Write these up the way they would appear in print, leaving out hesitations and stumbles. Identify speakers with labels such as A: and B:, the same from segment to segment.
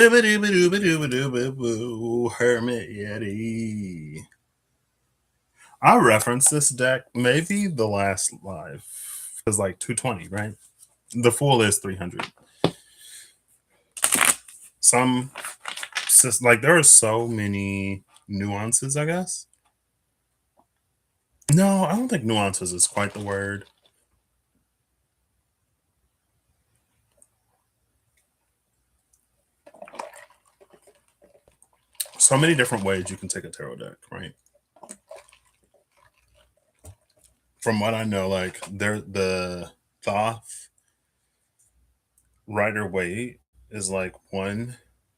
A: Hermit Yeti. I referenced this deck maybe the last live because like 220, right? The full is 300. Some like there are so many nuances, I guess. No, I don't think nuances is quite the word. So many different ways you can take a tarot deck, right? From what I know, like the Thoth Rider Waite is like one,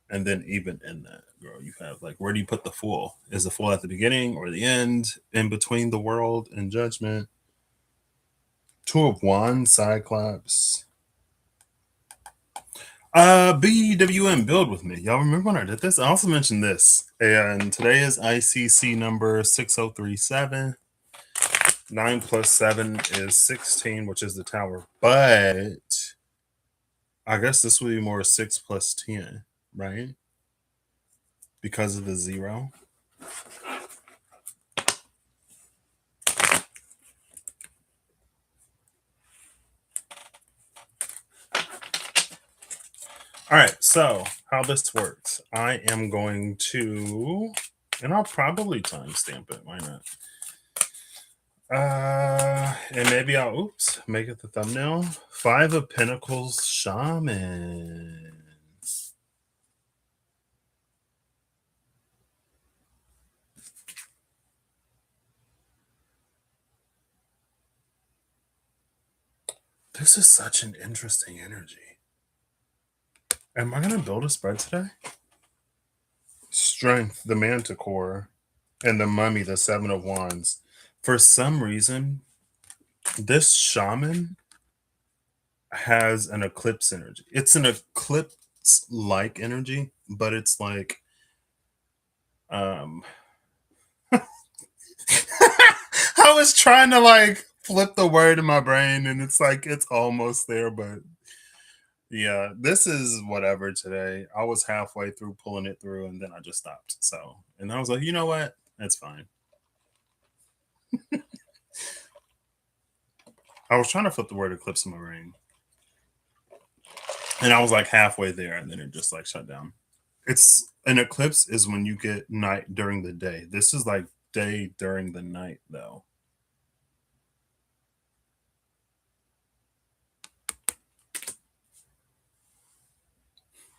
A: and then even in that, girl, you have like where do you put the Fool? Is the Fool at the beginning or the end? In between the world and judgment? Two of Wands, Cyclops. BWM build with me. Y'all remember when I did this? I also mentioned this. And today is ICC number 6037. 9 plus 7 is 16, which is the tower. But I guess this would be more 6 plus 10, right? Because of the 0. All right, so how this works. I am going to, and I'll probably timestamp it. Why not? And maybe I'll, make it the thumbnail. 5 of Pentacles Shaman. This is such an interesting energy. Am I going to build a spread today? Strength, the Manticore, and the Mummy, the 7 of Wands. For some reason, this Shaman has an eclipse energy. It's an eclipse like energy, but it's like I was trying to like flip the word in my brain and it's like it's almost there, but yeah, this is whatever today. I was halfway through pulling it through and then I just stopped. So, and I was like, you know what? That's fine. I was trying to flip the word eclipse in my brain. And I was like halfway there and then it just like shut down. It's an eclipse is when you get night during the day. This is like day during the night though.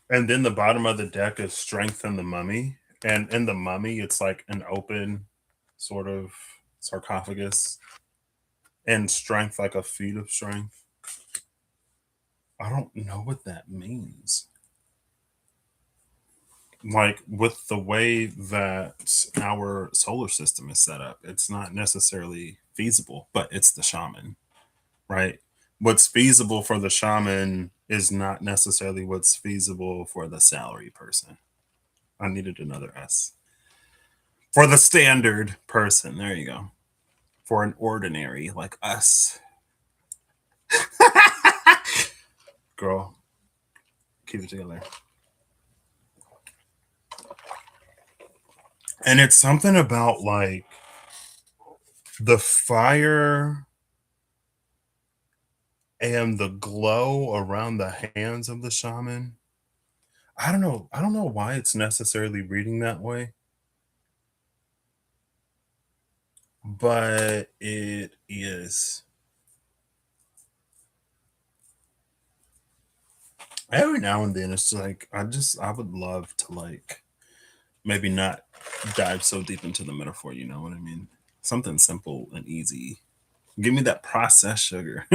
A: And then the bottom of the deck is strength and the mummy. And in the mummy, it's like an open sort of sarcophagus. And strength like a feat of strength. I don't know what that means. Like with the way that our solar system is set up, it's not necessarily feasible, but it's the shaman, right? What's feasible for the shaman is not necessarily what's feasible for the salary person. I needed another S. For the standard person, there you go. For an ordinary like us. Girl, keep it together. And it's something about like the fire and the glow around the hands of the shaman. I don't know. I don't know why it's necessarily reading that way, but it is. Every now and then it's like I would love to like maybe not dive so deep into the metaphor, you know what I mean? Something simple and easy. Give me that processed sugar.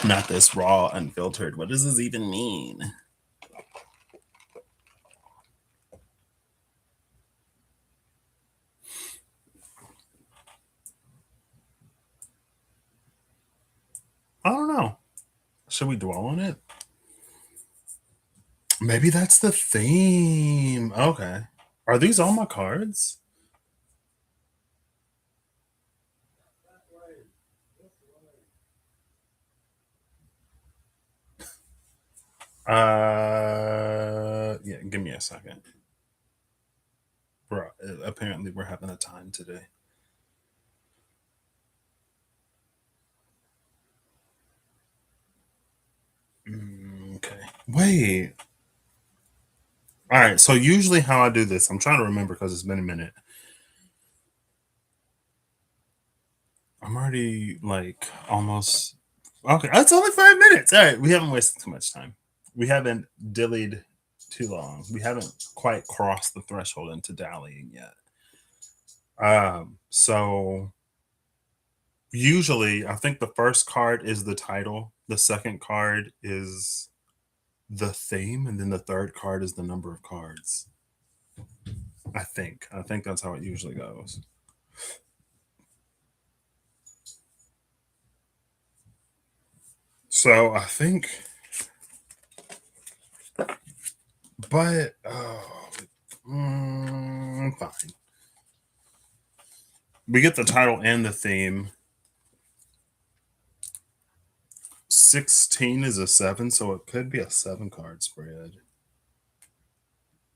A: Not this raw, unfiltered. What does this even mean? I don't know. Should we dwell on it? Maybe that's the theme. Okay. Are these all my cards? Yeah, give me a second. Bro, apparently we're having a time today. Okay. Wait. All right. So usually how I do this, I'm trying to remember because it's been a minute. I'm already like almost okay. That's only 5 minutes. All right. We haven't wasted too much time. We haven't dillied too long. We haven't quite crossed the threshold into dallying yet. So usually I think the first card is the title, the second card is the theme, and then the third card is the number of cards. I think. I think that's how it usually goes. So I think, but fine. We get the title and the theme. 16 is a seven, so it could be a seven card spread.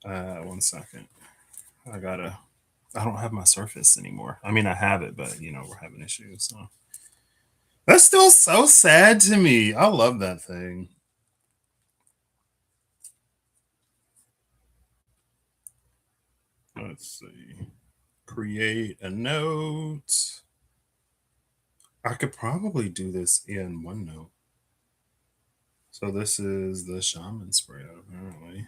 A: One second. I gotta. I don't have my Surface anymore. I mean, I have it, but we're having issues. So that's still so sad to me. I love that thing. Let's see. Create a note. I could probably do this in OneNote. So this is the shaman spread, apparently.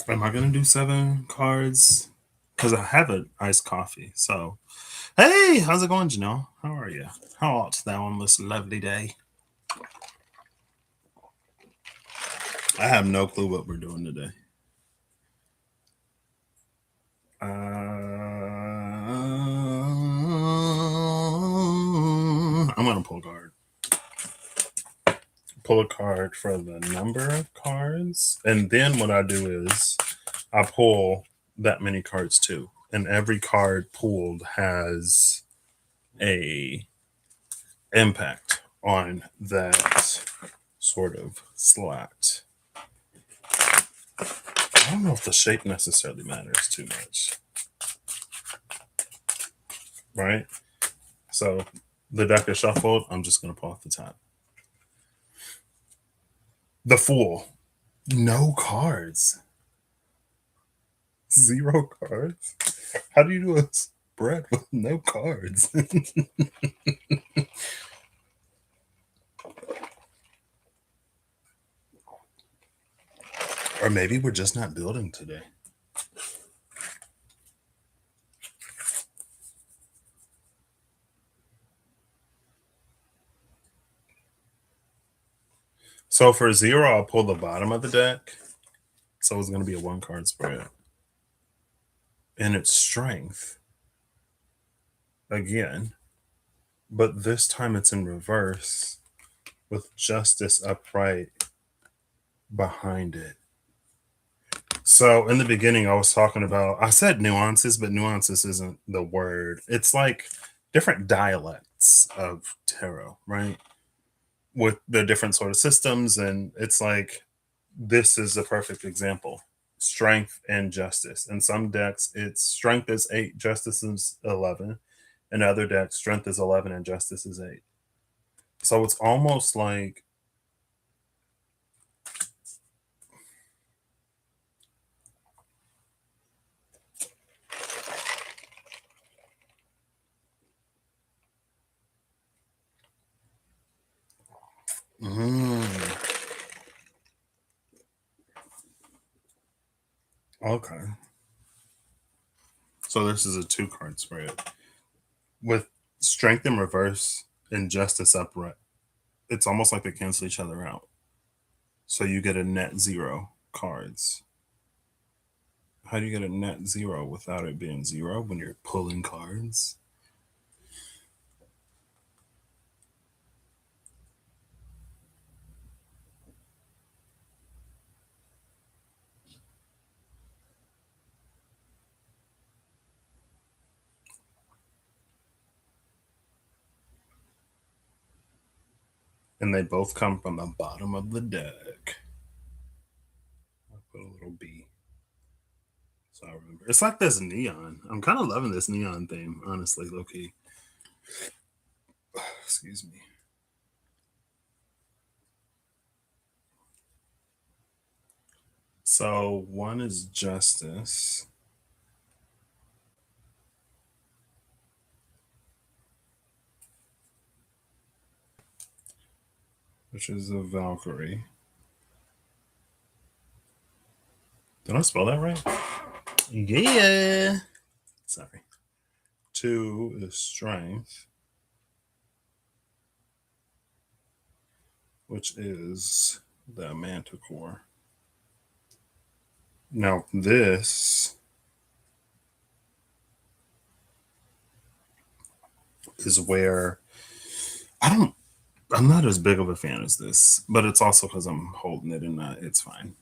A: Am I gonna do seven cards? Because I have an iced coffee. So, hey, how's it going, Janelle? How are you? How art thou on this lovely day? I have no clue what we're doing today. I'm gonna pull a card. Pull a card for the number of cards, and then what I do is I pull that many cards too, and every card pulled has a impact on that sort of slot. I don't know if the shape necessarily matters too much, right? So the deck is shuffled. I'm just gonna pull off the top. The Fool. No cards. Zero cards. How do you do a spread with no cards? Or maybe we're just not building today. So for zero, I'll pull the bottom of the deck. So it's going to be a one card spread. And it's strength again, but this time it's in reverse with justice upright behind it. So in the beginning, I was talking about, I said nuances, but nuances isn't the word. It's like different dialects of tarot, right? With the different sort of systems. And it's like, this is a perfect example: strength and justice. In some decks, it's strength is 8, justice is 11. In other decks, strength is 11 and justice is 8. So it's almost like, mm, okay. So this is a two card spread with strength in reverse and justice upright. It's almost like they cancel each other out. So you get a net zero cards. How do you get a net zero without it being zero when you're pulling cards? And they both come from the bottom of the deck. I'll put a little B. So I remember. It's like this neon. I'm kind of loving this neon theme, honestly, low key. Excuse me. So one is justice. Which is a Valkyrie. Did I spell that right? Yeah. Sorry. Two is strength, which is the manticore. Now this is where I'm not as big of a fan as this, but it's also because I'm holding it and it's fine.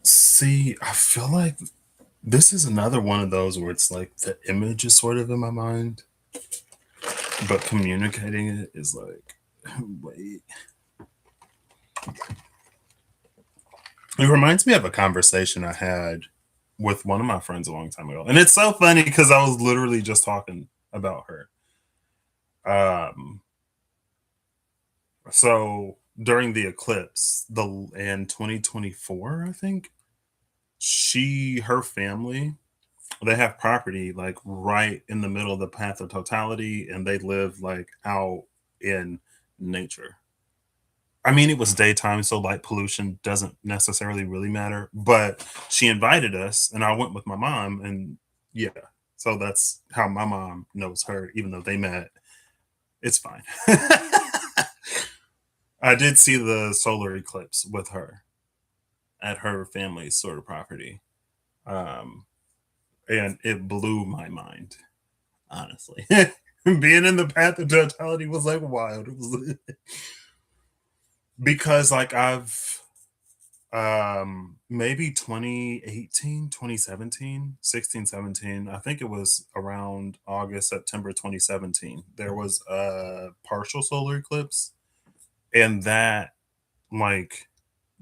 A: See, I feel like this is another one of those where it's like the image is sort of in my mind, but communicating it is like, wait. It reminds me of a conversation I had with one of my friends a long time ago. And it's so funny because I was literally just talking about her. Um, so during the eclipse, in 2024, I think, her family, they have property like right in the middle of the path of totality, and they live like out in nature. I mean, it was daytime, so light pollution doesn't necessarily really matter. But she invited us, and I went with my mom, and yeah, so that's how my mom knows her, even though they met. It's fine. I did see the solar eclipse with her at her family's sort of property, um, and it blew my mind, honestly. Being in the path of totality was like wild. It was because like I've maybe 2018, 2017, 16, 17. I think it was around August, September 2017. There was a partial solar eclipse, and that, like,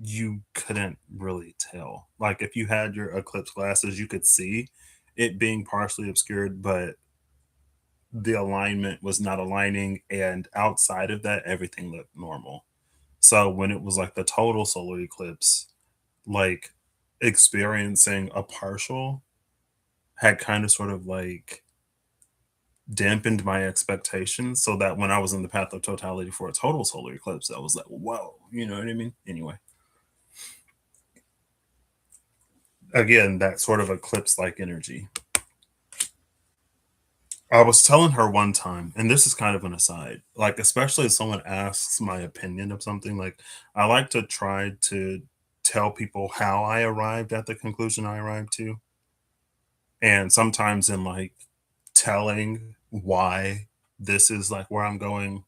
A: you couldn't really tell. Like, if you had your eclipse glasses, you could see it being partially obscured, but the alignment was not aligning, and outside of that, everything looked normal. So when it was like the total solar eclipse, like, experiencing a partial had kind of sort of like dampened my expectations, so that when I was in the path of totality for a total solar eclipse, I was like, whoa, you know what I mean? Anyway, again, that sort of eclipse like energy. I was telling her one time, and this is kind of an aside, like, especially if someone asks my opinion of something, like, I like to try to tell people how I arrived at the conclusion I arrived to. And sometimes in like telling why this is like where I'm going,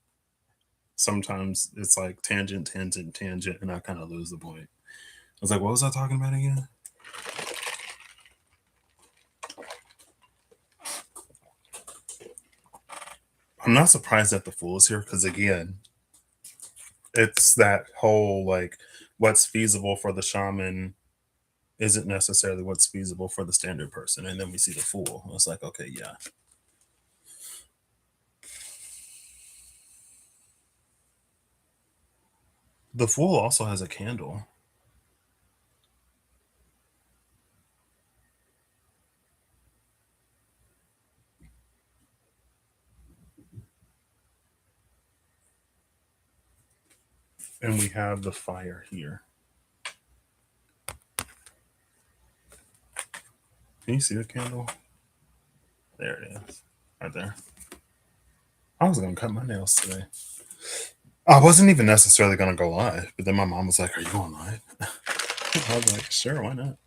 A: sometimes it's like tangent, tangent, tangent, and I kind of lose the point. I was like, what was I talking about again? I'm not surprised that the Fool is here because, again, it's that whole like what's feasible for the shaman isn't necessarily what's feasible for the standard person. And then we see the Fool. It's like, okay, yeah. The Fool also has a candle. And we have the fire here. Can you see the candle? There it is. Right there. I was gonna cut my nails today. I wasn't even necessarily gonna go live, but then my mom was like, "Are you going live?" I was like, "Sure, why not?"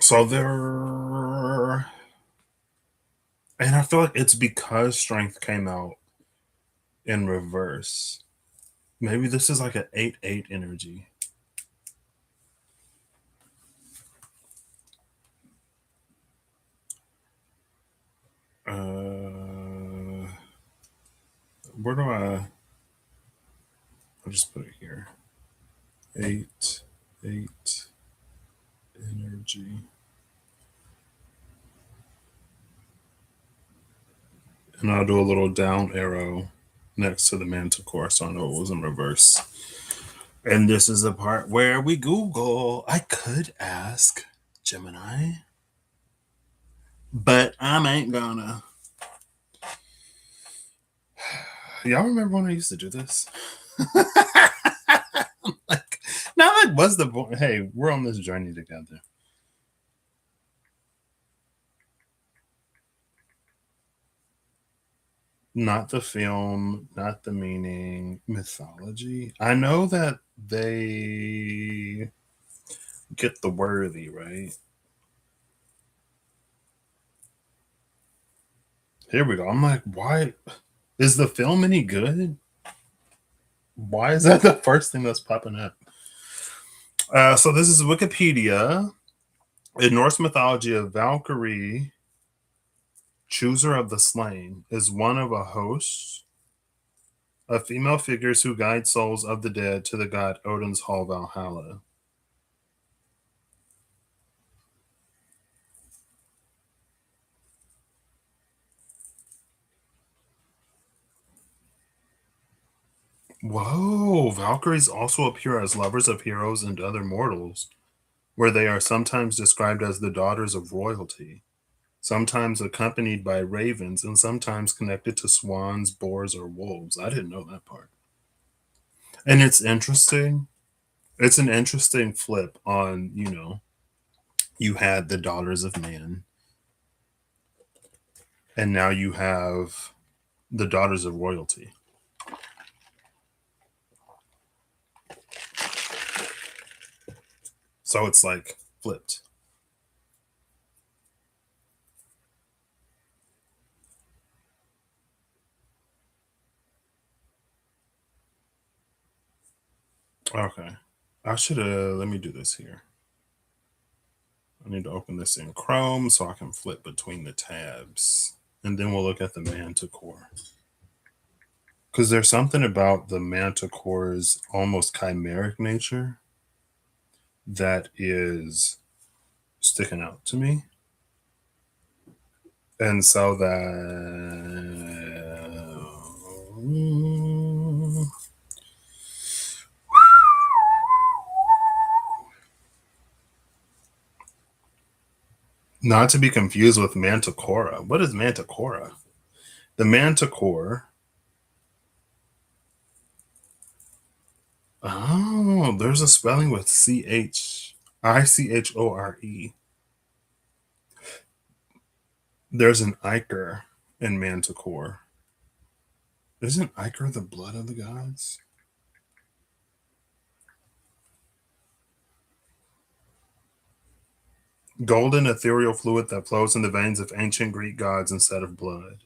A: So there, and I feel like it's because strength came out in reverse. Maybe this is like an 8-8 energy. Where do I'll just put it here. 8-8 energy. And I'll do a little down arrow next to the manticore so I know it was in reverse. And this is the part where we Google. I could ask Gemini, but I ain't gonna. Y'all remember when I used to do this? Like, now that was the point. Hey, we're on this journey together. Not the film, not the meaning, mythology. I know that they get the worthy, right? Here we go. I'm like, why is the film any good? Why is that the first thing that's popping up? So this is Wikipedia. In Norse mythology, a Valkyrie, chooser of the slain, is one of a host of female figures who guide souls of the dead to the god Odin's hall Valhalla. Whoa, Valkyries also appear as lovers of heroes and other mortals, where they are sometimes described as the daughters of royalty, sometimes accompanied by ravens, and sometimes connected to swans, boars, or wolves. I didn't know that part. And it's interesting. It's an interesting flip on, you had the daughters of man, and now you have the daughters of royalty. So it's like flipped. Okay. I should have, let me do this here. I need to open this in Chrome so I can flip between the tabs. And then we'll look at the manticore. Because there's something about the manticore's almost chimeric nature that is sticking out to me. And so that. Not to be confused with manticora. What is manticora? The manticore. Oh, there's a spelling with Ichore. There's an ichor in manticore. Isn't ichor the blood of the gods? Golden ethereal fluid that flows in the veins of ancient Greek gods instead of blood.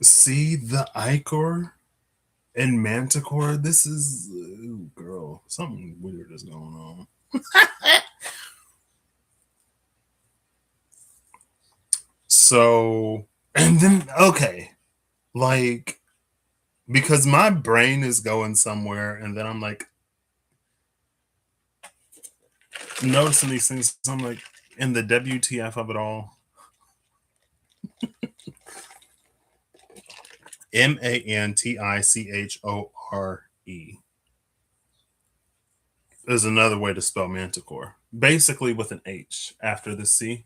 A: See the ichor and manticore? This is, ooh, girl, something weird is going on. So, and then, okay, like, because my brain is going somewhere, and then I'm like, noticing these things. I'm like, in the WTF of it all. Manticore is another way to spell manticore. Basically with an H after the C.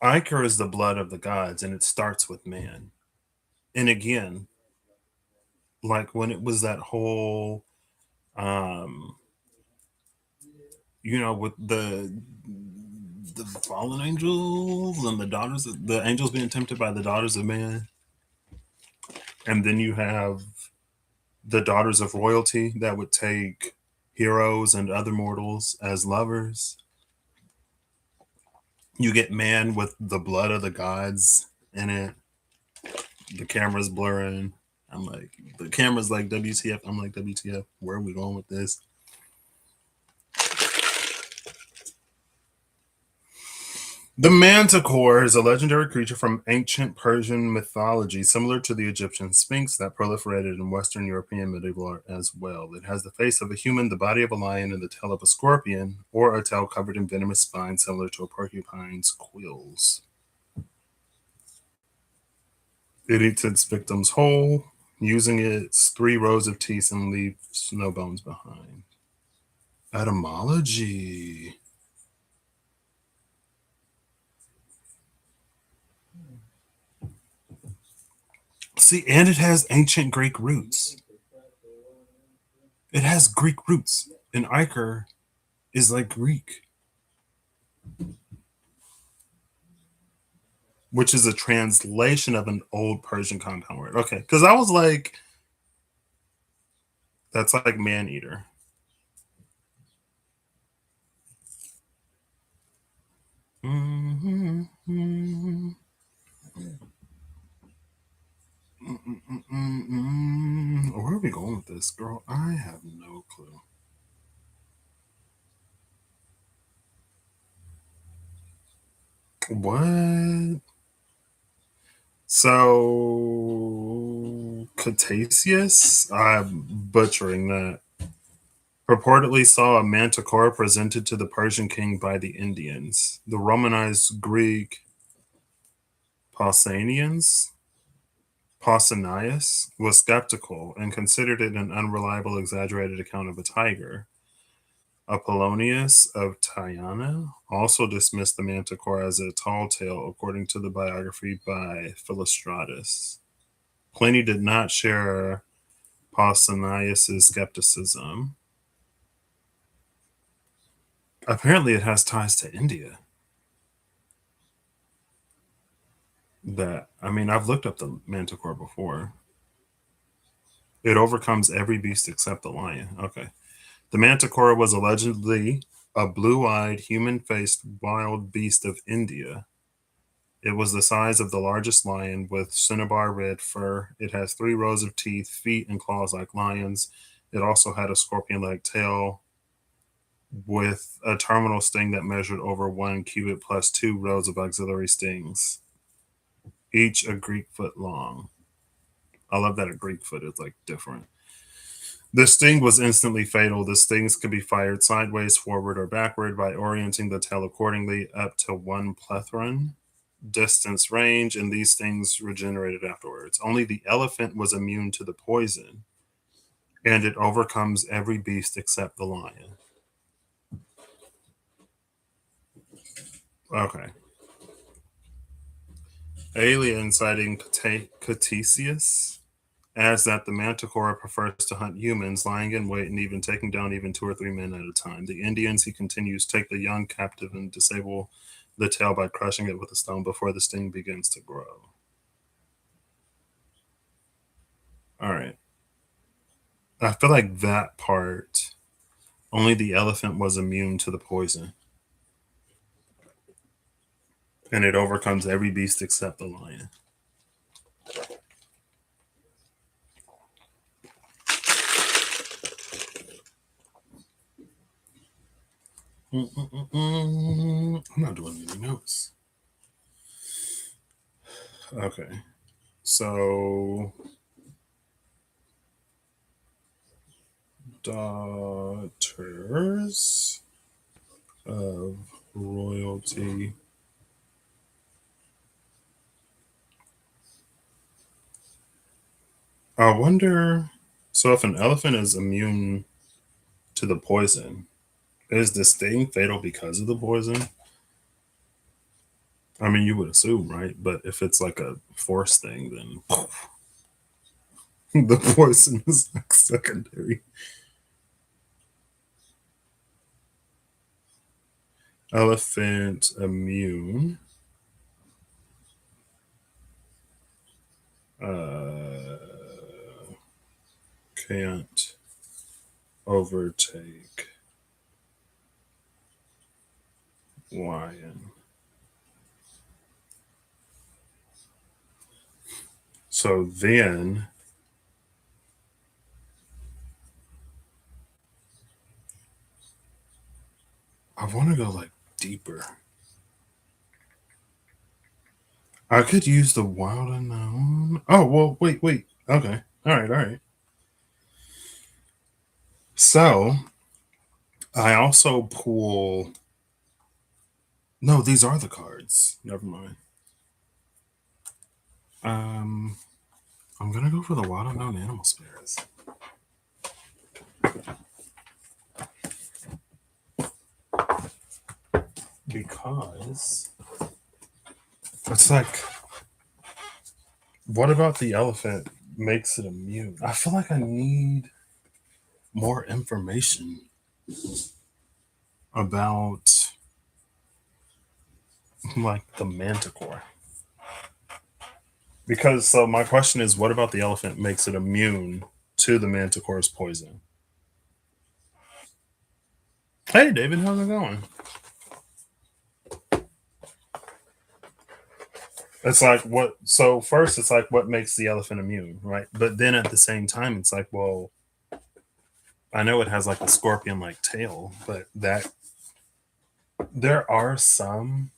A: Ichor is the blood of the gods, and it starts with man. And again, like when it was that whole, um, with the fallen angels and the angels being tempted by the daughters of man, and then you have the daughters of royalty that would take heroes and other mortals as lovers. You get man with the blood of the gods in it. The camera's blurring. I'm like, the camera's like WTF. I'm like, WTF. Where are we going with this? The manticore is a legendary creature from ancient Persian mythology, similar to the Egyptian Sphinx that proliferated in Western European medieval art as well. It has the face of a human, the body of a lion, and the tail of a scorpion, or a tail covered in venomous spines similar to a porcupine's quills. It eats its victims whole, using its 3 rows of teeth and leaves no bones behind. Etymology. See, and it has ancient Greek roots. It has Greek roots. And Iker is like Greek, which is a translation of an old Persian compound word. Okay, because I was like, that's like man eater. Mm-hmm. Mm-hmm. Mm-mm-mm-mm. Where are we going with this, girl? I have no clue. What? So, Cetaceous? I'm butchering that. Purportedly saw a manticore presented to the Persian king by the Indians. The Romanized Greek Pausanians, Pausanias, was skeptical and considered it an unreliable, exaggerated account of a tiger. Apollonius of Tyana also dismissed the manticore as a tall tale, according to the biography by Philostratus. Pliny did not share Pausanias' skepticism. Apparently, it has ties to India. That I mean, I've looked up the manticore before. It overcomes every beast except the lion. Okay. The manticore was allegedly a blue eyed, human faced wild beast of India. It was the size of the largest lion with cinnabar red fur. It has 3 rows of teeth, feet, and claws like lions. It also had a scorpion like tail with a terminal sting that measured over 1 cubit plus 2 rows of auxiliary stings, each a Greek foot long. I love that a Greek foot is like different. The sting was instantly fatal. The stings could be fired sideways, forward, or backward by orienting the tail accordingly up to 1 plethron distance range, and these stings regenerated afterwards. Only the elephant was immune to the poison, and it overcomes every beast except the lion. Okay. Alien sighting Ctesias adds that the manticore prefers to hunt humans, lying in wait and even taking down even 2 or 3 men at a time. The Indians, he continues, take the young captive and disable the tail by crushing it with a stone before the sting begins to grow. All right. I feel like that part, only the elephant was immune to the poison, and it overcomes every beast except the lion. I'm not doing any notes. Okay. So, daughters of royalty. I wonder. So, if an elephant is immune to the poison, is the sting fatal because of the poison? I mean, you would assume, right? But if it's like a force thing, then the poison is like secondary. Elephant immune. Uh, can't overtake lion. So then I want to go like deeper. I could use the wild unknown. Oh, well, wait. Okay. All right. So I also pull. No, these are the cards. Never mind. Um, I'm gonna go for the wild unknown animal spirits because it's like, what about the elephant makes it immune? I feel like I need more information about like the manticore. Because so my question is, what about the elephant makes it immune to the manticore's poison? Hey, David, how's it going? It's like what? So first, it's like what makes the elephant immune, right? But then at the same time, it's like, well, I know it has like a scorpion-like tail, but that there are some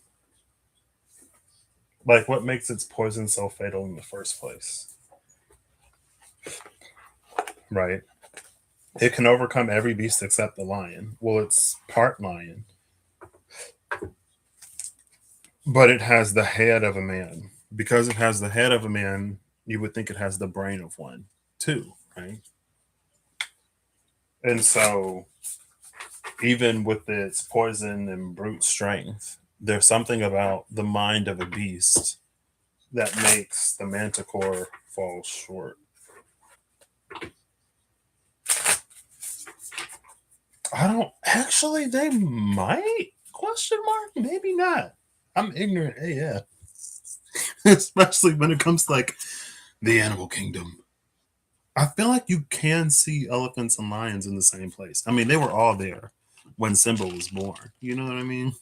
A: like what makes its poison so fatal in the first place, right? It can overcome every beast except the lion. Well, it's part lion, but it has the head of a man. Because it has the head of a man, you would think it has the brain of one too, right? And so, even with its poison and brute strength, there's something about the mind of a beast that makes the manticore fall short. I don't actually, they might question mark, maybe not. I'm ignorant AF, especially when it comes to like the animal kingdom. I feel like you can see elephants and lions in the same place. I mean, they were all there when Simba was born. You know what I mean?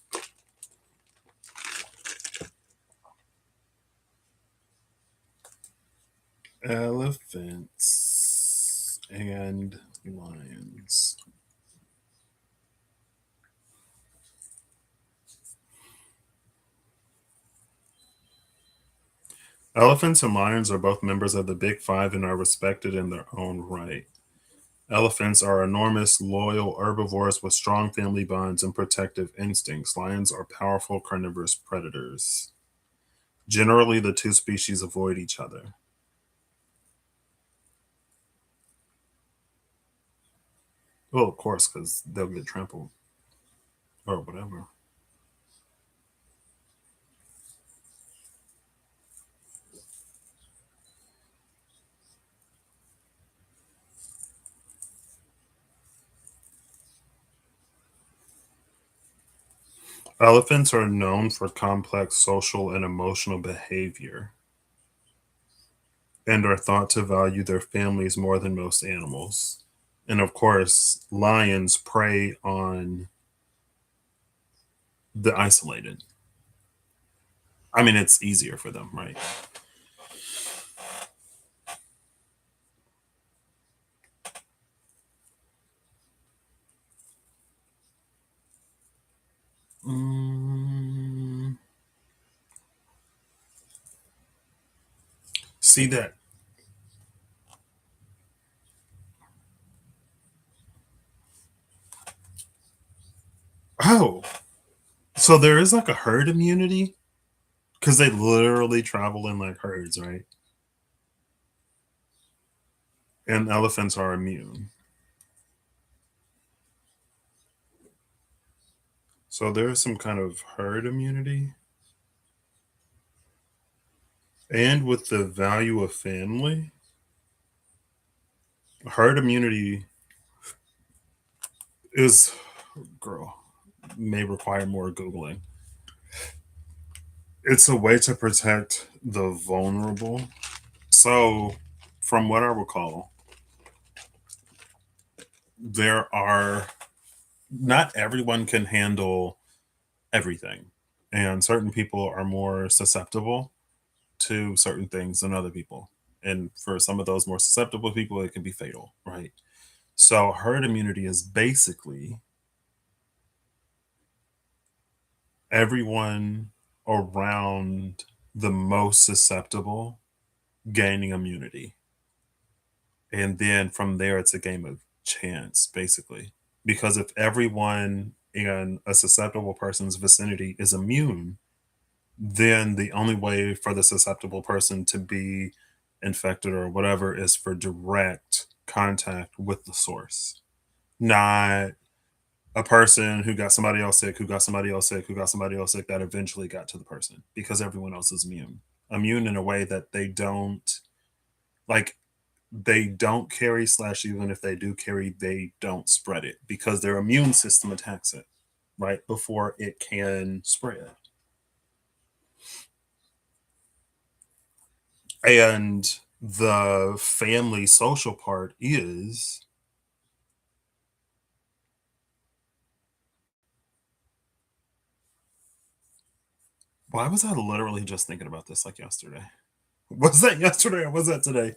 A: Elephants and lions. Elephants and lions are both members of the Big Five and are respected in their own right. Elephants are enormous, loyal herbivores with strong family bonds and protective instincts. Lions are powerful carnivorous predators. Generally, the two species avoid each other. Well, of course, because they'll get trampled or whatever. Elephants are known for complex social and emotional behavior and are thought to value their families more than most animals. And of course, lions prey on the isolated. I mean, it's easier for them, right? Mm, see that? Oh, so there is like a herd immunity because they literally travel in like herds, right? And elephants are immune. So there is some kind of herd immunity. And with the value of family, herd immunity is, girl, may require more Googling. It's a way to protect the vulnerable. So, from what I recall, there are not everyone can handle everything, and certain people are more susceptible to certain things than other people. And for some of those more susceptible people, it can be fatal, right? So herd immunity is basically everyone around the most susceptible gaining immunity. And then from there, it's a game of chance, basically. Because if everyone in a susceptible person's vicinity is immune, then the only way for the susceptible person to be infected or whatever is for direct contact with the source, not a person who got somebody else sick, who got somebody else sick, who got somebody else sick that eventually got to the person because everyone else is immune. Immune in a way that they don't like they don't carry slash even if they do carry, they don't spread it because their immune system attacks it right before it can spread. And the family social part is why was I literally just thinking about this like yesterday? Was that yesterday or was that today?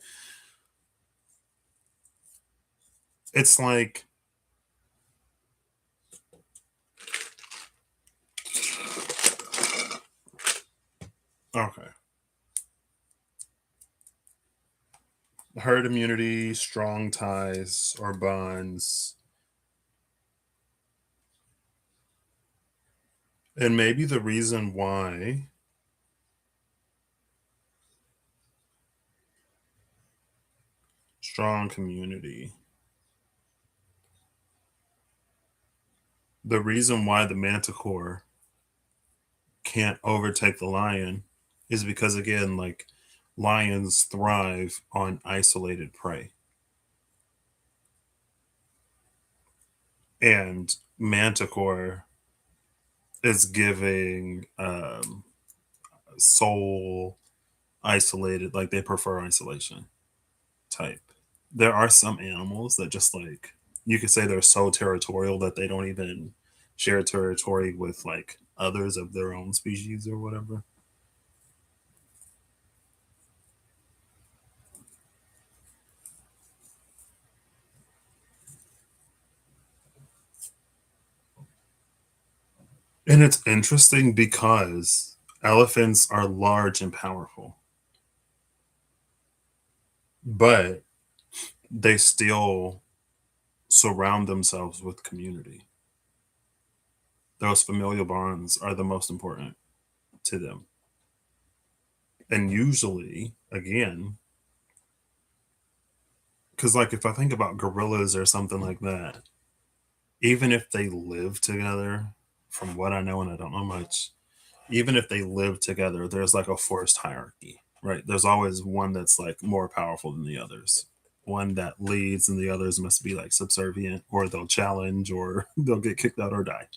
A: It's like, okay, herd immunity, strong ties or bonds. And maybe the reason why strong community, the reason why the manticore can't overtake the lion is because, again, like lions thrive on isolated prey. And manticore is giving soul isolated, like they prefer isolation type. There are some animals that just like you could say they're so territorial that they don't even share territory with like others of their own species or whatever. And it's interesting because elephants are large and powerful, but they still surround themselves with community. Those familial bonds are the most important to them. And usually, again, because like if I think about gorillas or something like that, even if they live together, from what I know, and I don't know much, even if they live together, there's like a forced hierarchy, right? There's always one that's like more powerful than the others, one that leads, and the others must be like subservient, or they'll challenge, or they'll get kicked out or die.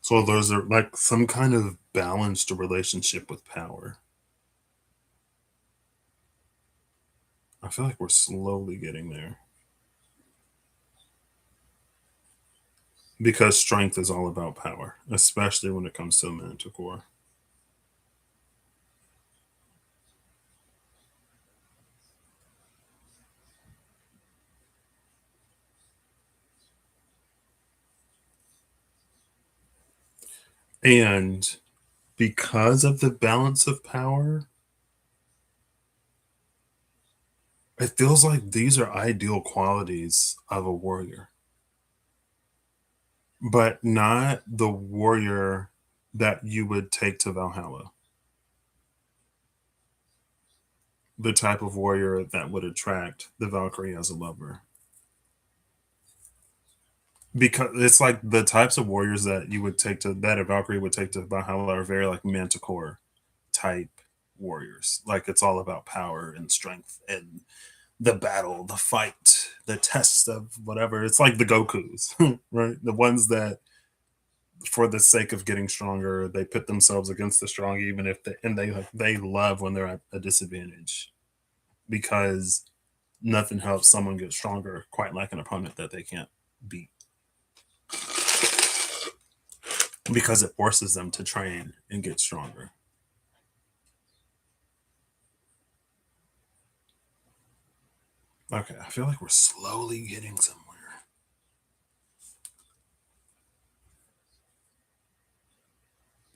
A: So those are like some kind of balanced relationship with power. I feel like we're slowly getting there because strength is all about power, especially when it comes to Manticore. And because of the balance of power, it feels like these are ideal qualities of a warrior, but not the warrior that you would take to Valhalla, the type of warrior that would attract the Valkyrie as a lover. Because it's like the types of warriors that you would take to that a Valkyrie would take to Valhalla are very like Manticore type warriors. Like it's all about power and strength and the battle, the fight, the test of whatever. It's like the Gokus, right? The ones that, for the sake of getting stronger, they put themselves against the strong, even if they and they love when they're at a disadvantage because nothing helps someone get stronger quite like an opponent that they can't beat. because it forces them to train and get stronger. Okay, I feel like we're slowly getting somewhere.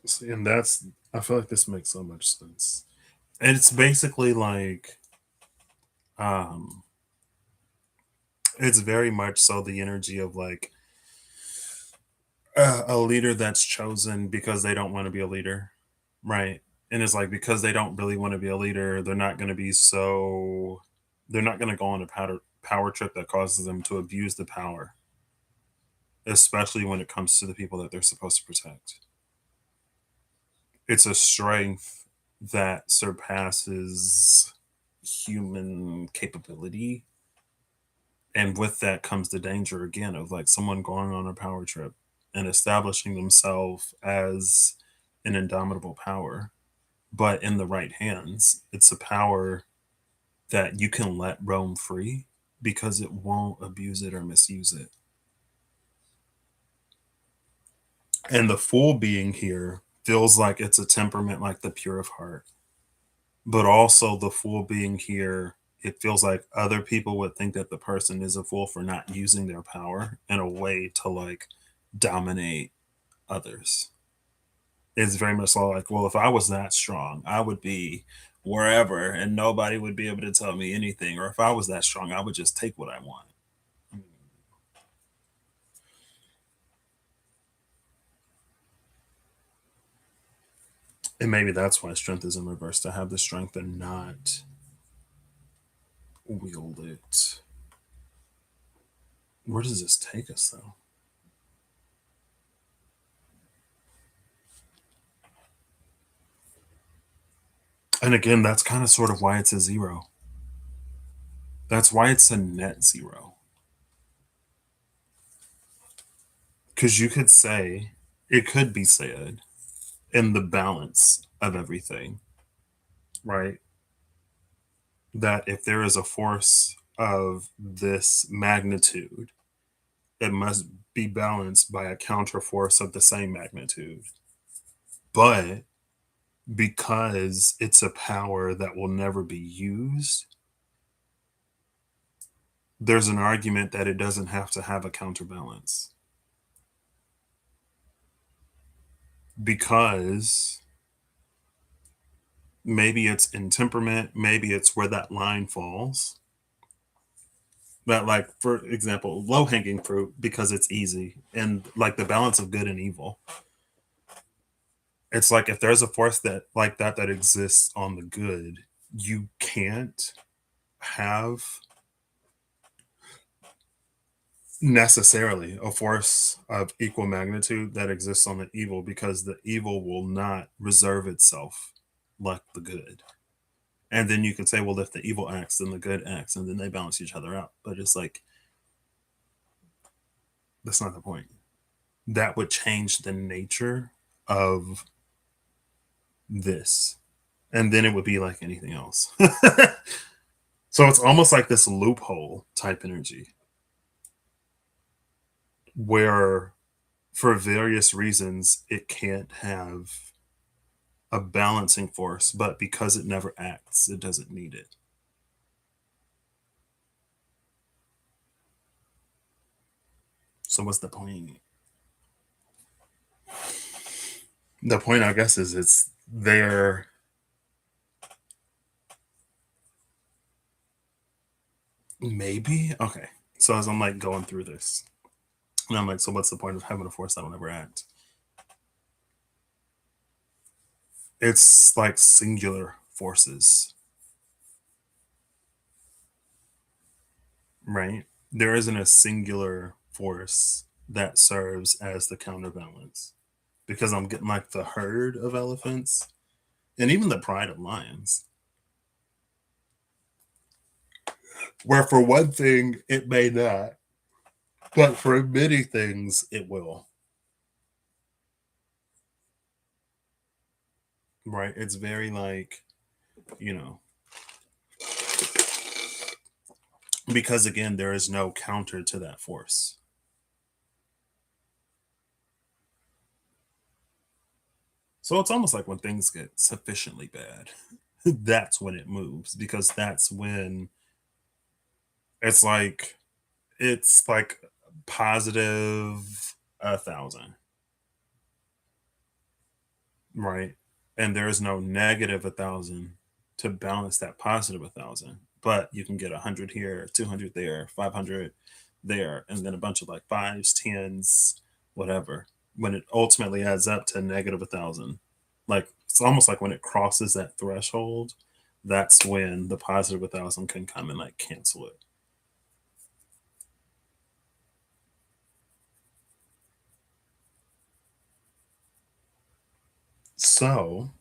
A: See, and that's, I feel like this makes so much sense. And it's basically like, um, it's very much so the energy of like a leader that's chosen because they don't want to be a leader, right? And it's like because they don't really want to be a leader, they're not going to be so, they're not going to go on a power trip that causes them to abuse the power, especially when it comes to the people that they're supposed to protect. It's a strength that surpasses human capability. And with that comes the danger again of like someone going on a power trip and establishing themselves as an indomitable power. But in the right hands, it's a power that you can let roam free because it won't abuse it or misuse it. And the fool being here feels like it's a temperament like the pure of heart. But also, the fool being here, it feels like other people would think that the person is a fool for not using their power in a way to like dominate others. It's very much so like, well, if I was that strong, I would be wherever and nobody would be able to tell me anything. Or if I was that strong, I would just take what I want. And maybe that's why strength is in reverse, to have the strength and not wield it. Where does this take us, though? And again, that's kind of sort of why it's a zero. That's why it's a net zero. Because you could say, it could be said in the balance of everything, right? That if there is a force of this magnitude, it must be balanced by a counter force of the same magnitude. But because it's a power that will never be used, there's an argument that it doesn't have to have a counterbalance. Because maybe it's in temperament, maybe it's where that line falls. That, like, for example, low hanging fruit because it's easy and like the balance of good and evil. It's like if there's a force that like that exists on the good, you can't have necessarily a force of equal magnitude that exists on the evil because the evil will not reserve itself like the good. And then you could say, well, if the evil acts, then the good acts, and then they balance each other out. But it's like, that's not the point. That would change the nature of this. And then it would be like anything else. So it's almost like this loophole type energy where, for various reasons, it can't have a balancing force, but because it never acts, it doesn't need it. So what's the point? The point, I guess, is it's there. Maybe. Okay. So as I'm like going through this, and I'm like, so what's the point of having a force that will never act? It's like singular forces, right? There isn't a singular force that serves as the counterbalance because I'm getting like the herd of elephants and even the pride of lions, where for one thing it may not, but for many things it will, right? It's very like, you know, because again, there is no counter to that force. So it's almost like when things get sufficiently bad, that's when it moves because that's when it's like it's like positive 1,000, right? And there is no negative 1,000 to balance that positive 1,000. But you can get 100 here, 200 there, 500 there, and then a bunch of like fives, tens, whatever. When it ultimately adds up to negative 1,000, like it's almost like when it crosses that threshold, that's when the positive 1,000 can come and like cancel it. So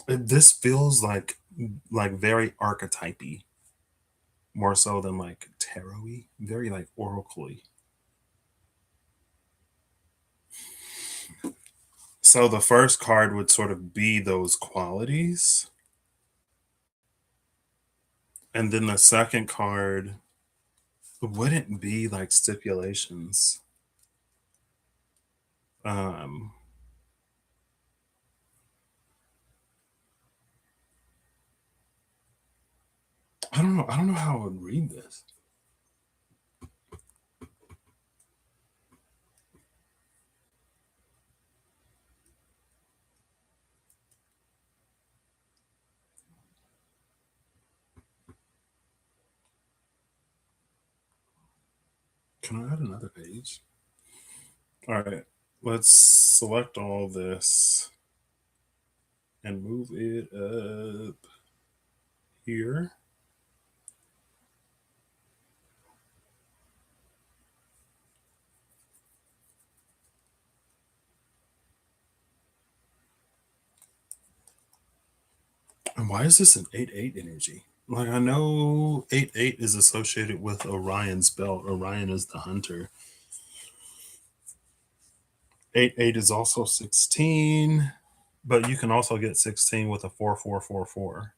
A: this feels like very archetypy more so than like tarot-y, very like oracle-y. So the first card would sort of be those qualities, and then the second card wouldn't be like stipulations. Um, I don't know. I don't know how I would read this. Can I add another page? All right. Let's select all this and move it up here. And why is this an 8-8 energy? Like I know 8-8 is associated with Orion's belt. Orion is the hunter. 8-8 is also 16, but you can also get 16 with a 4-4-4-4.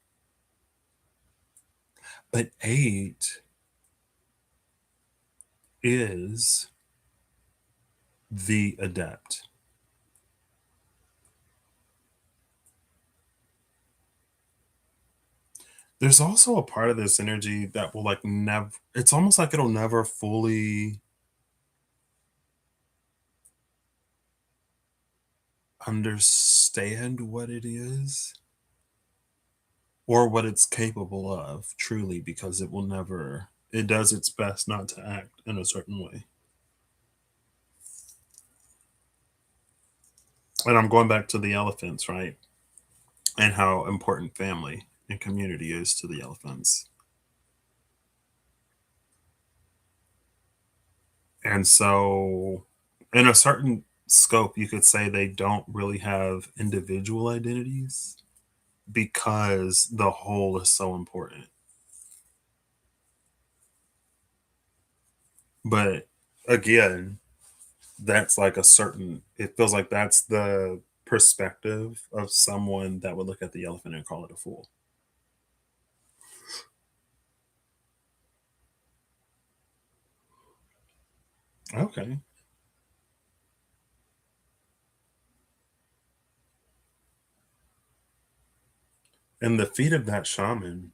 A: But 8 is the adept. There's also a part of this energy that will like never, it's almost like it'll never fully understand what it is or what it's capable of truly because it will never, it does its best not to act in a certain way. And I'm going back to the elephants, right? And how important family and community is to the elephants. And so, in a certain scope, you could say they don't really have individual identities because the whole is so important. But again, that's like a certain, it feels like that's the perspective of someone that would look at the elephant and call it a fool. Okay. And the feet of that shaman,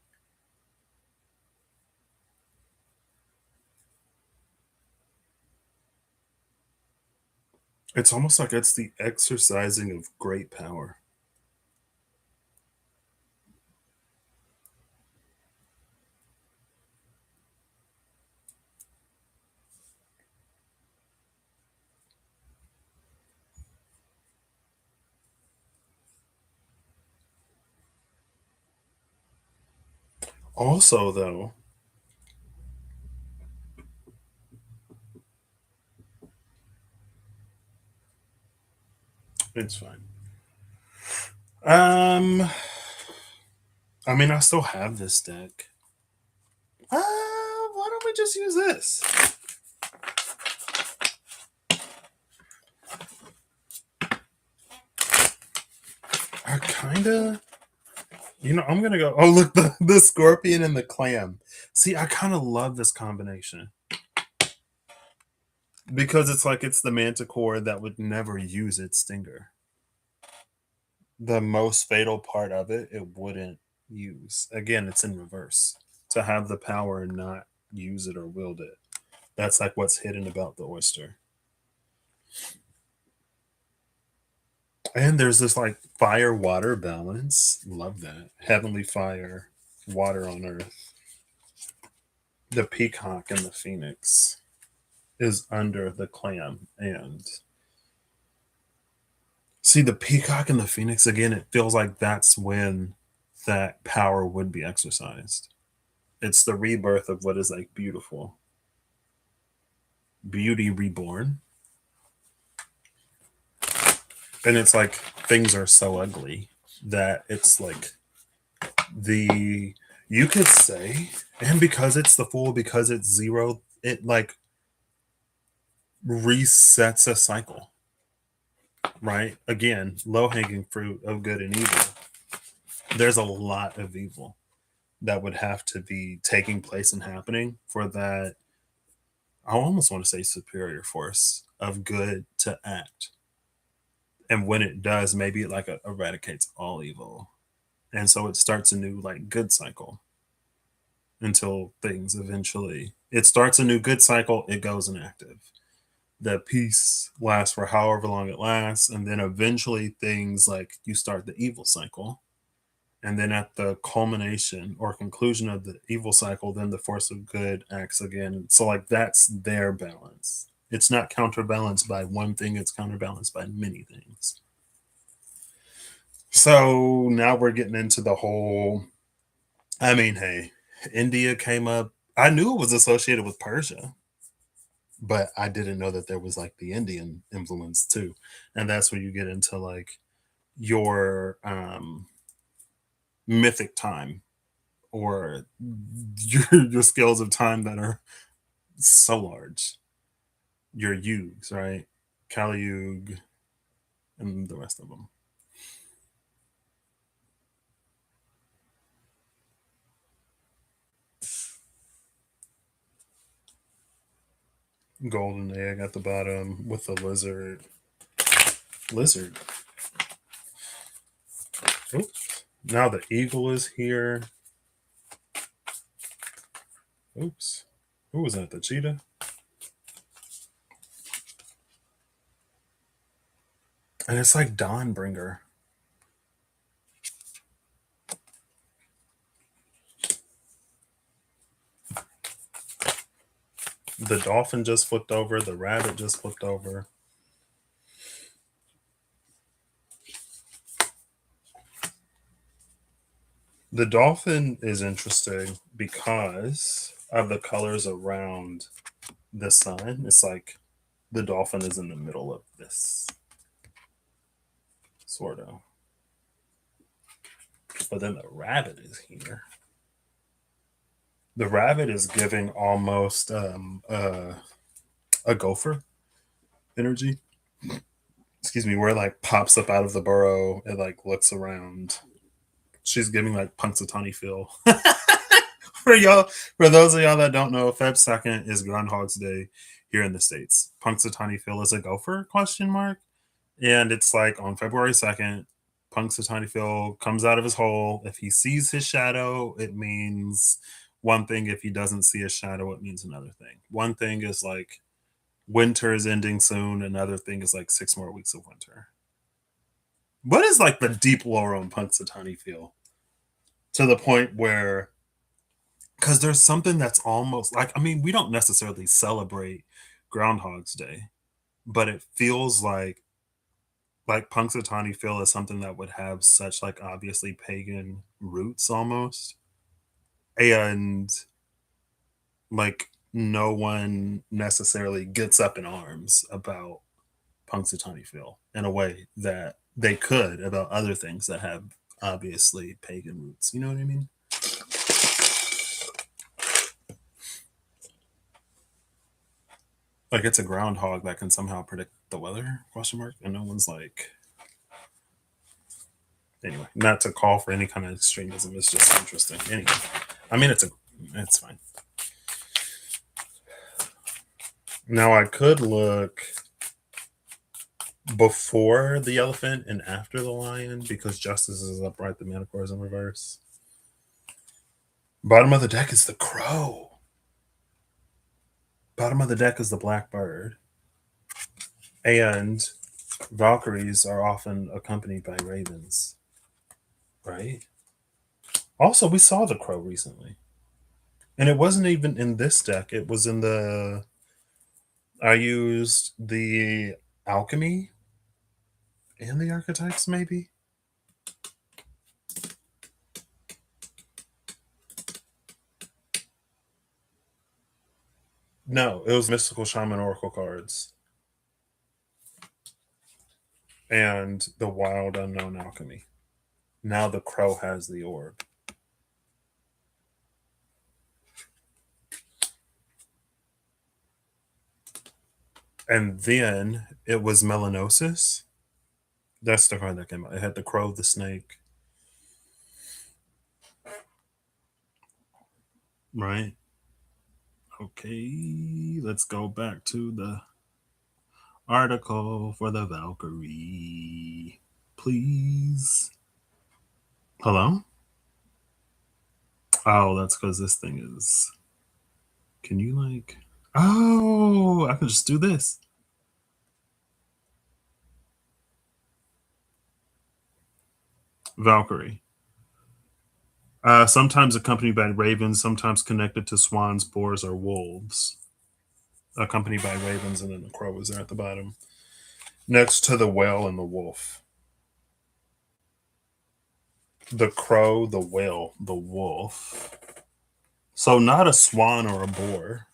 A: it's almost like it's the exercising of great power. Also, though, it's fine. Um, I mean, I still have this deck. Why don't we just use this? I kind of, I'm gonna go. Oh, look, the scorpion and the clam. See, I kind of love this combination. Because it's like it's the manticore that would never use its stinger. The most fatal part of it, it wouldn't use. Again, it's in reverse. To have the power and not use it or wield it. That's like what's hidden about the oyster. And there's this like fire water balance. Love that. Heavenly fire, water on earth. The peacock and the phoenix is under the clam. And see, the peacock and the phoenix, again, it feels like that's when that power would be exercised. It's the rebirth of what is like beautiful. Beauty reborn. And it's like things are so ugly that it's like the you could say, and because it's the fool, because it's zero, it like resets a cycle, right? Again, low hanging fruit of good and evil. There's a lot of evil that would have to be taking place and happening for that. I almost want to say superior force of good to act. And when it does, maybe it like eradicates all evil. And so it starts a new like good cycle until things eventually it starts a new good cycle, it goes inactive. The peace lasts for however long it lasts, and then eventually things like you start the evil cycle. And then at the culmination or conclusion of the evil cycle, then the force of good acts again. So like that's their balance. It's not counterbalanced by one thing, it's counterbalanced by many things. So now we're getting into the whole, I mean, hey, India came up. I knew it was associated with Persia, but I didn't know that there was like the Indian influence too. And that's where you get into like your mythic time or your scales of time that are so large. Your yugs, right? Kali Yug and the rest of them. Golden egg at the bottom with the lizard. Lizard. Oops. Now the eagle is here. Oops. Who was that? The cheetah? And it's like Dawnbringer. The dolphin just flipped over. The rabbit just flipped over. The dolphin is interesting because of the colors around the sun. It's like the dolphin is in the middle of this, sort of. But then the rabbit is here. The rabbit is giving almost a gopher energy. Excuse me, where it like pops up out of the burrow. It like looks around. She's giving like Punxsutawney Phil. For y'all, for those of y'all that don't know, Feb 2nd is Groundhog's Day here in the States. Punxsutawney Phil is a gopher? Question mark. And it's like on February 2nd, Punxsutawney Phil comes out of his hole. If he sees his shadow, it means one thing. If he doesn't see a shadow, it means another thing. One thing is like winter is ending soon. Another thing is like 6 more weeks of winter. What is like the deep lore on Punxsutawney Phil? To the point where, because there's something that's almost like, I mean, we don't necessarily celebrate Groundhog's Day, but it feels like Punxsutawney Phil is something that would have such like obviously pagan roots almost. And like no one necessarily gets up in arms about Punxsutawney Phil in a way that they could about other things that have obviously pagan roots. You know what I mean? Like it's a groundhog that can somehow predict the weather? Question mark. And no one's like, anyway, not to call for any kind of extremism. It's just interesting. Anyway, I mean, it's fine. Now I could look before the elephant and after the lion because justice is upright, the manticore is in reverse. Bottom of the deck is the crow. Bottom of the deck is the black bird. And Valkyries are often accompanied by ravens, right? Also, we saw the crow recently. And it wasn't even in this deck. It was in the. I used the alchemy and the archetypes, maybe? No, it was mystical shaman oracle cards and the wild unknown alchemy. Now the crow has the orb. And then it was melanosis. That's the card that came out. It had the crow, the snake. Right? Okay, let's go back to the article for the Valkyrie. Please. Hello? Oh, that's because this thing is. Can you, like. Oh, I can just do this. Valkyrie. Sometimes accompanied by ravens, sometimes connected to swans, boars, or wolves. Accompanied by ravens, and then the crow is there at the bottom. Next to the whale and the wolf. The crow, the whale, the wolf. So not a swan or a boar,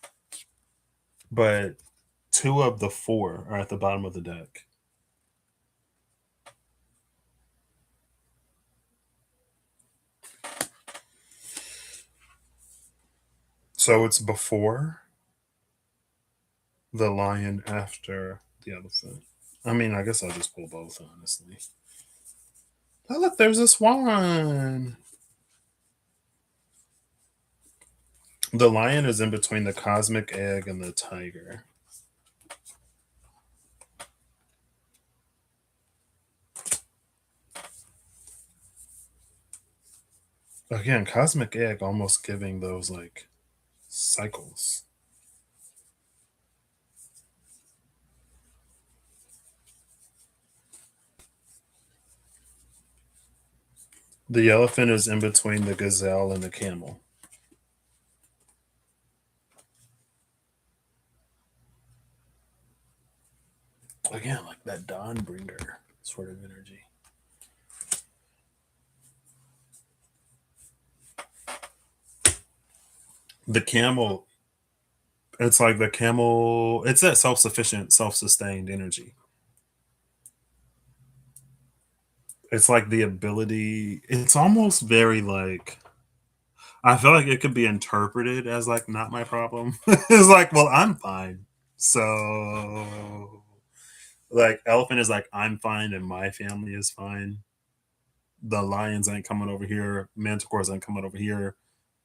A: but two of the four are at the bottom of the deck. So it's before the lion, after the elephant. I mean, I guess I'll just pull both, honestly. Oh, look, there's a swan. The lion is in between the cosmic egg and the tiger. Again, cosmic egg almost giving those like cycles. The elephant is in between the gazelle and the camel. Again, like that Dawnbringer sort of energy. The camel, it's like the camel, it's that self sufficient, self sustained energy. It's like the ability, it's almost very like, I feel like it could be interpreted as like not my problem. It's like, well, I'm fine. So, like, elephant is like, I'm fine and my family is fine. The lions ain't coming over here. Manticores ain't coming over here.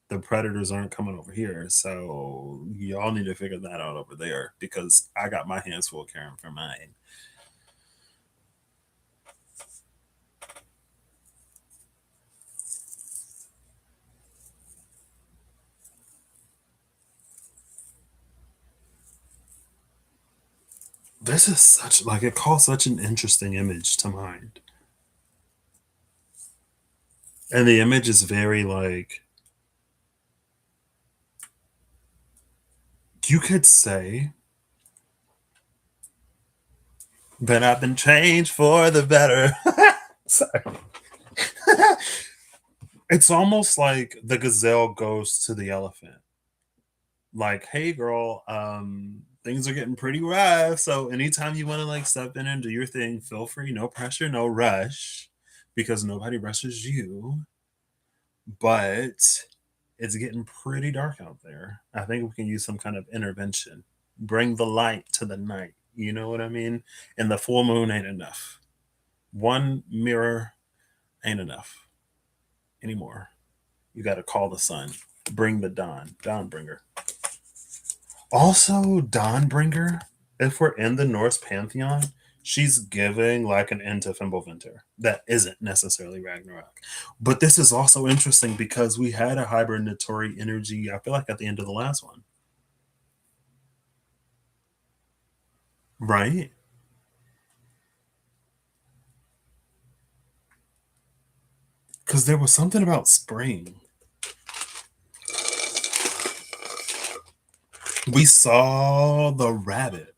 A: The predators aren't coming over here. So y'all need to figure that out over there because I got my hands full caring for mine. This is such like it calls such an interesting image to mind. And the image is very like you could say that I've been changed for the better. Sorry. It's almost like the gazelle goes to the elephant. Like, hey girl, things are getting pretty rough. So anytime you want to like step in and do your thing, feel free, no pressure, no rush, because nobody rushes you. But it's getting pretty dark out there. I think we can use some kind of intervention. Bring the light to the night. You know what I mean? And the full moon ain't enough. One mirror ain't enough anymore. You got to call the sun. Bring the dawn. Dawnbringer. Also, Dawnbringer, if we're in the Norse pantheon, she's giving like an end to Fimbulvinter that isn't necessarily Ragnarok. But this is also interesting because we had a hibernatory energy, I feel like, at the end of the last one. Right? Because there was something about spring. We saw the rabbit.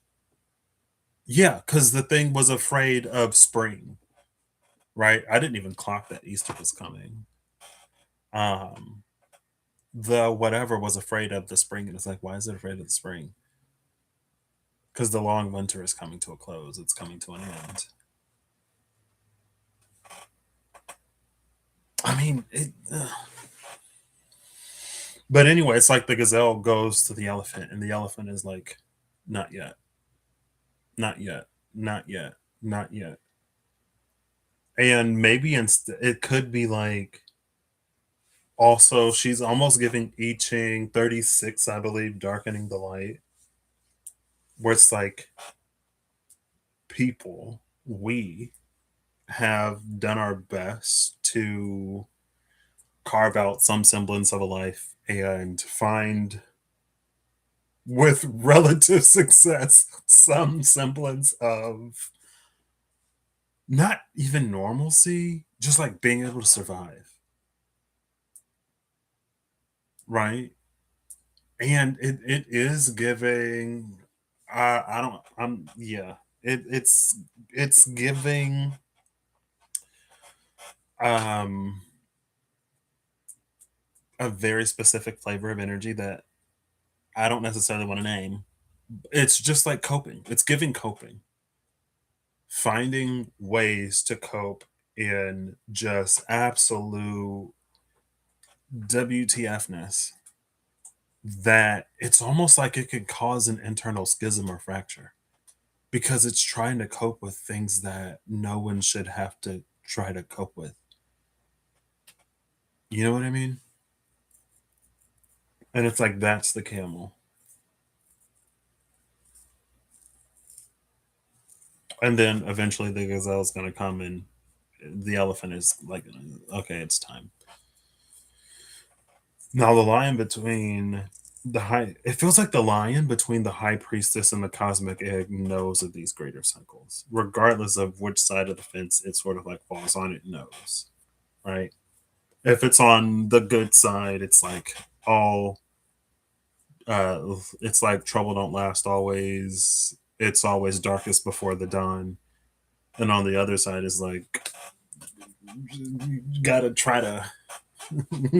A: Yeah, because the thing was afraid of spring, right? I didn't even clock that Easter was coming. Um, the whatever was afraid of the spring, and it's like, why is it afraid of the spring? Because the long winter is coming to a close. It's coming to an end. I mean, but anyway, it's like the gazelle goes to the elephant, and the elephant is like, not yet, not yet, not yet, not yet. And maybe it could be like, also, she's almost giving I Ching 36, I believe, darkening the light, where it's like, people, we have done our best to carve out some semblance of a life and find, with relative success, some semblance of not even normalcy, just like being able to survive, right? And it is giving. I don't. I'm yeah. It's giving um a very specific flavor of energy that I don't necessarily want to name. It's just like coping. It's giving coping, finding ways to cope in just absolute WTFness, that it's almost like it could cause an internal schism or fracture because it's trying to cope with things that no one should have to try to cope with. You know what I mean? And it's like, that's the camel. And then eventually the gazelle is going to come, and the elephant is like, okay, it's time. Now the lion between the high, it feels like the lion between the high priestess and the cosmic egg knows of these greater cycles, regardless of which side of the fence it sort of like falls on. It knows, right? If it's on the good side, it's like all, it's like trouble don't last always. It's always darkest before the dawn. And on the other side is like, you gotta try to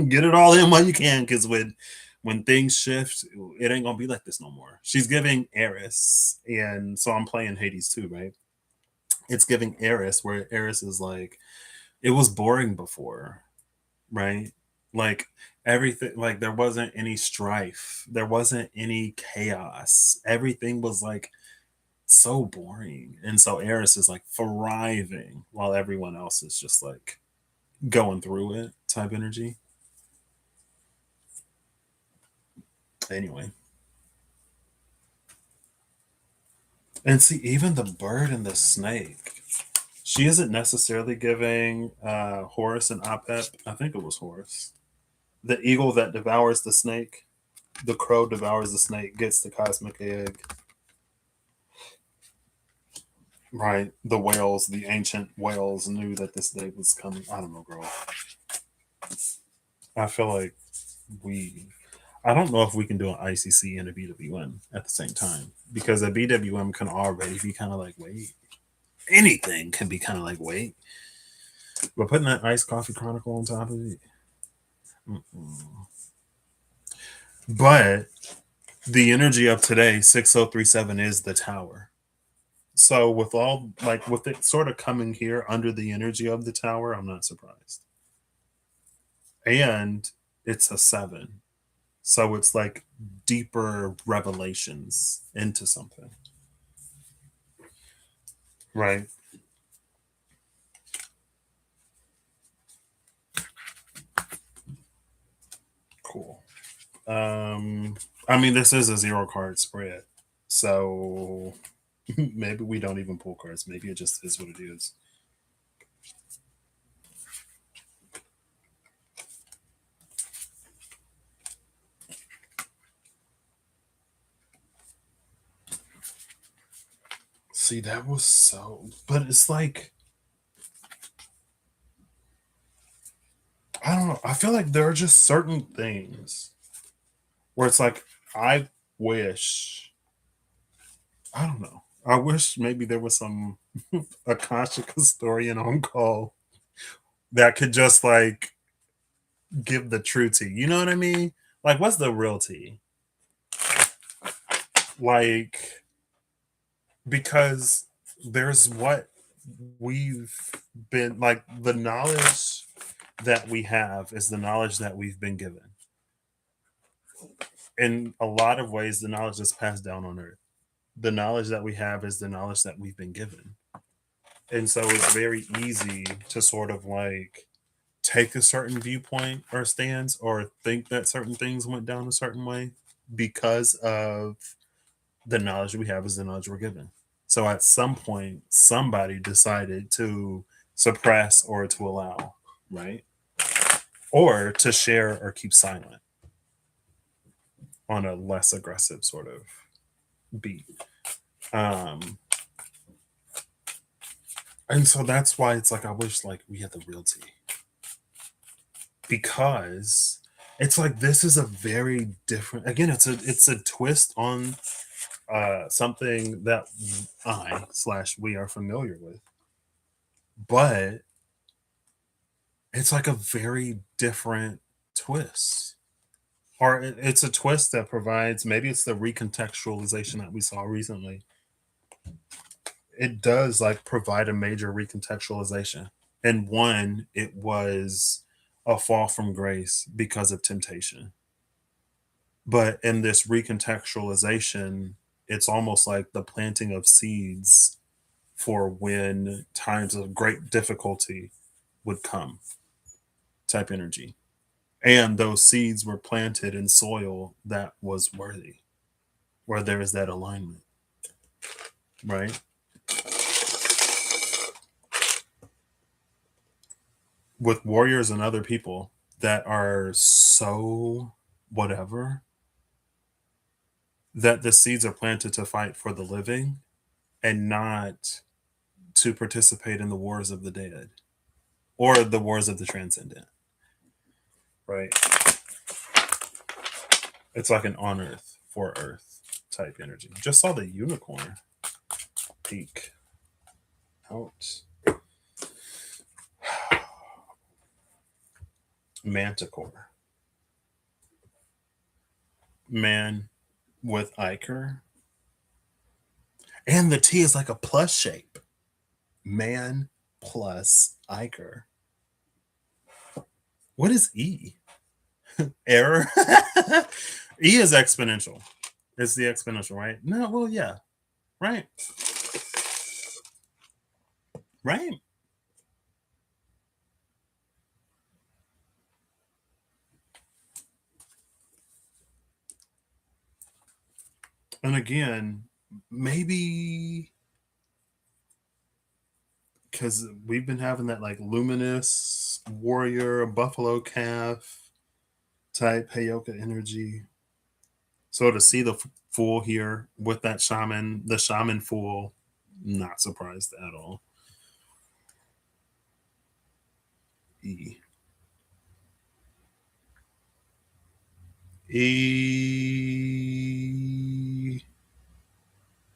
A: get it all in while you can, because when things shift, it ain't gonna be like this no more. She's giving Eris, and so I'm playing Hades too, right? It's giving Eris, where Eris is like, it was boring before, right? Like, everything, like, there wasn't any strife, there wasn't any chaos. Everything was like so boring, and so Eris is like thriving while everyone else is just like going through it type energy. Anyway, and see, even the bird and the snake, she isn't necessarily giving Horus and Apep. I think it was Horus. The eagle that devours the snake, the crow devours the snake, gets the cosmic egg. Right. The whales, the ancient whales knew that this day was coming. I don't know, girl. I feel like we, I don't know if we can do an ICC and a BWM at the same time, because a BWM can already be kind of like, wait. Anything can be kind of like, wait. But putting that iced coffee chronicle on top of it. Mm-mm. But the energy of today, 6037, is the tower. So with all, like, with it sort of coming here under the energy of the tower, I'm not surprised. And it's a 7. So it's like deeper revelations into something. Right. Cool. Um I mean, this is a zero card spread. So maybe we don't even pull cards. Maybe it just is what it is. See, that was so. But it's like, I don't know. I feel like there are just certain things where it's like, I wish, I don't know. I wish maybe there was some Akashic historian on call that could just like give the true tea. You know what I mean? Like, what's the real tea? Like, because there's what we've been like, the knowledge that we have is the knowledge that we've been given. In a lot of ways, the knowledge is passed down on earth. The knowledge that we have is the knowledge that we've been given. And so it's very easy to sort of like take a certain viewpoint or stance or think that certain things went down a certain way because of the knowledge we have is the knowledge we're given. So at some point, somebody decided to suppress or to allow, right? Or to share or keep silent on a less aggressive sort of beat. Um, and so that's why it's like I wish like we had the real tea because it's like this is a very different. Again, it's a twist on something that I slash we are familiar with, but it's like a very different twist. Or it's a twist that provides maybe it's the recontextualization that we saw recently. It does like provide a major recontextualization. And one, it was a fall from grace because of temptation. But in this recontextualization, it's almost like the planting of seeds for when times of great difficulty would come type energy. And those seeds were planted in soil that was worthy, where there is that alignment, right? With warriors and other people that are so whatever that the seeds are planted to fight for the living and not to participate in the wars of the dead or the wars of the transcendent, right? It's like an on earth for earth type energy. Just saw the unicorn peek out. Manticore. Man with Iker. And the T is like a plus shape. Man plus Iker. What is E? Error? E is exponential. It's the exponential, right? No, well, yeah. Right. Right. And again, maybe because we've been having that like luminous warrior, buffalo calf type Heyoka energy. So to see the fool here with that shaman, the shaman fool, not surprised at all. E. E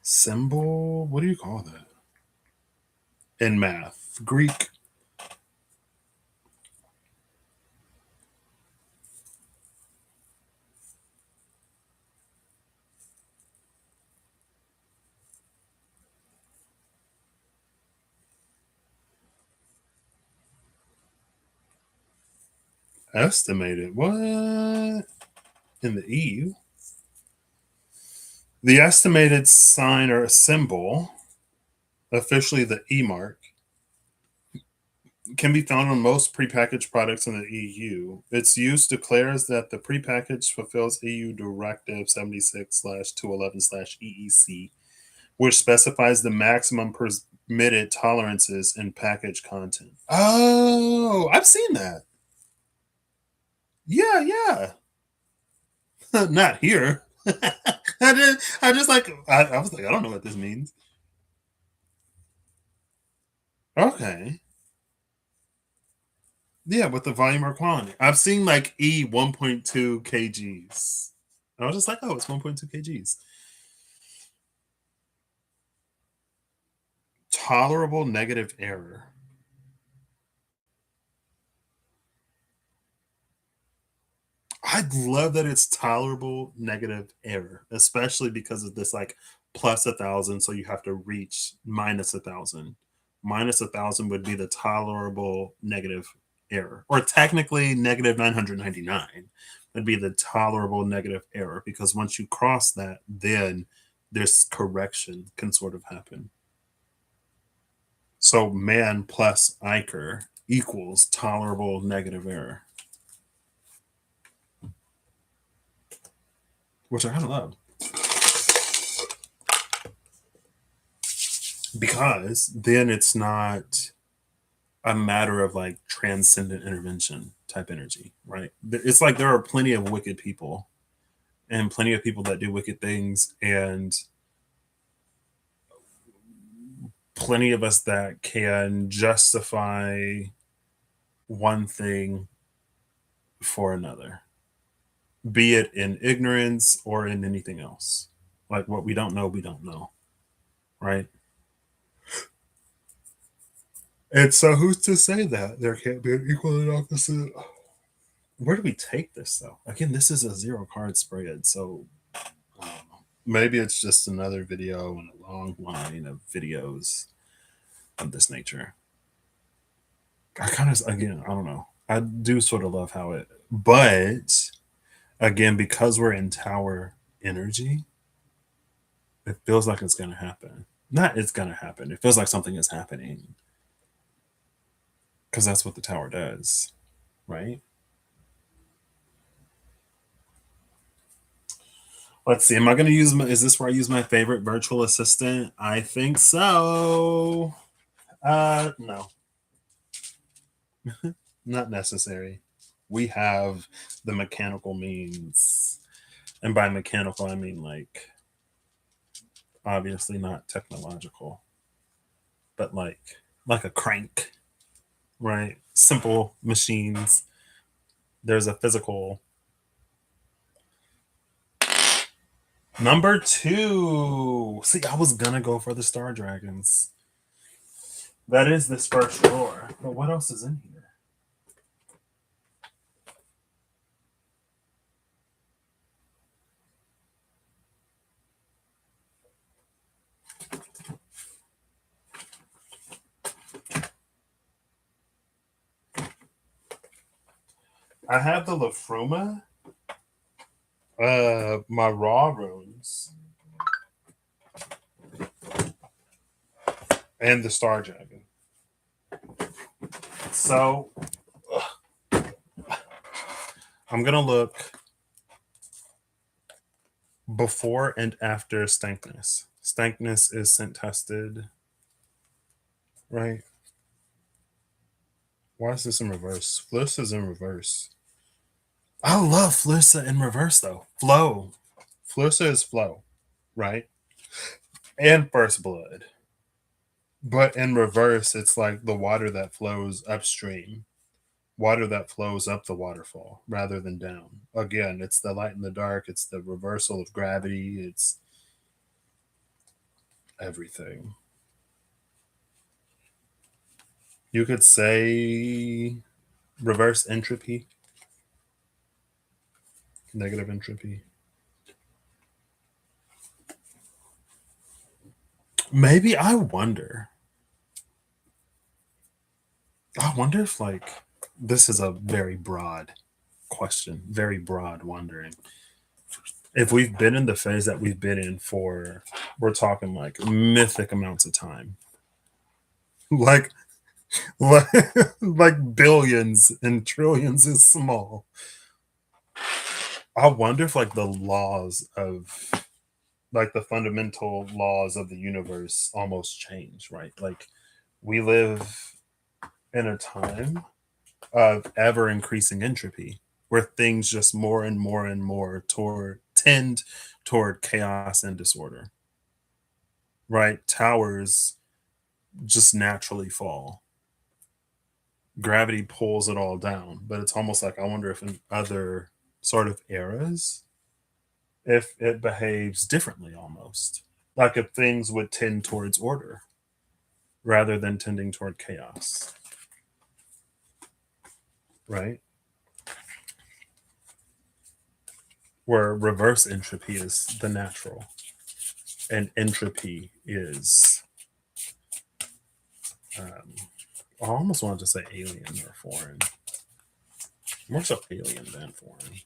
A: symbol? What do you call that? In math. Greek. Estimated. What? In the E. The estimated sign or symbol, officially the E mark, can be found on most prepackaged products in the EU. Its use declares that the prepackaged fulfills EU Directive 76/211/EEC, which specifies the maximum permitted tolerances in package content. Oh, I've seen that. Yeah, yeah. Not here. I just like I was like, I don't know what this means. Okay. Yeah, with the volume or quantity. I've seen like E 1.2 kgs. I was just like, oh, it's 1.2 kgs. Tolerable negative error. I love that it's tolerable negative error, especially because of this like plus 1,000. So you have to reach minus 1,000. Minus 1,000 would be the tolerable negative error, or technically negative 999 would be the tolerable negative error because once you cross that, then this correction can sort of happen. So man plus Iker equals tolerable negative error, which I kind of love. Because then it's not a matter of like transcendent intervention type energy, right? It's like there are plenty of wicked people and plenty of people that do wicked things, and plenty of us that can justify one thing for another, be it in ignorance or in anything else. Like what we don't know, right? And so who's to say that there can't be an equal and opposite? Where do we take this though? Again, this is a zero card spread, so maybe it's just another video in a long line of videos of this nature. I kind of, again, I don't know. I do sort of love how it, but again, because we're in tower energy, it feels like it's going to happen. Not it's going to happen. It feels like something is happening because that's what the tower does, right? Let's see. Am I going to use my, is this where I use my favorite virtual assistant? I think so. No, not necessary. We have the mechanical means. And by mechanical, I mean like obviously not technological, but like a crank, right? Simple machines. There's a physical. Number two. See, I was gonna go for the Star Dragons. That is this first drawer. But what else is in here? I have the Lafruma, my raw runes, and the Star Dragon. So I'm gonna look before and after Stankness. Stankness is scent tested, right? Why is this in reverse? Fliss is in reverse. I love Flissa in reverse though. Flow. Flissa is flow, right? And first blood. But in reverse, it's like the water that flows upstream, water that flows up the waterfall rather than down. Again, it's the light and the dark, it's the reversal of gravity, it's everything. You could say reverse entropy, negative entropy. Maybe I wonder if like this is a very broad question, very broad wondering. If we've been in the phase that we've been in for, we're talking like mythic amounts of time. Like like, like billions and trillions is small. I wonder if like the laws of like the fundamental laws of the universe almost change, right? Like we live in a time of ever increasing entropy where things just more and more and more toward tend toward chaos and disorder, right? Towers just naturally fall. Gravity pulls it all down, but it's almost like I wonder if in other sort of eras if it behaves differently almost. Like if things would tend towards order rather than tending toward chaos, right? Where reverse entropy is the natural and entropy is, um, I almost wanted to say alien or foreign. More so alien than foreign.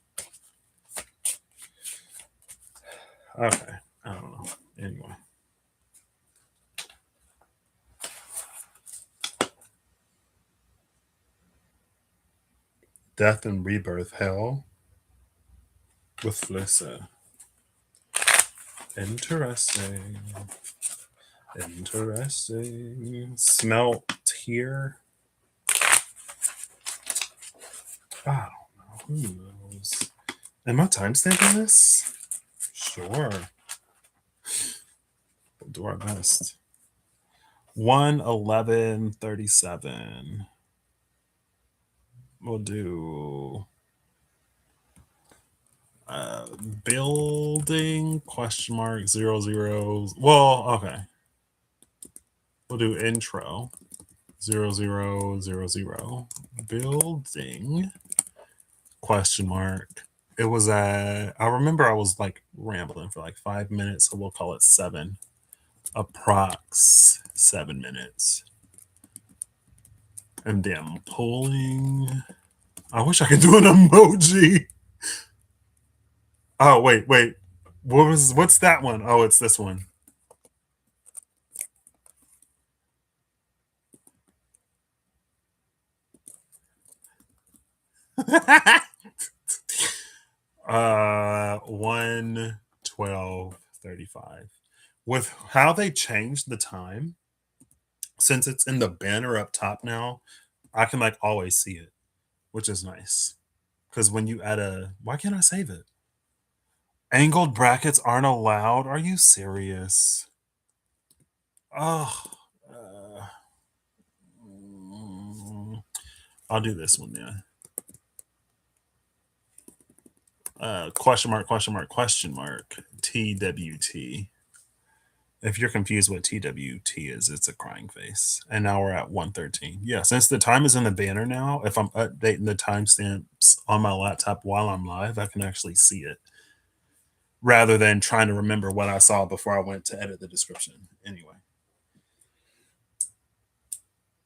A: Okay. I don't know. Anyway. Death and rebirth hell with Flissa. Interesting. Interesting. Smelt here. I don't know. Who knows? Am I timestamping this? Sure. We'll do our best. 1:11:37. We'll do building question mark 00. Well, okay. We'll do intro 00:00. Building question mark. It was I remember I was like rambling for like 5 minutes, so we'll call it 7. Approx 7 minutes. And then pulling. I wish I could do an emoji. Oh, wait. What's that one? Oh, it's this one. uh 1:12:35. With how they changed the time, since it's in the banner up top now, I can like always see it, which is nice. Because when you add why can't I save it? Angled brackets aren't allowed. Are you serious? Oh, uh, I'll do this one then. Question mark, question mark, question mark, TWT. If you're confused what TWT is, it's a crying face. And now we're at 1:13. Yeah, since the time is in the banner now, if I'm updating the timestamps on my laptop while I'm live, I can actually see it rather than trying to remember what I saw before I went to edit the description. Anyway,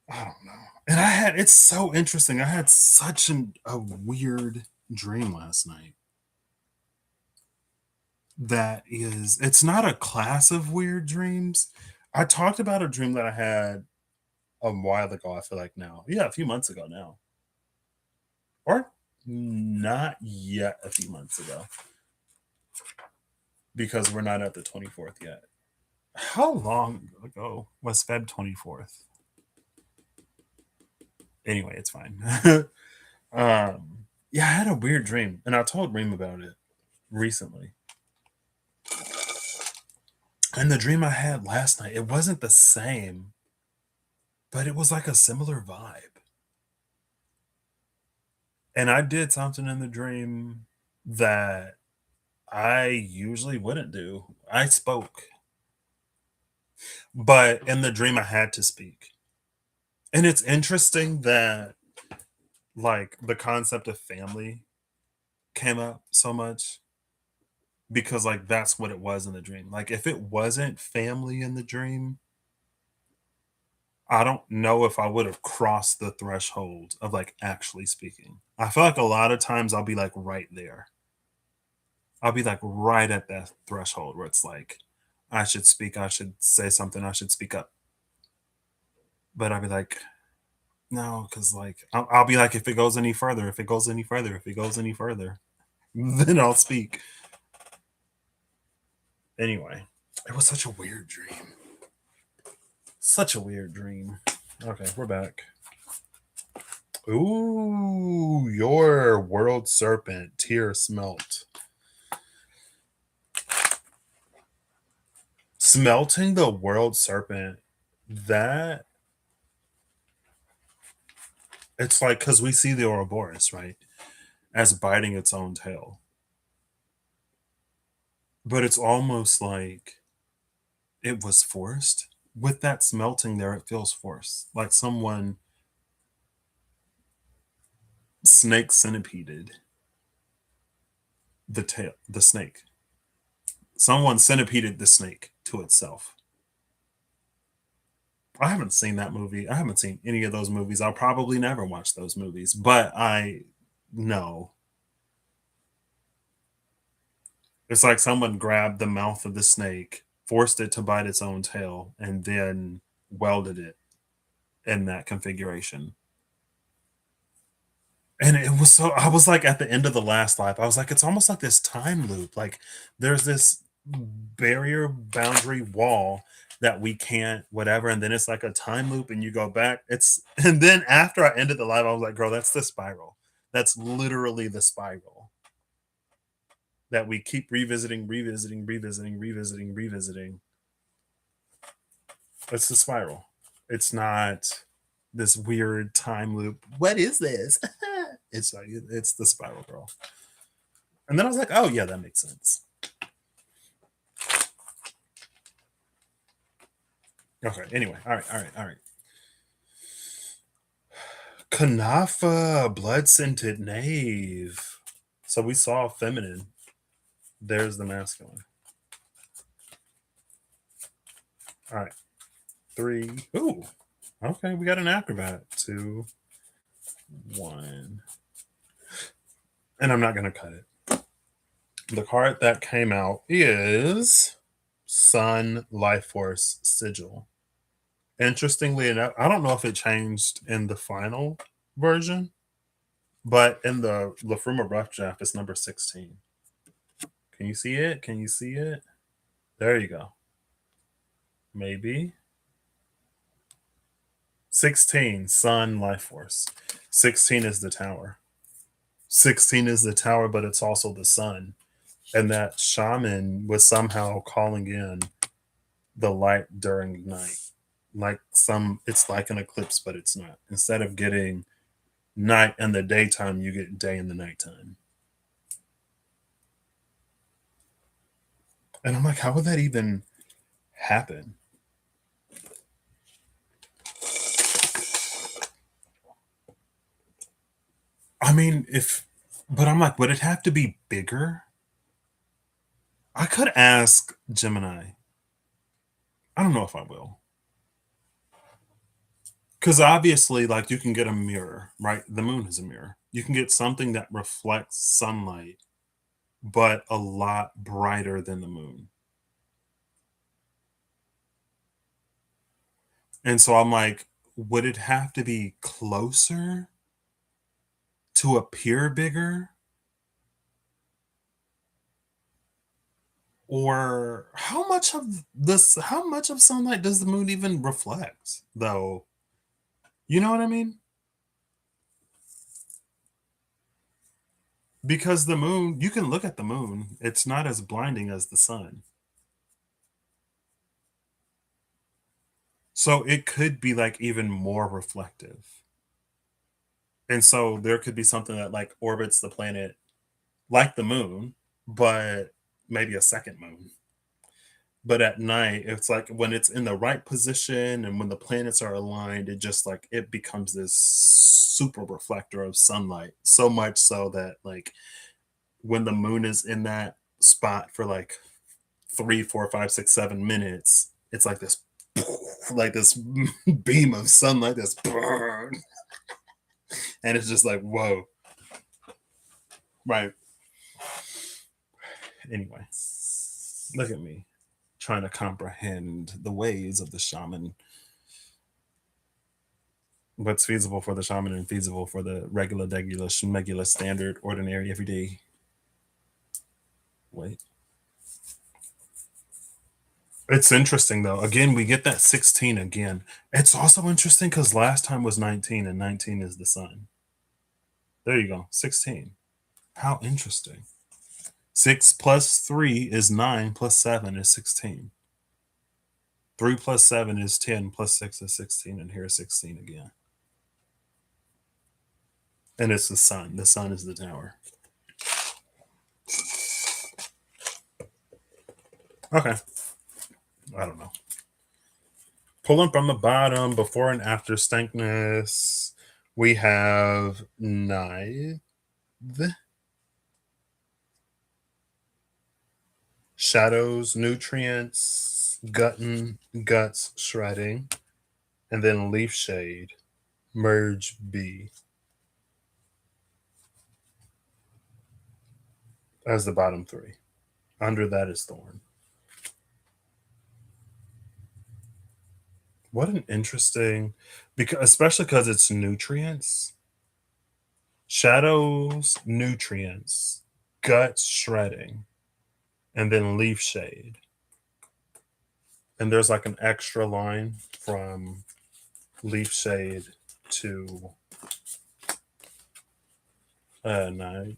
A: I don't know. And it's so interesting. I had such a weird dream last night. That is, it's not a class of weird dreams. I talked about a dream that I had a while ago. I feel like now, yeah, a few months ago now, or not yet a few months ago, because we're not at the 24th yet. How long ago was Feb 24th? Anyway, it's fine. Yeah, I had a weird dream, and I told Reem about it recently. And the dream I had last night, it wasn't the same, but it was like a similar vibe. And I did something in the dream that I usually wouldn't do. I spoke, but in the dream I had to speak. And it's interesting that like the concept of family came up so much because like that's what it was in the dream. Like if it wasn't family in the dream, I don't know if I would have crossed the threshold of like actually speaking. I feel like a lot of times I'll be like right there. I'll be like right at that threshold where it's like, I should speak, I should say something, I should speak up. But I'll be like, No, because like I'll be like, if it goes any further, if it goes any further, if it goes any further, then I'll speak. Anyway, it was such a weird dream. Such a weird dream. Okay, we're back. Ooh, your world serpent tear smelt. Smelting the world serpent, that it's like, because we see the Ouroboros, right, as biting its own tail. But it's almost like it was forced. With that smelting there, it feels forced. Like someone snake centipeded the tail, the snake. Someone centipeded the snake to itself. I haven't seen that movie. I haven't seen any of those movies. I'll probably never watch those movies, but I know it's like someone grabbed the mouth of the snake, forced it to bite its own tail, and then welded it in that configuration. And it was so, I was like, at the end of the last life, I was like, it's almost like this time loop. Like there's this barrier boundary wall that we can't whatever, and then it's like a time loop and you go back. It's and then after I ended the live, I was like, girl, that's the spiral. That's literally the spiral that we keep revisiting, revisiting, revisiting, revisiting, revisiting. It's the spiral. It's not this weird time loop. What is this? It's like it's the spiral, girl. And then I was like, oh yeah, that makes sense. Okay. Anyway, all right, all right, all right. Kanafa, blood scented knave. So we saw feminine. There's the masculine. All right, three. Ooh, okay. We got an acrobat. 2, 1, and I'm not gonna cut it. The card that came out is Sun Life Force Sigil. Interestingly enough, I don't know if it changed in the final version, but in the Lafruma rough draft, it's number 16. Can you see it? Can you see it? There you go. Maybe. 16, Sun Life Force. 16 is the tower. 16 is the tower, but it's also the sun. And that shaman was somehow calling in the light during night. Like it's like an eclipse, but it's not. Instead of getting night in the daytime, you get day in the nighttime. And I'm like, how would that even happen? I mean, but I'm like, would it have to be bigger? I could ask Gemini. I don't know if I will. Because obviously, like, you can get a mirror, right? The moon is a mirror. You can get something that reflects sunlight, but a lot brighter than the moon. And so I'm like, would it have to be closer to appear bigger? Or how much of sunlight does the moon even reflect, though? You know what I mean? Because the moon, you can look at the moon, it's not as blinding as the sun. So it could be like even more reflective. And so there could be something that like orbits the planet like the moon, but maybe a second moon. But at night, it's like when it's in the right position and when the planets are aligned, it just like it becomes this super reflector of sunlight. So much so that like when the moon is in that spot for like 3, 4, 5, 6, 7 minutes, it's like this like this beam of sunlight that's and it's just like whoa. Right. Anyway, look at me trying to comprehend the ways of the shaman. What's feasible for the shaman and feasible for the regular, degular, schmegular, standard, ordinary, everyday. Wait. It's interesting though. Again, we get that 16 again. It's also interesting because last time was 19 and 19 is the sun. There you go. 16. How interesting. 6 plus 3 is 9 plus 7 is 16. 3 plus 7 is 10 plus 6 is 16. And here's 16 again. And it's the sun. The sun is the tower. Okay. I don't know. Pulling from the bottom, before and after stankness, we have Nithe, shadows, nutrients, guts, shredding, and then leaf shade, merge B as the bottom three. Under that is thorn. What an interesting, because especially because it's nutrients, shadows, nutrients, guts, shredding, and then leaf shade. And there's like an extra line from leaf shade to night.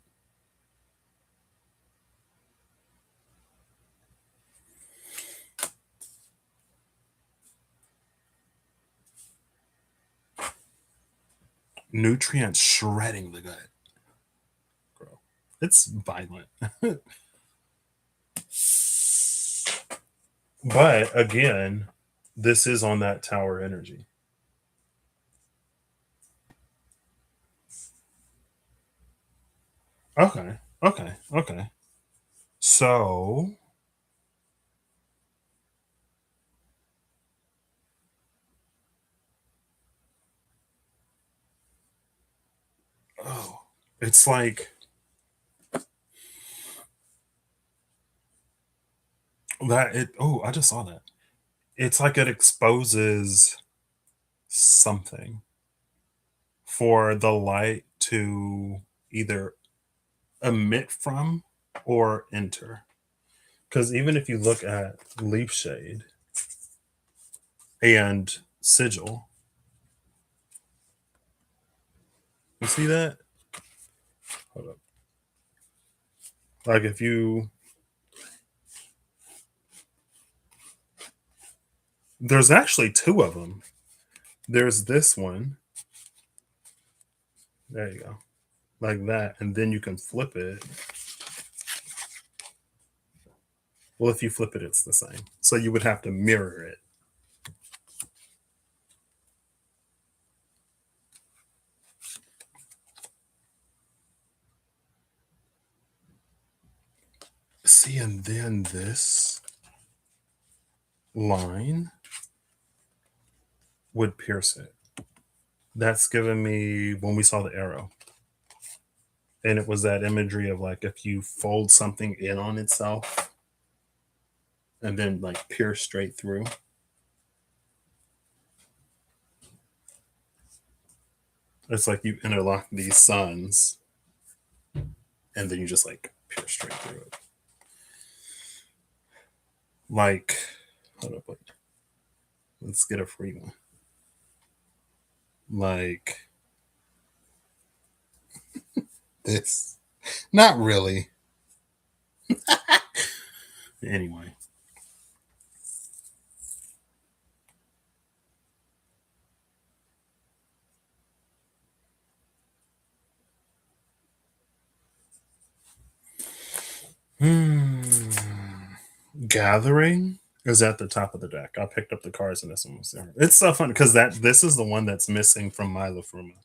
A: Nutrients shredding the gut. Bro, it's violent. But again, this is on that tower energy. Okay. Okay. Okay. So oh, it's like that it oh, I just saw that. It's like it exposes something for the light to either emit from or enter. Because even if you look at leaf shade and sigil, you see that? Hold up. Like if you, there's actually two of them. There's this one. There you go. Like that. And then you can flip it. Well, if you flip it, it's the same. So you would have to mirror it. See, and then this line would pierce it. That's given me when we saw the arrow. And it was that imagery of like if you fold something in on itself and then like pierce straight through. It's like you interlock these suns and then you just like pierce straight through it. Like, hold up, wait. Let's get a free one. Like this. Not really. Anyway. Hmm. Gathering is at the top of the deck. I picked up the cards and this one was there. It's so fun because this is the one that's missing from Milo Fruma.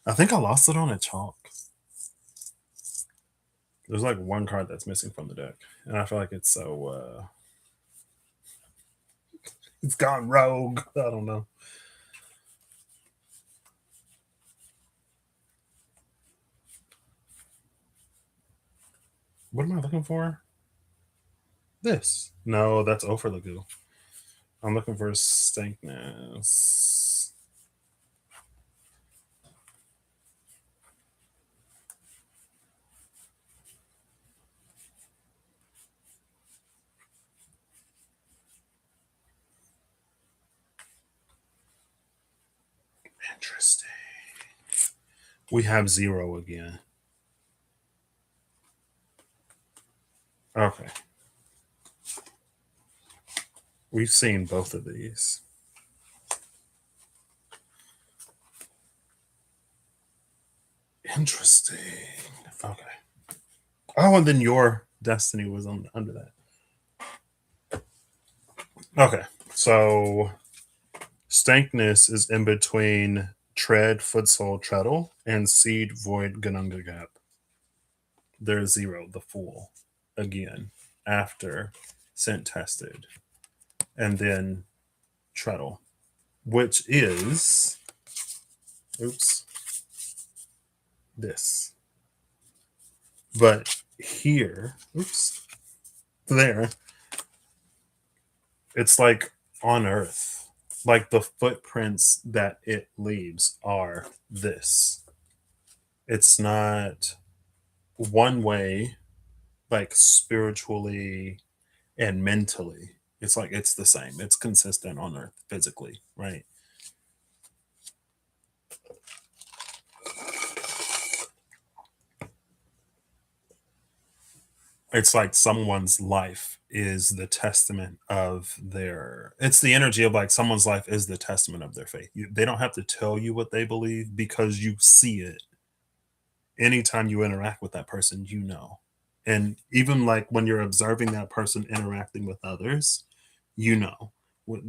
A: I think I lost it on a chalk. There's like one card that's missing from the deck, and I feel like it's so it's gone rogue. I don't know. What am I looking for? This. No, that's O for Lagu. I'm looking for Stankness. Interesting. We have 0 again. Okay. We've seen both of these. Interesting. Okay. Oh, and then your destiny was under that. Okay. So stankness is in between tread, foot, soul, treadle, and seed, void, ganunga gap. There's 0, the fool, again, after scent tested, and then treadle, which is, oops, this. But here, oops, there, it's like on earth. Like the footprints that it leaves are this. It's not one way, like spiritually and mentally. It's like it's the same. It's consistent on earth physically, right? It's like someone's life is the testament of their, it's the energy of like someone's life is the testament of their faith. They don't have to tell you what they believe because you see it anytime you interact with that person, you know. And even like when you're observing that person interacting with others, you know,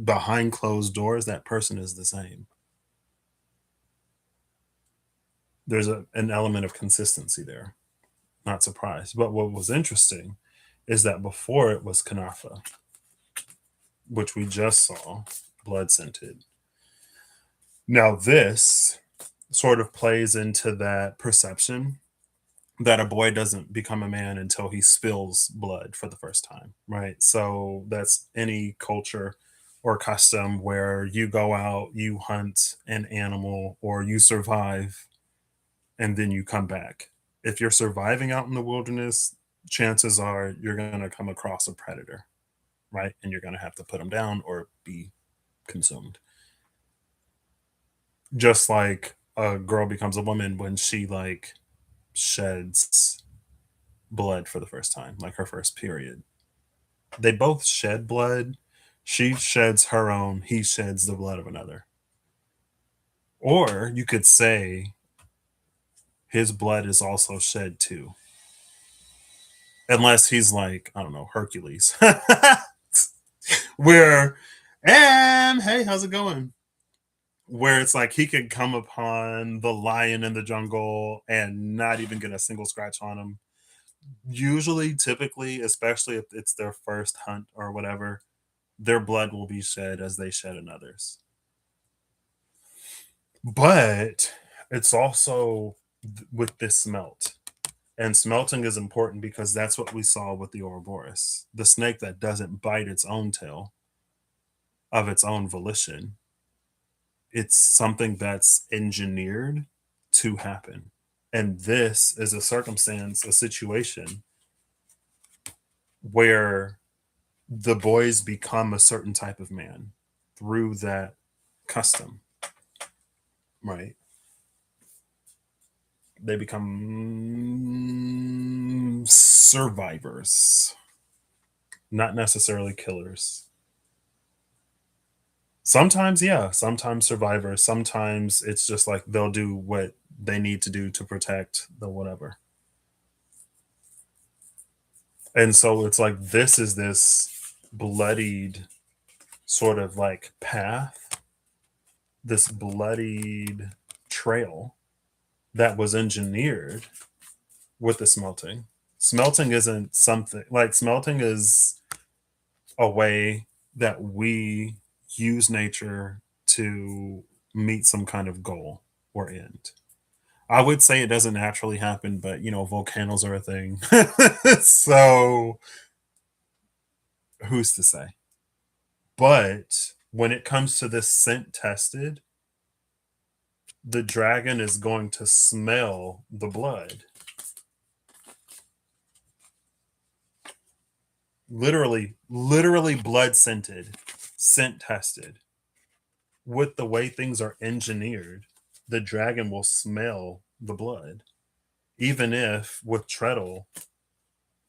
A: behind closed doors that person is the same. There's an element of consistency there. Not surprised. But what was interesting is that before it was Kanafa, which we just saw, blood scented. Now, this sort of plays into that perception that a boy doesn't become a man until he spills blood for the first time, right? So that's any culture or custom where you go out, you hunt an animal, or you survive, and then you come back. If you're surviving out in the wilderness, chances are you're going to come across a predator, right? And you're going to have to put them down or be consumed. Just like a girl becomes a woman when she like sheds blood for the first time, like her first period. They both shed blood. She sheds her own, he sheds the blood of another. Or you could say his blood is also shed too. Unless he's like, I don't know, Hercules. Where, and hey, how's it going? Where it's like he could come upon the lion in the jungle and not even get a single scratch on him. Usually, typically, especially if it's their first hunt or whatever, their blood will be shed as they shed another's. But it's also with this smelt. And smelting is important because that's what we saw with the Ouroboros. The snake that doesn't bite its own tail of its own volition. It's something that's engineered to happen. And this is a circumstance, a situation where the boys become a certain type of man through that custom, right? They become survivors, not necessarily killers. Sometimes, yeah, sometimes survivors. Sometimes it's just like they'll do what they need to do to protect the whatever. And so it's like this is this bloodied sort of like path, this bloodied trail that was engineered with the smelting. Smelting isn't something like smelting is a way that we use nature to meet some kind of goal or end. I would say it doesn't naturally happen, but you know, volcanoes are a thing. So who's to say? But when it comes to this scent tested, the dragon is going to smell the blood. Literally blood scented, scent tested. with the way things are engineered, the dragon will smell the blood. Even if with Treadle,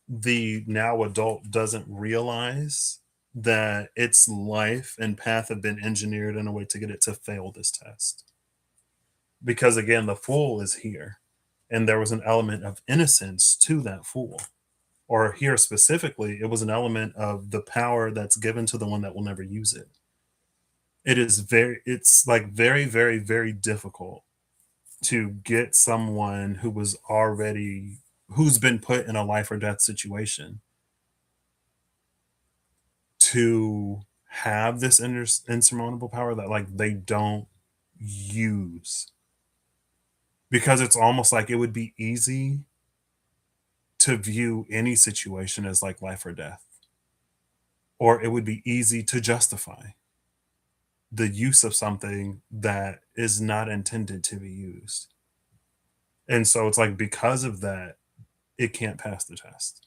A: the now adult doesn't realize that its life and path have been engineered in a way to get it to fail this test. Because again, the fool is here, and there was an element of innocence to that fool. Or here specifically, it was an element of the power that's given to the one that will never use it. It's like very, very, very difficult to get someone who's been put in a life or death situation to have this insurmountable power that like they don't use, because it's almost like it would be easy to view any situation as like life or death, or it would be easy to justify the use of something that is not intended to be used. And so it's like because of that, it can't pass the test.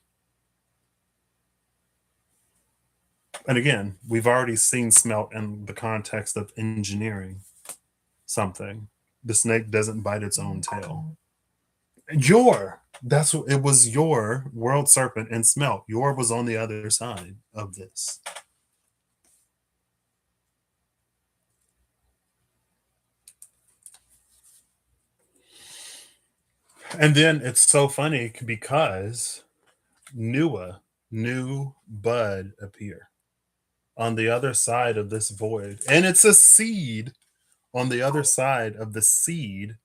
A: And again, we've already seen smelt in the context of engineering something. The snake doesn't bite its own tail. That's what it was, your world serpent and smelt. Your was on the other side of this. And then it's so funny because new bud appear on the other side of this void. And it's a seed. On the other side of the seed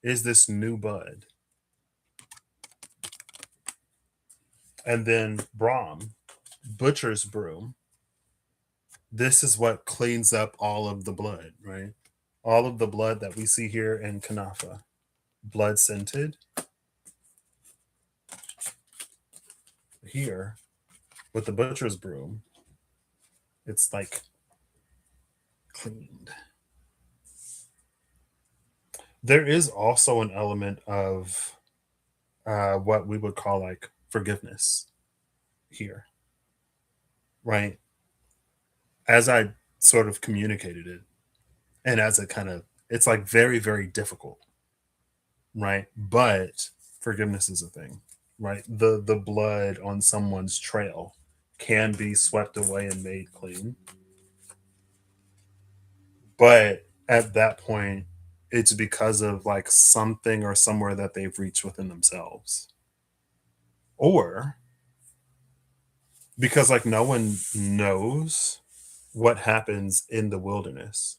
A: is this new bud. And then Brahm, butcher's broom. This is what cleans up all of the blood, right? All of the blood that we see here in Kanafa. Blood scented. Here, with the butcher's broom, it's like cleaned. There is also an element of what we would call like forgiveness here, right? As I sort of communicated it, and as it kind of, it's like very, very difficult, right? But forgiveness is a thing, right? The blood on someone's trail can be swept away and made clean, but at that point, it's because of like something or somewhere that they've reached within themselves, or because like no one knows what happens in the wilderness.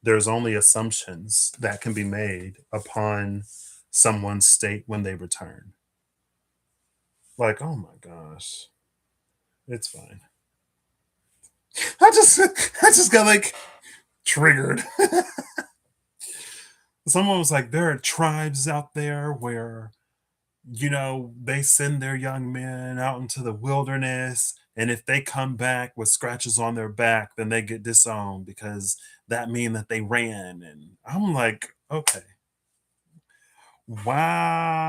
A: There's only assumptions that can be made upon someone's state when they return. Like, oh my gosh, it's fine. I just I just got like triggered. Someone was like, there are tribes out there where, they send their young men out into the wilderness, and if they come back with scratches on their back, then they get disowned because that mean that they ran. And I'm like, okay, wow.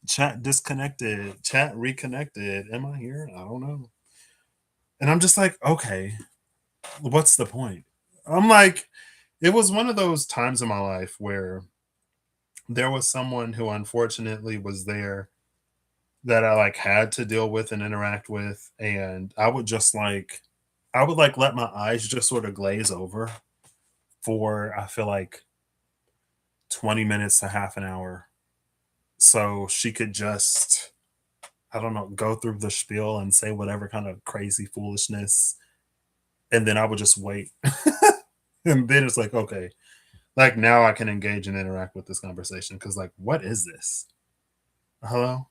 A: Chat disconnected, chat reconnected. Am I here? I don't know. And I'm just like, okay, what's the point? I'm like, it was one of those times in my life where there was someone who unfortunately was there that I like had to deal with and interact with, and I would like let my eyes just sort of glaze over for I feel like 20 minutes to half an hour, so she could just, I don't know, go through the spiel and say whatever kind of crazy foolishness, and then I would just wait. And then it's like, okay, like now I can engage and interact with this conversation, because like, what is this? Hello?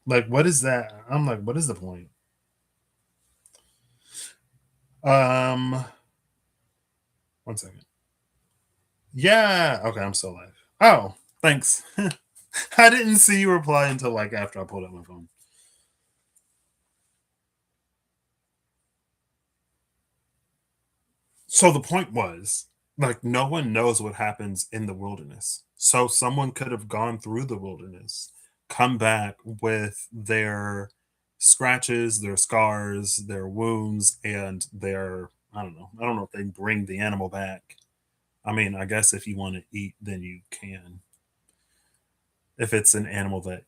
A: Like, what is that? I'm like, what is the point? Um, one second. Yeah. Okay, I'm still live. Oh, thanks. I didn't see you reply until like after I pulled up my phone. So the point was, like, no one knows what happens in the wilderness. So someone could have gone through the wilderness, come back with their scratches, their scars, their wounds, and their I don't know. I don't know if they bring the animal back. I mean, I guess if you want to eat, then you can. If it's an animal that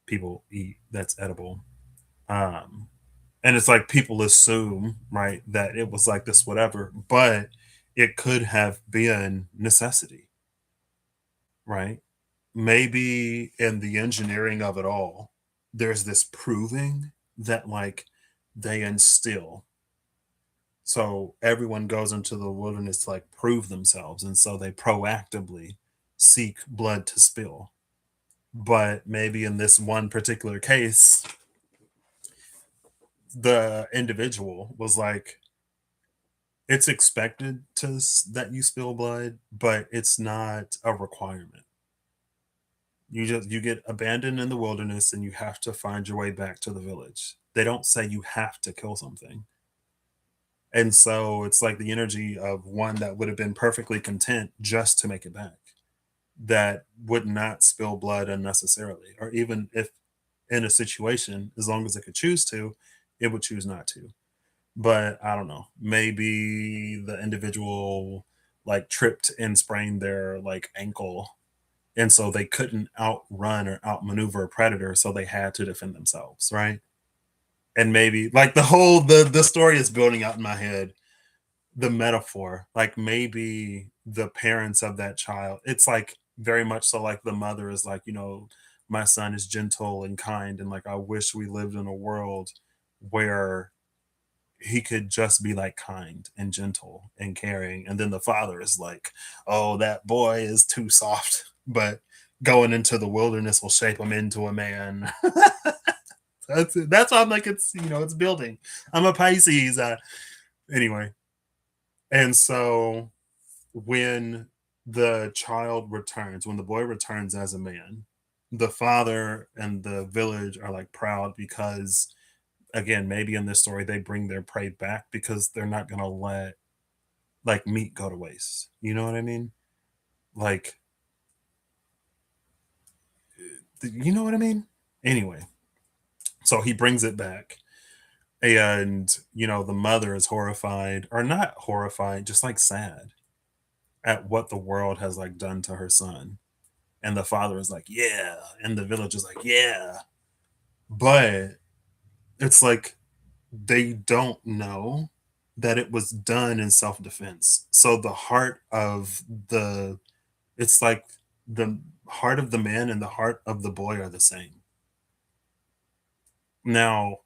A: people eat that's edible. Um, and it's like people assume, right, that it was like this, whatever, but it could have been necessity, right? Maybe in the engineering of it all, there's this proving that like they instill. So everyone goes into the wilderness to like prove themselves. And so they proactively seek blood to spill. But maybe in this one particular case, the individual was like, it's expected that you spill blood, but it's not a requirement. You get abandoned in the wilderness and you have to find your way back to the village. They don't say you have to kill something. And so it's like the energy of one that would have been perfectly content just to make it back, that would not spill blood unnecessarily, or even if in a situation, as long as it could choose to, it would choose not to. But I don't know, maybe the individual like tripped and sprained their like ankle, and so they couldn't outrun or outmaneuver a predator, so they had to defend themselves, right? And maybe like the story is building out in my head, the metaphor, like maybe the parents of that child, it's like very much so like the mother is like, my son is gentle and kind, and like I wish we lived in a world where he could just be like kind and gentle and caring. And then the father is like, oh, that boy is too soft, but going into the wilderness will shape him into a man. That's why I'm like, it's building. I'm a Pisces. Anyway. And so when the child returns, when the boy returns as a man, the father and the village are like proud because, again, maybe in this story they bring their prey back because they're not going to let like meat go to waste. You know what I mean? Like, you know what I mean? Anyway, so he brings it back. And, the mother is horrified, or not horrified, just like sad at what the world has like done to her son. And the father is like, yeah. And the village is like, yeah. But it's like they don't know that it was done in self-defense. So it's like the heart of the man and the heart of the boy are the same. Now,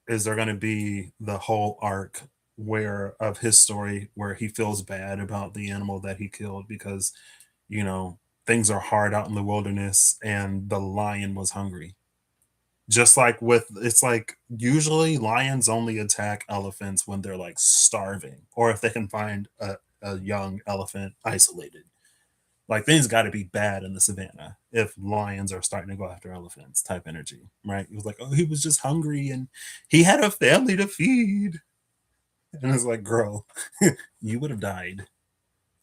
A: is there going to be the whole arc where of his story where he feels bad about the animal that he killed because, you know, things are hard out in the wilderness and the lion was hungry? Just like it's like usually lions only attack elephants when they're like starving or if they can find a young elephant isolated. Like things got to be bad in the savannah if lions are starting to go after elephants type energy, right? It was like, oh, he was just hungry and he had a family to feed. And it's like, girl, you would have died.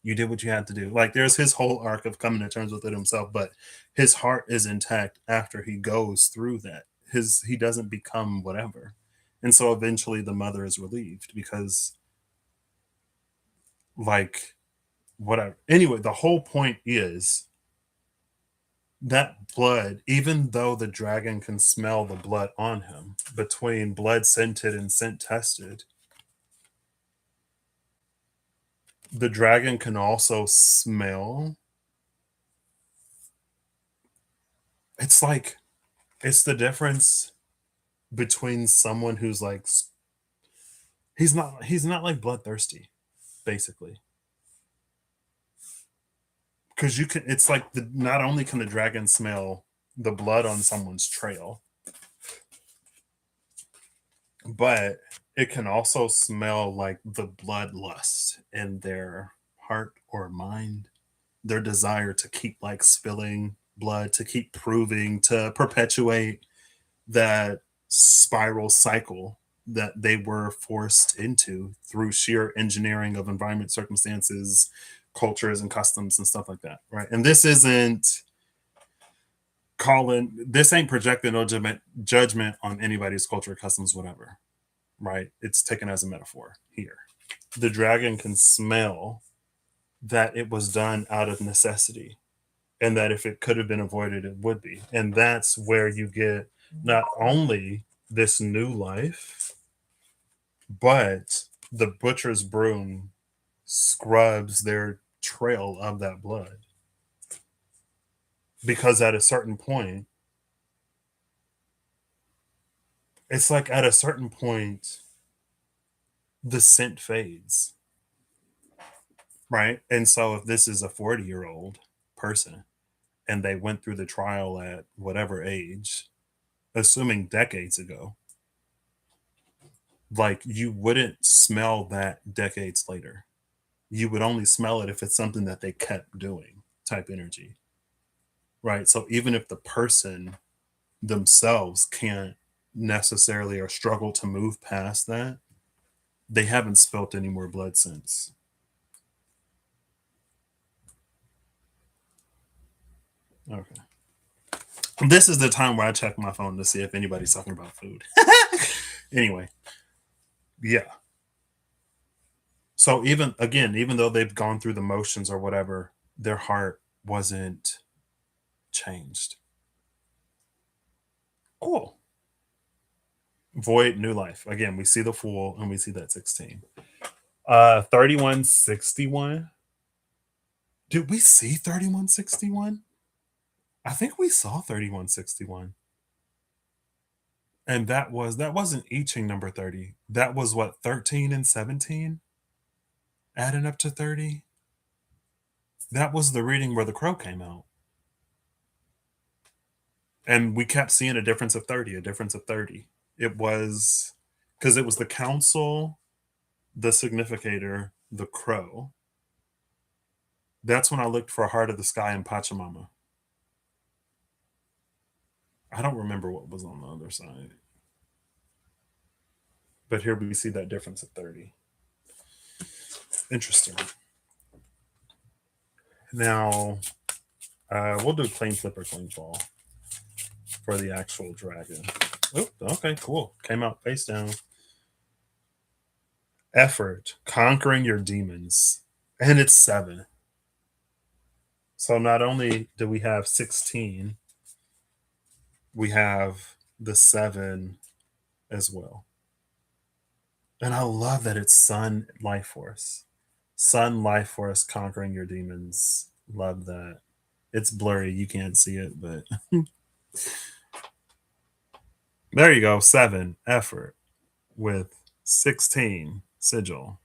A: You did what you had to do. Like there's his whole arc of coming to terms with it himself, but his heart is intact after he goes through that. He doesn't become whatever. And so eventually the mother is relieved because like whatever. Anyway, the whole point is that blood, even though the dragon can smell the blood on him, between blood scented and scent tested, the dragon can also smell. It's like it's the difference between someone who's like he's not like bloodthirsty, basically. Because you can it's like not only can the dragon smell the blood on someone's trail, but it can also smell like the bloodlust in their heart or mind, their desire to keep like spilling blood, to keep proving, to perpetuate that spiral cycle that they were forced into through sheer engineering of environment, circumstances, cultures, and customs and stuff like that, right? And this isn't calling this ain't projecting no judgment on anybody's culture, customs, whatever, right? It's taken as a metaphor here. The dragon can smell that it was done out of necessity, and that if it could have been avoided, it would be. And that's where you get not only this new life, but the butcher's broom scrubs their trail of that blood. Because at a certain point, it's like at a certain point, the scent fades, right? And so if this is a 40-year-old person and they went through the trial at whatever age, assuming decades ago, like you wouldn't smell that decades later. You would only smell it if it's something that they kept doing, type energy, right? So even if the person themselves can't necessarily or struggle to move past that, they haven't spilt any more blood since. Okay. This is the time where I check my phone to see if anybody's talking about food. Anyway, yeah. So even again, even though they've gone through the motions or whatever, their heart wasn't changed. Cool. Void, new life. Again, we see the fool and we see that 16. 3161. Did we see 3161? I think we saw 3161. And that wasn't I Ching number 30. That was what, 13 and 17? Adding up to 30? That was the reading where the crow came out. And we kept seeing a difference of 30, a difference of 30. It was because it was the council, the significator, the crow. That's when I looked for Heart of the Sky and Pachamama. I don't remember what was on the other side. But here we see that difference of 30. Interesting. Now, we'll do clean flip or clean fall for the actual dragon. Oh, okay, cool. Came out face down. Effort, conquering your demons. And it's 7. So not only do we have 16, we have the 7 as well. And I love that it's Sun Life Force. Sun Life Force, conquering your demons. Love that. It's blurry. You can't see it, but there you go. 7 effort with 16 sigil.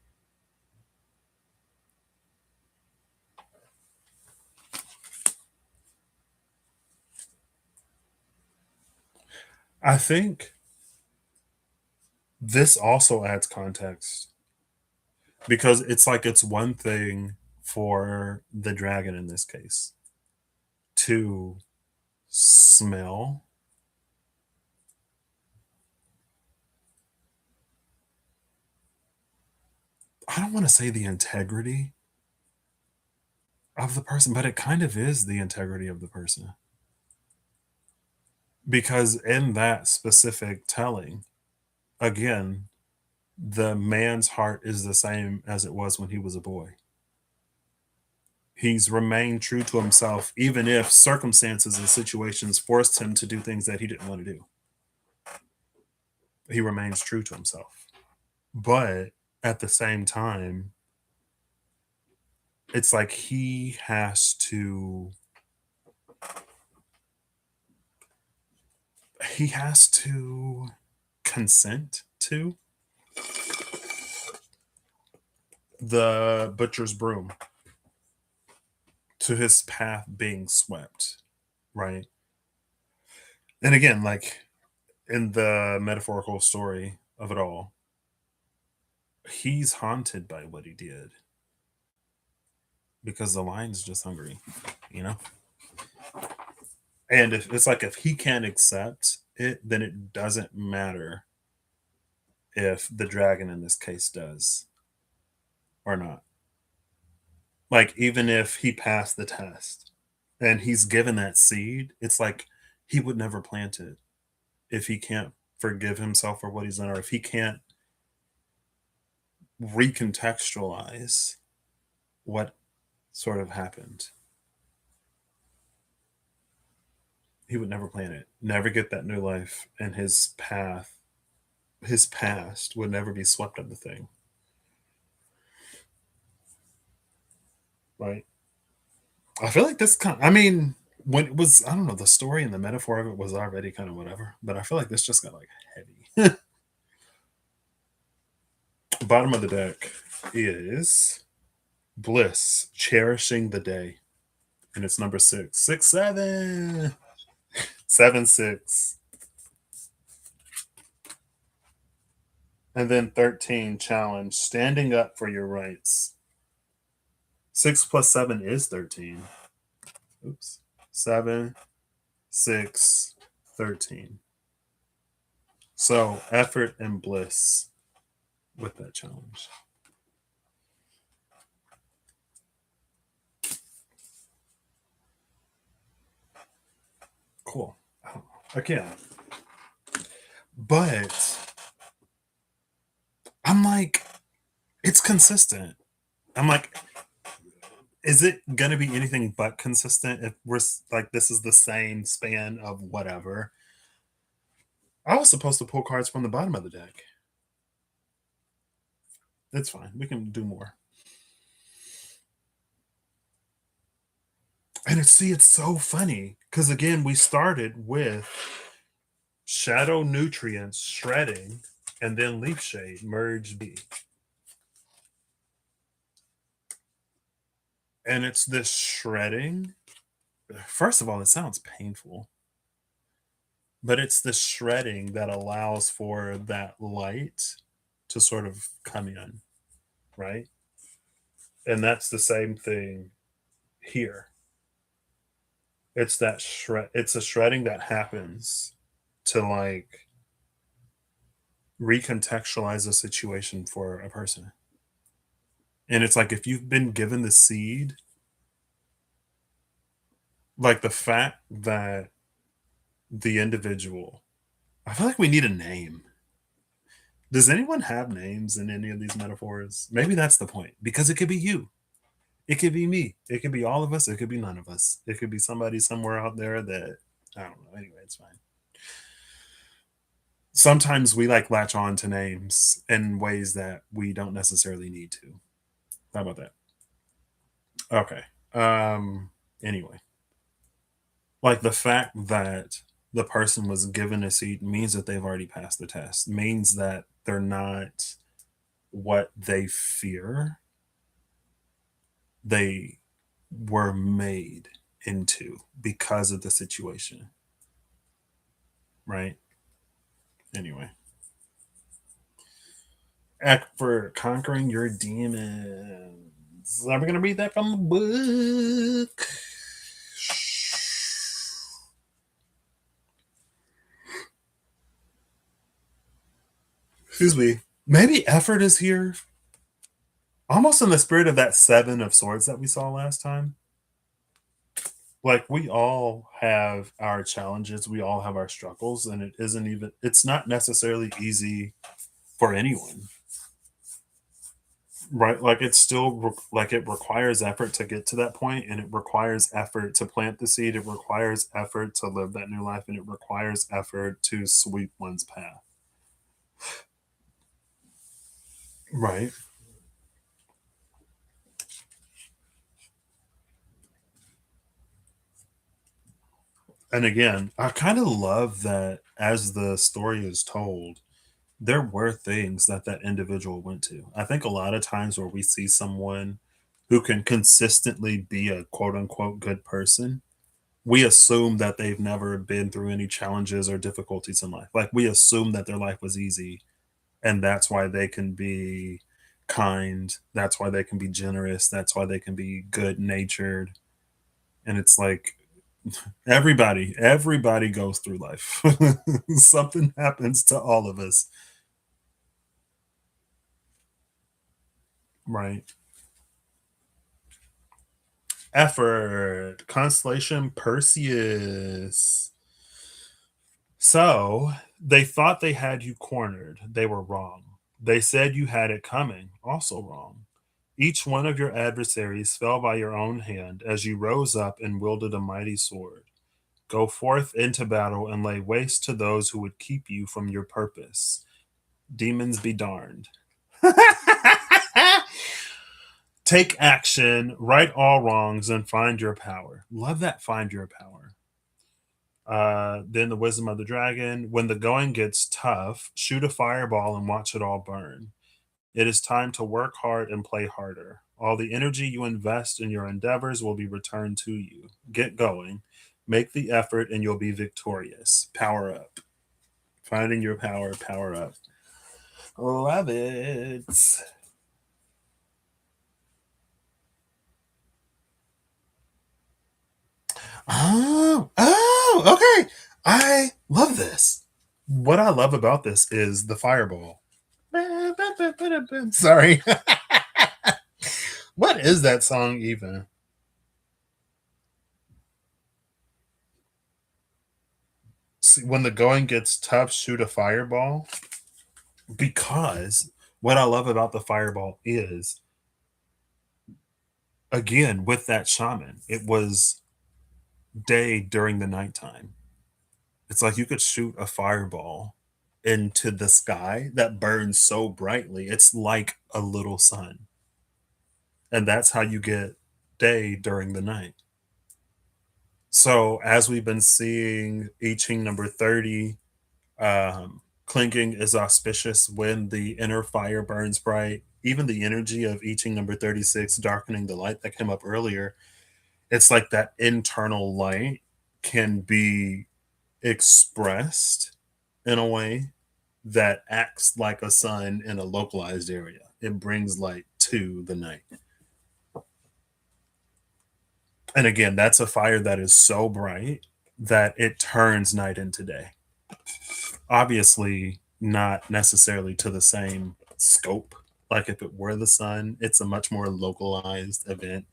A: I think this also adds context because it's like it's one thing for the dragon in this case to smell. I don't want to say the integrity of the person, but it kind of is the integrity of the person. Because in that specific telling, again, the man's heart is the same as it was when he was a boy. He's remained true to himself, even if circumstances and situations forced him to do things that he didn't want to do. He remains true to himself. But at the same time, it's like he has to consent to the butcher's broom, to his path being swept, right? And again, like in the metaphorical story of it all, he's haunted by what he did because the lion's just hungry, you know? And if it's like if he can't accept it, then it doesn't matter if the dragon in this case does or not. Like even if he passed the test and he's given that seed, it's like he would never plant it if he can't forgive himself for what he's done, or if he can't recontextualize what sort of happened. He would never plant it, never get that new life, and his past would never be swept up the thing, right? I feel like this kind. I mean, when it was, I don't know, the story and the metaphor of it was already kind of whatever, but I feel like this just got like heavy. Bottom of the deck is bliss, cherishing the day, and it's number 6, 6, 7, 7, 6, and then 13, challenge, standing up for your rights. 6 plus 7 is 13. Oops. 7, 6, 13. So effort and bliss with that challenge. Cool. Again, but I'm like, it's consistent. I'm like, is it gonna be anything but consistent if like this is the same span of whatever? I was supposed to pull cards from the bottom of the deck. It's fine. We can do more. And it's so funny because again, we started with shadow nutrients shredding and then leaf shade merge B. And it's this shredding. First of all, it sounds painful, but it's the shredding that allows for that light to sort of come in, right? And that's the same thing here. It's that shred, it's a shredding that happens to like recontextualize a situation for a person. And it's like if you've been given the seed, like the fact that the individual, I feel like we need a name. Does anyone have names in any of these metaphors? Maybe that's the point because it could be you. It could be me. It could be all of us. It could be none of us. It could be somebody somewhere out there that I don't know. Anyway, it's fine. Sometimes we like latch on to names in ways that we don't necessarily need to. How about that? Okay. Anyway, like the fact that the person was given a seat means that they've already passed the test. Means that they're not what they fear. They were made into because of the situation, right? Anyway, act for conquering your demons. I'm gonna read that from the book. Excuse me. Maybe effort is here, almost in the spirit of that 7 of swords that we saw last time. Like we all have our challenges, we all have our struggles, and it's not necessarily easy for anyone, right? Like it's still like it requires effort to get to that point, and it requires effort to plant the seed, it requires effort to live that new life, and it requires effort to sweep one's path, right? And again, I kind of love that as the story is told, there were things that that individual went to. I think a lot of times where we see someone who can consistently be a quote unquote good person, we assume that they've never been through any challenges or difficulties in life. Like we assume that their life was easy and that's why they can be kind, that's why they can be generous, that's why they can be good natured. And it's like everybody goes through life. Something happens to all of us, right? Effort. Constellation Perseus. So they thought they had you cornered. They were wrong. They said you had it coming. Also wrong. Each one of your adversaries fell by your own hand as you rose up and wielded a mighty sword. Go forth into battle and lay waste to those who would keep you from your purpose. Demons be darned. Take action, right all wrongs, and find your power. Love that find your power. Then the wisdom of the dragon. When the going gets tough, shoot a fireball and watch it all burn. It is time to work hard and play harder. All the energy you invest in your endeavors will be returned to you. Get going, make the effort, and you'll be victorious. Power up. Finding your power, power up. Love it. Okay. I love this. What I love about this is the fireball. Sorry. What is that song even? See, when the going gets tough, shoot a fireball. Because what I love about the fireball is, again, with that shaman, it was day during the nighttime. It's like you could shoot a fireball into the sky that burns so brightly. It's like a little sun. And that's how you get day during the night. So as we've been seeing I Ching number 30, clinking is auspicious when the inner fire burns bright. Even the energy of I Ching number 36, darkening the light that came up earlier, it's like that internal light can be expressed in a way that acts like a sun in a localized area. It brings light to the night. And again, that's a fire that is so bright that it turns night into day. Obviously, not necessarily to the same scope. Like if it were the sun, it's a much more localized event.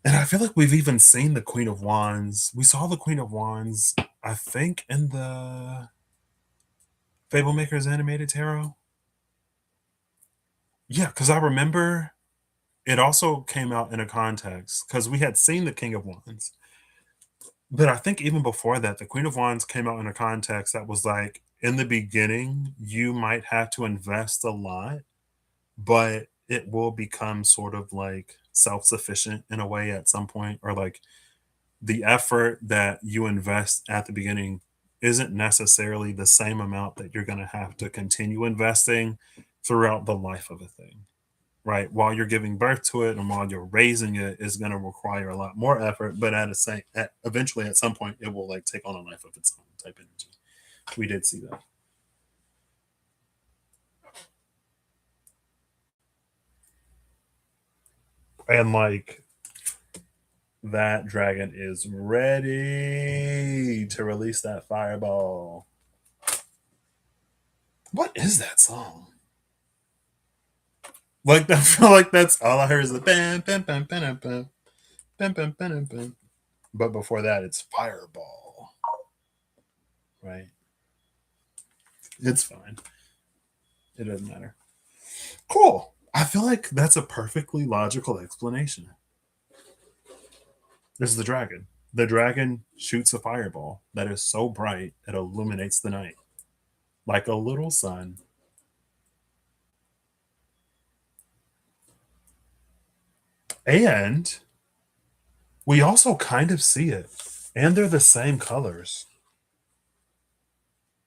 A: And I feel like we've even seen the Queen of Wands. We saw the Queen of Wands, I think, in the Fable Makers animated tarot. Yeah, because I remember it also came out in a context because we had seen the King of Wands. But I think even before that, the Queen of Wands came out in a context that was like, in the beginning, you might have to invest a lot, but it will become sort of like self sufficient in a way at some point, or like the effort that you invest at the beginning isn't necessarily the same amount that you're going to have to continue investing throughout the life of a thing, right? While you're giving birth to it and while you're raising it is going to require a lot more effort, but eventually at some point it will like take on a life of its own type energy. We did see that. And like that dragon is ready to release that fireball. What is that song? Like I feel like that's all I heard is the bam bam bam bam bam bam bam bam bam. But before that, it's fireball, right? It's fine. It doesn't matter. Cool. I feel like that's a perfectly logical explanation. This is the dragon. The dragon shoots a fireball that is so bright it illuminates the night like a little sun. And we also kind of see it. And they're the same colors.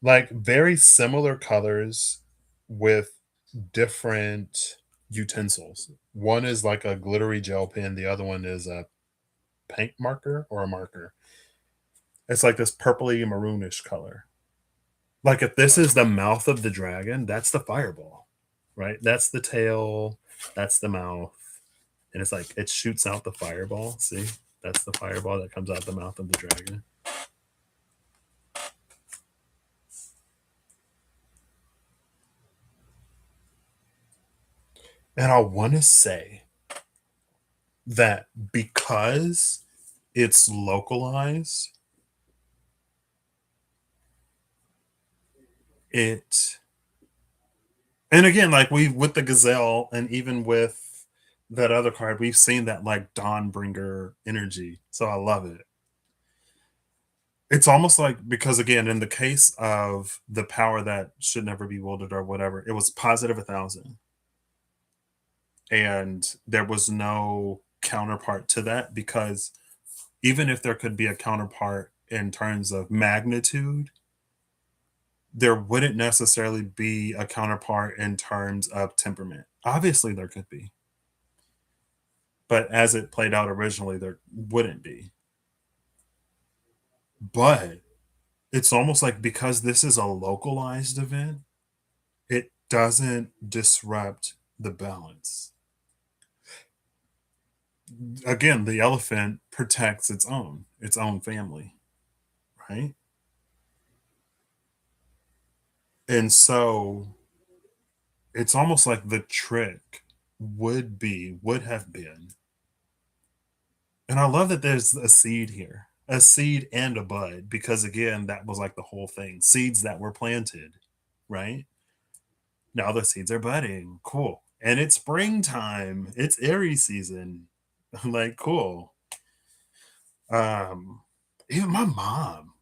A: Like very similar colors with different utensils. One is like a glittery gel pen, the other one is a paint marker or a marker. It's like this purpley maroonish color. Like if this is the mouth of the dragon, that's the fireball, right? That's the tail, that's the mouth. And it's like it shoots out the fireball. See? That's the fireball that comes out the mouth of the dragon. And I want to say that because it's localized, it and again, like we with the gazelle and even with that other card, we've seen that like Dawnbringer energy. So I love it. It's almost like because again, in the case of the power that should never be wielded or whatever, it was positive 1,000. And there was no counterpart to that because even if there could be a counterpart in terms of magnitude, there wouldn't necessarily be a counterpart in terms of temperament. Obviously, there could be, but as it played out originally, there wouldn't be. But it's almost like because this is a localized event, it doesn't disrupt the balance. Again, the elephant protects its own family, right? And so it's almost like the trick would have been, and I love that there's a seed here, a seed and a bud, because again, that was like the whole thing. Seeds that were planted, right? Now the seeds are budding. Cool. And it's springtime. It's Aries season. Like, cool. Um, even my mom,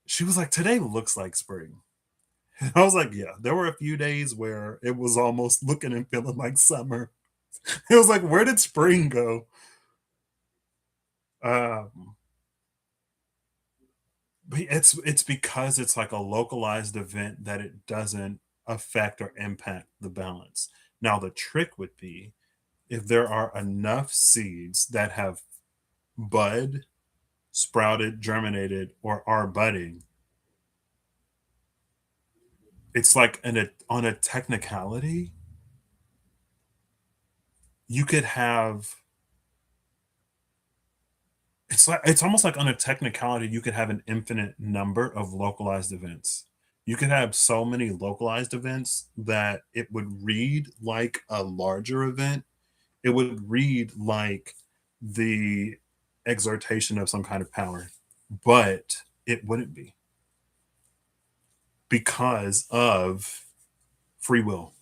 A: she was like, today looks like spring. I was like, yeah, there were a few days where it was almost looking and feeling like summer. It was like, where did spring go? Um, but it's because it's like a localized event that it doesn't affect or impact the balance. Now the trick would be if there are enough seeds that have bud, sprouted, germinated, or are budding, it's like on a technicality, you could have it's almost like on a technicality, you could have an infinite number of localized events. You could have so many localized events that it would read like a larger event. It would read like the exertion of some kind of power, but it wouldn't be because of free will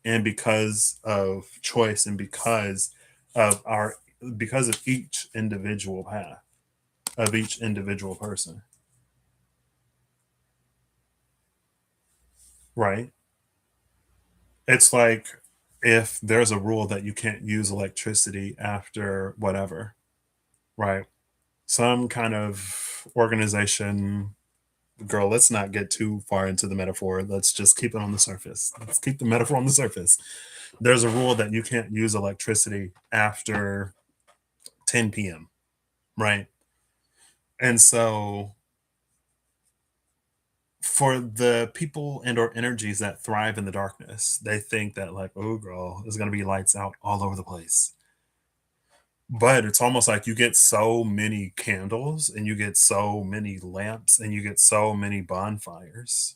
A: and because of choice and of our because of each individual path of each individual person, right? It's like if there's a rule that you can't use electricity after whatever, right? Some kind of organization, girl, let's not get too far into the metaphor. Let's just keep it on the surface. Let's keep the metaphor on the surface. There's a rule that you can't use electricity after 10 p.m., right? And so for the people and or energies that thrive in the darkness, they think that like, oh girl, there's gonna be lights out all over the place. But it's almost like you get so many candles and you get so many lamps and you get so many bonfires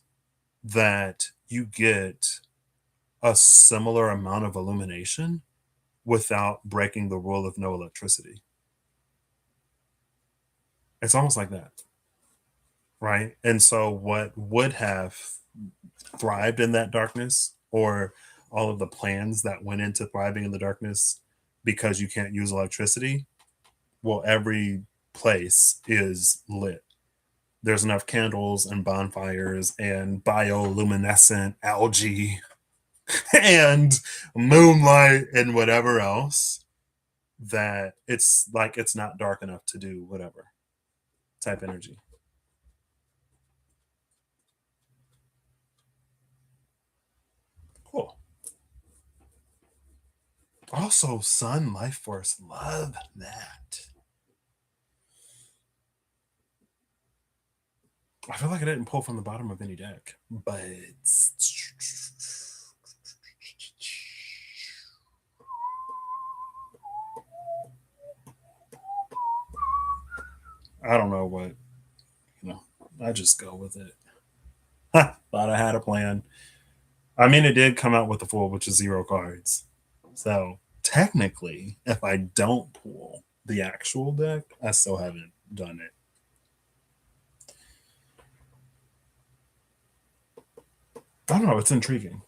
A: that you get a similar amount of illumination without breaking the rule of no electricity. It's almost like that, right? And so what would have thrived in that darkness or all of the plans that went into thriving in the darkness because you can't use electricity, well, every place is lit. There's enough candles and bonfires and bioluminescent algae and moonlight and whatever else that it's like it's not dark enough to do whatever type energy. Cool. Also, Sun Life Force. Love that. I feel like I didn't pull from the bottom of any deck, but I don't know what, you know, I just go with it. Thought I had a plan. I mean, it did come out with the full, which is 0 cards. So technically, if I don't pull the actual deck, I still haven't done it. I don't know. It's intriguing.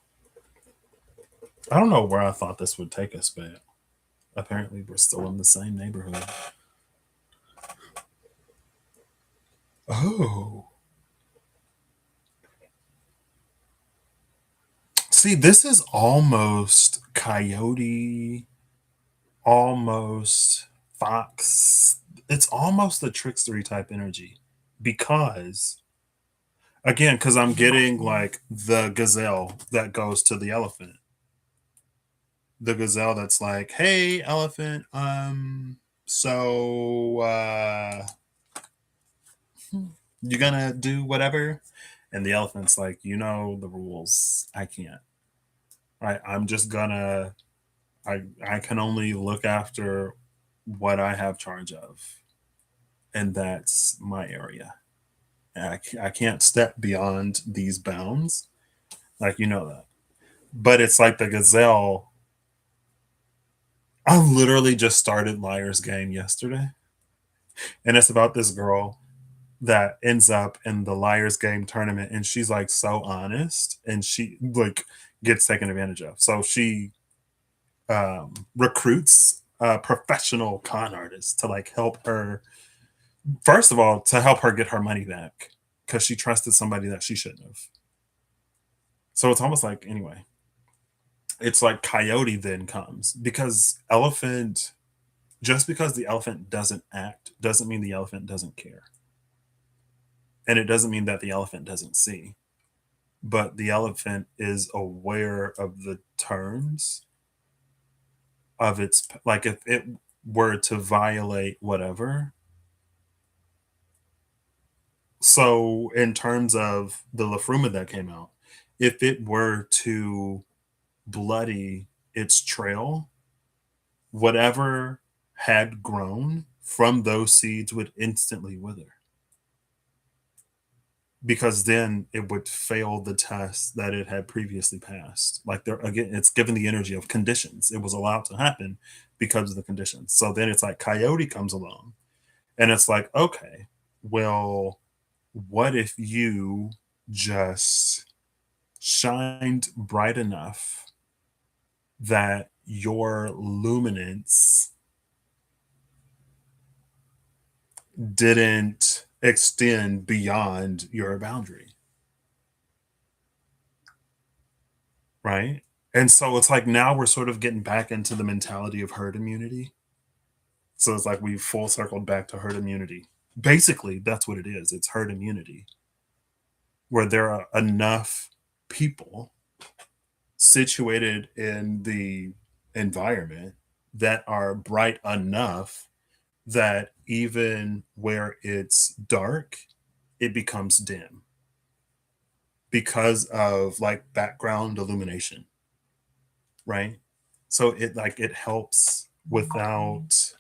A: I don't know where I thought this would take us, but apparently we're still in the same neighborhood. Oh, see, this is almost coyote, almost fox. It's almost the trickstery type energy because, again, because I'm getting like the gazelle that goes to the elephant. The gazelle that's like, hey, elephant, so you gonna do whatever? And the elephant's like, you know the rules. I can't. I'm just gonna I can only look after what I have charge of, and that's my area. And I can't step beyond these bounds. Like, you know that. But it's like the gazelle. I literally just started Liar's Game yesterday, and it's about this girl that ends up in the Liar's Game tournament, and she's like so honest, and she like gets taken advantage of. So she recruits a professional con artist to like help her. First of all, to help her get her money back because she trusted somebody that she shouldn't have. So it's almost like, anyway, it's like Coyote then comes because elephant. Just because the elephant doesn't act doesn't mean the elephant doesn't care, and it doesn't mean that the elephant doesn't see. But the elephant is aware of the terms of its, like, if it were to violate whatever. So in terms of the Lafruma that came out, if it were to bloody its trail, whatever had grown from those seeds would instantly wither, because then it would fail the test that it had previously passed. Like, there again, it's given the energy of conditions. It was allowed to happen because of the conditions. So then it's like Coyote comes along and it's like, okay, well, what if you just shined bright enough that your luminance didn't extend beyond your boundary, right? And so it's like now we're sort of getting back into the mentality of herd immunity. So it's like we've full circled back to herd immunity. Basically, that's what it is. It's herd immunity, where there are enough people situated in the environment that are bright enough that even where it's dark, it becomes dim because of like background illumination, right? So it like it helps without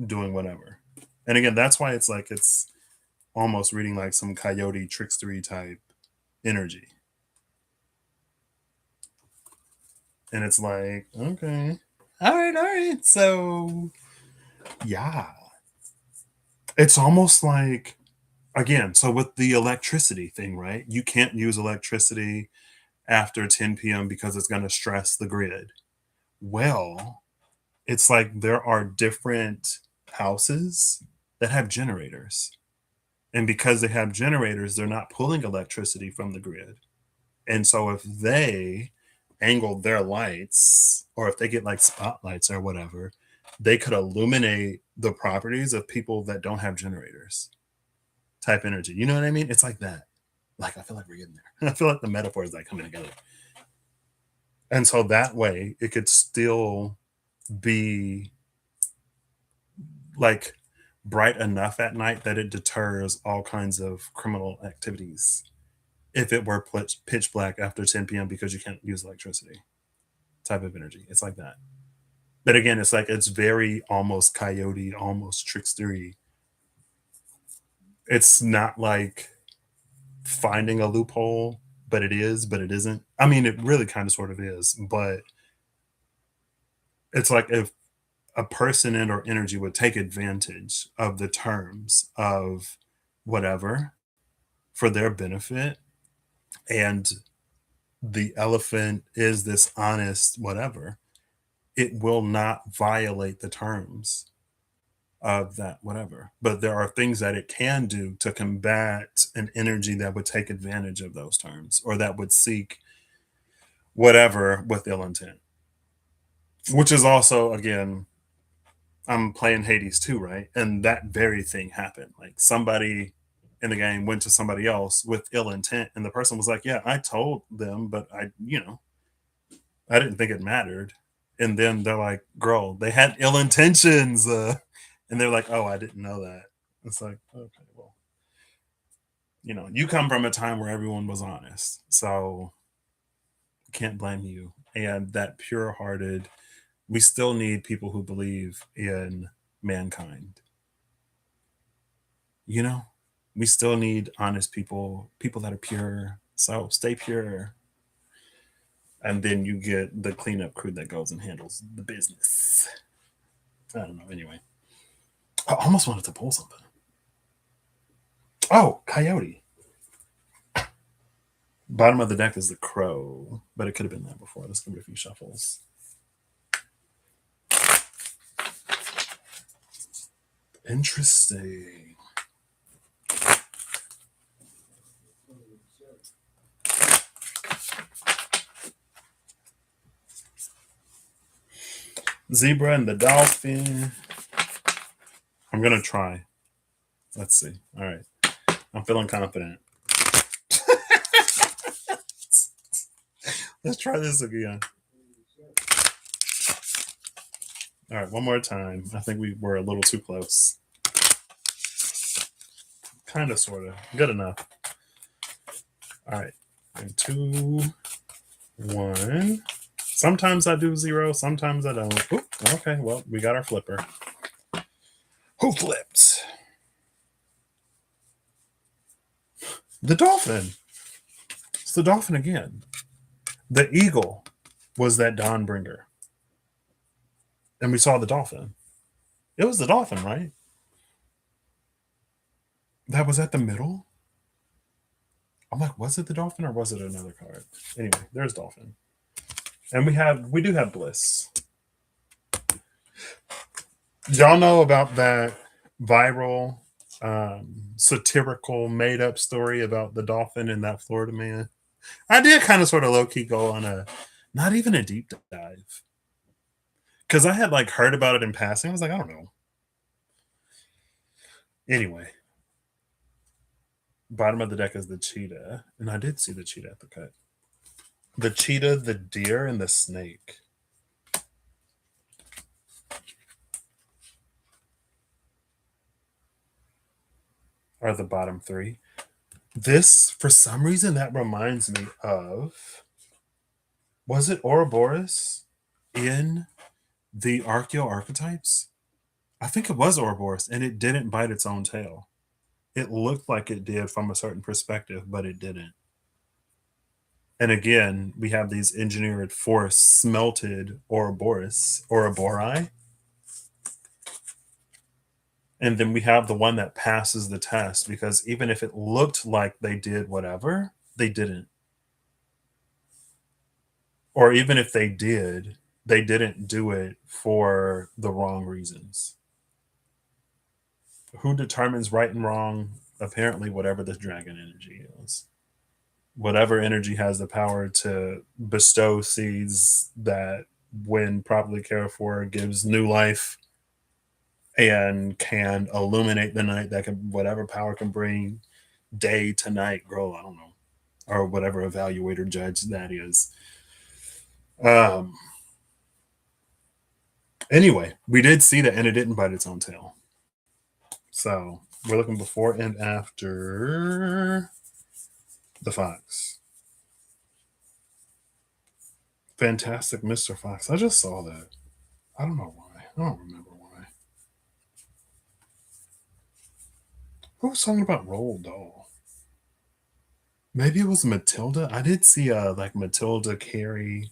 A: doing whatever. And again, that's why it's like it's almost reading like some coyote trickstery type energy. And it's like, okay. All right, all right. So yeah. It's almost like, again, so with the electricity thing, right? You can't use electricity after 10 p.m. because it's going to stress the grid. Well, it's like there are different houses that have generators. And because they have generators, they're not pulling electricity from the grid. And so if they angle their lights or if they get like spotlights or whatever, they could illuminate the properties of people that don't have generators type energy. You know what I mean? It's like that. Like, I feel like we're getting there. I feel like the metaphor is like coming together. And so that way it could still be like bright enough at night that it deters all kinds of criminal activities if it were pitch black after 10 p.m. because you can't use electricity type of energy. It's like that. But again, it's like it's very almost coyote, almost trickstery. It's not like finding a loophole, but it is, but it isn't. I mean, it really kind of sort of is, but it's like if a person and or energy would take advantage of the terms of whatever for their benefit and the elephant is this honest whatever, it will not violate the terms of that whatever. But there are things that it can do to combat an energy that would take advantage of those terms or that would seek whatever with ill intent. Which is also, again, I'm playing Hades too, right? And that very thing happened. Like somebody in the game went to somebody else with ill intent, and the person was like, "Yeah, I told them, but I didn't think it mattered." And then they're like, "Girl, they had ill intentions," and they're like, "Oh, I didn't know that." It's like, okay, well, you come from a time where everyone was honest, so can't blame you. And that pure-hearted, we still need people who believe in mankind. You know, we still need honest people, people that are pure. So stay pure. And then you get the cleanup crew that goes and handles the business. I don't know. Anyway, I almost wanted to pull something. Oh, coyote. Bottom of the deck is the crow, but it could have been that before. Let's give it a few shuffles. Interesting. Zebra and the dolphin. I'm going to try. Let's see. All right. I'm feeling confident. Let's try this again. All right, one more time. I think we were a little too close. Kind of, sort of. Good enough. All right. And 2, 1. Sometimes I do 0. Sometimes I don't. Oop, okay, well, we got our flipper. Who flipped? The dolphin. It's the dolphin again. The eagle was that Dawnbringer. And we saw the dolphin. It was the dolphin, right? That was at the middle? I'm like, was it the dolphin or was it another card? Anyway, there's dolphin. And we do have bliss. Y'all know about that viral satirical made up story about the dolphin and that Florida man? I did kind of sort of low key go on not even a deep dive. Because I had like heard about it in passing. I was like, I don't know. Anyway, bottom of the deck is the cheetah. And I did see the cheetah at the cut. The cheetah, the deer, and the snake. Are the bottom 3. This, for some reason, that reminds me of, was it Ouroboros in the Archeo archetypes? I think it was Ouroboros, and it didn't bite its own tail. It looked like it did from a certain perspective, but it didn't. And again, we have these engineered force smelted Ourobori. And then we have the one that passes the test because even if it looked like they did whatever, they didn't. Or even if they didn't do it for the wrong reasons. Who determines right and wrong? Apparently, whatever the dragon energy is. Whatever energy has the power to bestow seeds that, when properly cared for, gives new life and can illuminate the night, that can, whatever power can bring day to night, girl, I don't know, or whatever evaluator judge that is. Anyway, we did see that, and it didn't bite its own tail. So we're looking before and after the fox. Fantastic Mr. Fox. I just saw that. I don't know why. I don't remember why. Who was talking about Roald Dahl? Maybe it was Matilda. I did see a like Matilda Carey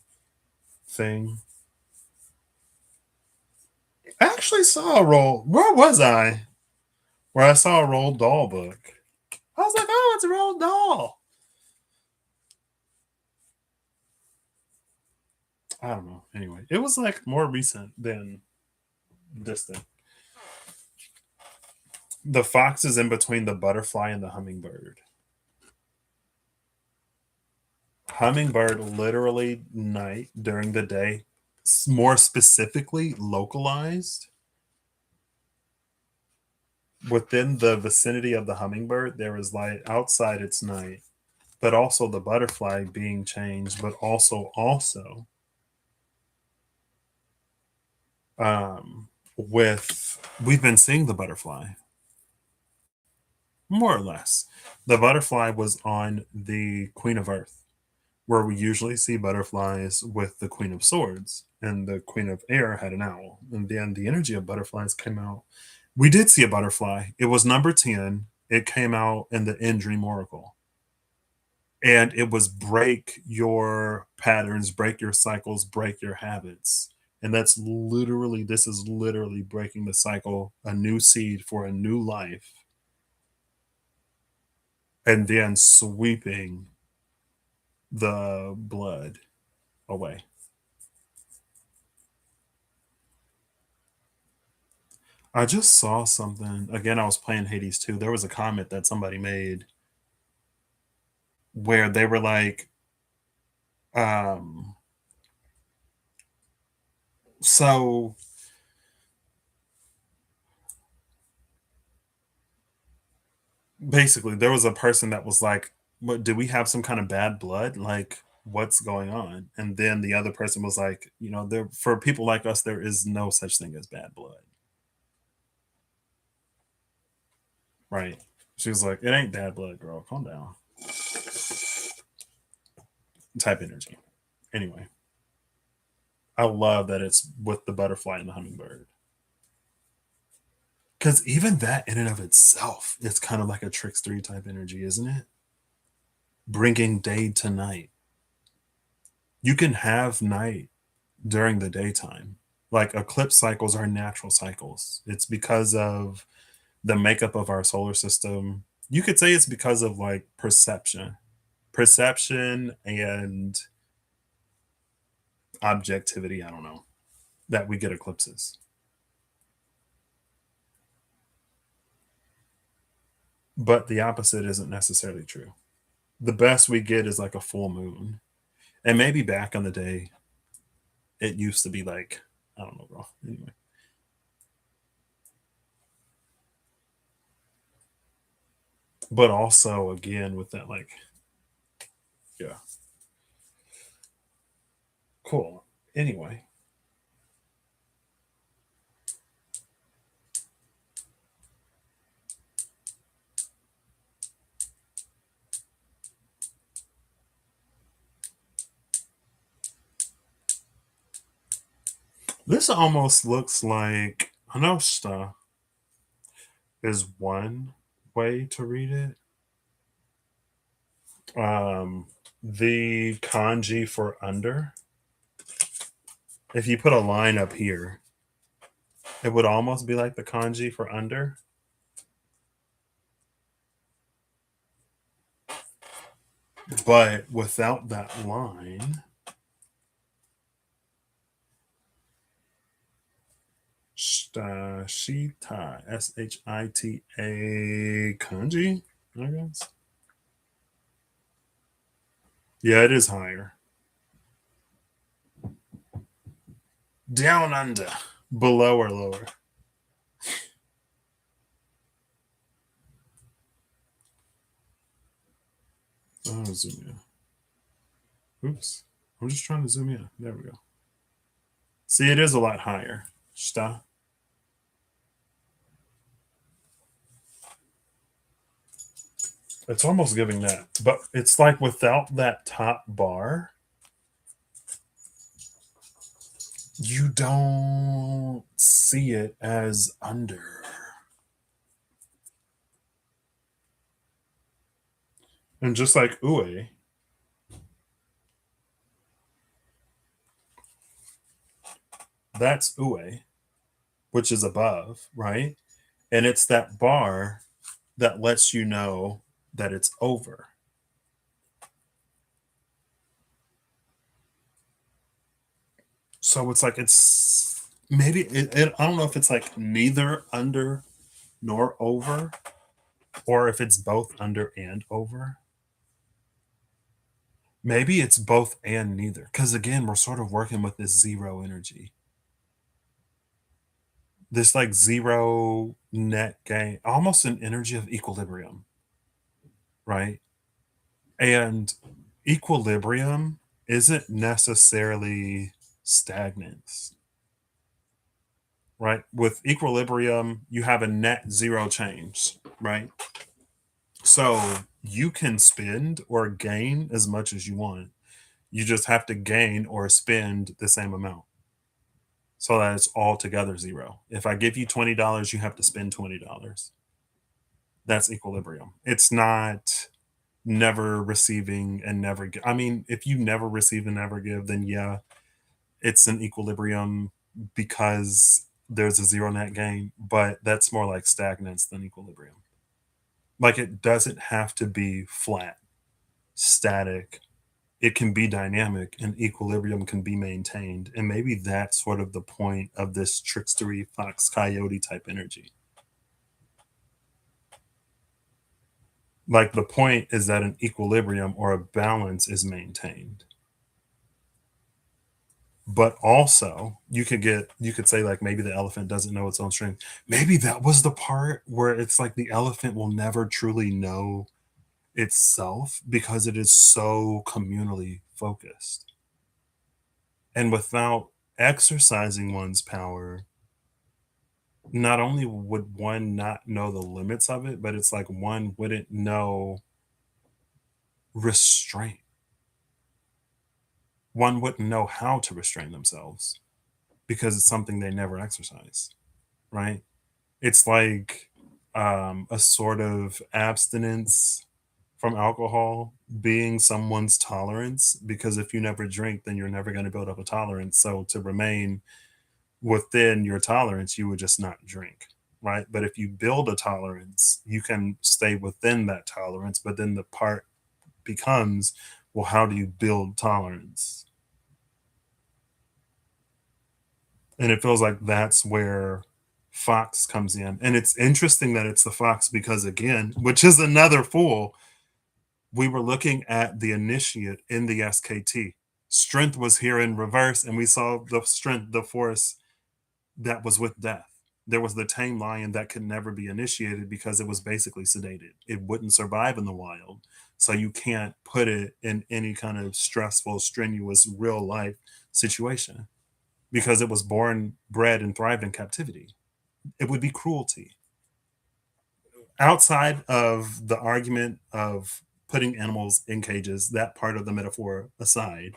A: thing. I actually saw a Where was I? Where I saw a Roald Dahl book. I was like, oh, it's a Roald Dahl. I don't know. Anyway, it was like more recent than distant. The fox is in between the butterfly and the hummingbird. Hummingbird literally night during the day, more specifically localized within the vicinity of the hummingbird. There is light outside, it's night, but also the butterfly being changed, but also with we've been seeing the butterfly more or less. The butterfly was on the Queen of Earth, where we usually see butterflies with the Queen of Swords, and the Queen of Air had an owl. And then the energy of butterflies came out. We did see a butterfly. It was number 10. It came out in the End Dream Oracle. And it was break your patterns, break your cycles, break your habits. And this is literally breaking the cycle, a new seed for a new life, and then sweeping the blood away. I just saw something. Again, I was playing Hades 2. There was a comment that somebody made where they were like, um, so basically, there was a person that was like, what, do we have some kind of bad blood? Like, what's going on? And then the other person was like, there for people like us, there is no such thing as bad blood. Right. She was like, it ain't bad blood, girl. Calm down. Type energy. Anyway, I love that it's with the butterfly and the hummingbird. Because even that in and of itself is kind of like a trickstery type energy, isn't it? Bringing day to night. You can have night during the daytime. Like eclipse cycles are natural cycles. It's because of the makeup of our solar system. You could say it's because of like perception and objectivity. I don't know that we get eclipses. But the opposite isn't necessarily true. The best we get is like a full moon. And maybe back in the day, it used to be like, I don't know, bro. Anyway. But also, again, with that, like, yeah, cool. Anyway, this almost looks like Anosta is one way to read it. The kanji for under, if you put a line up here, it would almost be like the kanji for under. But without that line, Shita, Shita kanji, I guess. Yeah, it is higher. Down under, below or lower. Oh, zoom in. Oops. I'm just trying to zoom in. There we go. See, it is a lot higher. Shita. It's almost giving that, but it's like without that top bar, you don't see it as under. And just like Ue, that's Ue, which is above, right? And it's that bar that lets you know that it's over. So it's like it's maybe I don't know if it's like neither under nor over, or if it's both under and over. Maybe it's both and neither. Because again, we're sort of working with this zero energy, this like zero net gain, almost an energy of equilibrium, right? And equilibrium isn't necessarily stagnance, right? With equilibrium, you have a net zero change, right? So you can spend or gain as much as you want. You just have to gain or spend the same amount so that it's all together zero. If I give you $20, you have to spend $20. That's equilibrium. It's not never receiving and never I mean, if you never receive and never give, then yeah, it's an equilibrium because there's a zero net gain, but that's more like stagnance than equilibrium. Like it doesn't have to be flat, static. It can be dynamic and equilibrium can be maintained. And maybe that's sort of the point of this trickstery fox coyote type energy. Like the point is that an equilibrium or a balance is maintained. But also, you could say like maybe the elephant doesn't know its own strength. Maybe that was the part where it's like the elephant will never truly know itself because it is so communally focused. And without exercising one's power, not only would one not know the limits of it, but it's like one wouldn't know restraint. One wouldn't know how to restrain themselves because it's something they never exercise, right? It's like a sort of abstinence from alcohol being someone's tolerance because if you never drink, then you're never going to build up a tolerance. So to remain within your tolerance, you would just not drink, right? But if you build a tolerance, you can stay within that tolerance. But then the part becomes, well, how do you build tolerance? And it feels like that's where Fox comes in. And it's interesting that it's the Fox because, again, which is another fool, we were looking at the initiate in the SKT. Strength was here in reverse, and we saw the strength, the force that was with death. There was the tame lion that could never be initiated because it was basically sedated. It wouldn't survive in the wild. So you can't put it in any kind of stressful, strenuous, real life situation because it was born, bred, and thrived in captivity. It would be cruelty. Outside of the argument of putting animals in cages, that part of the metaphor aside,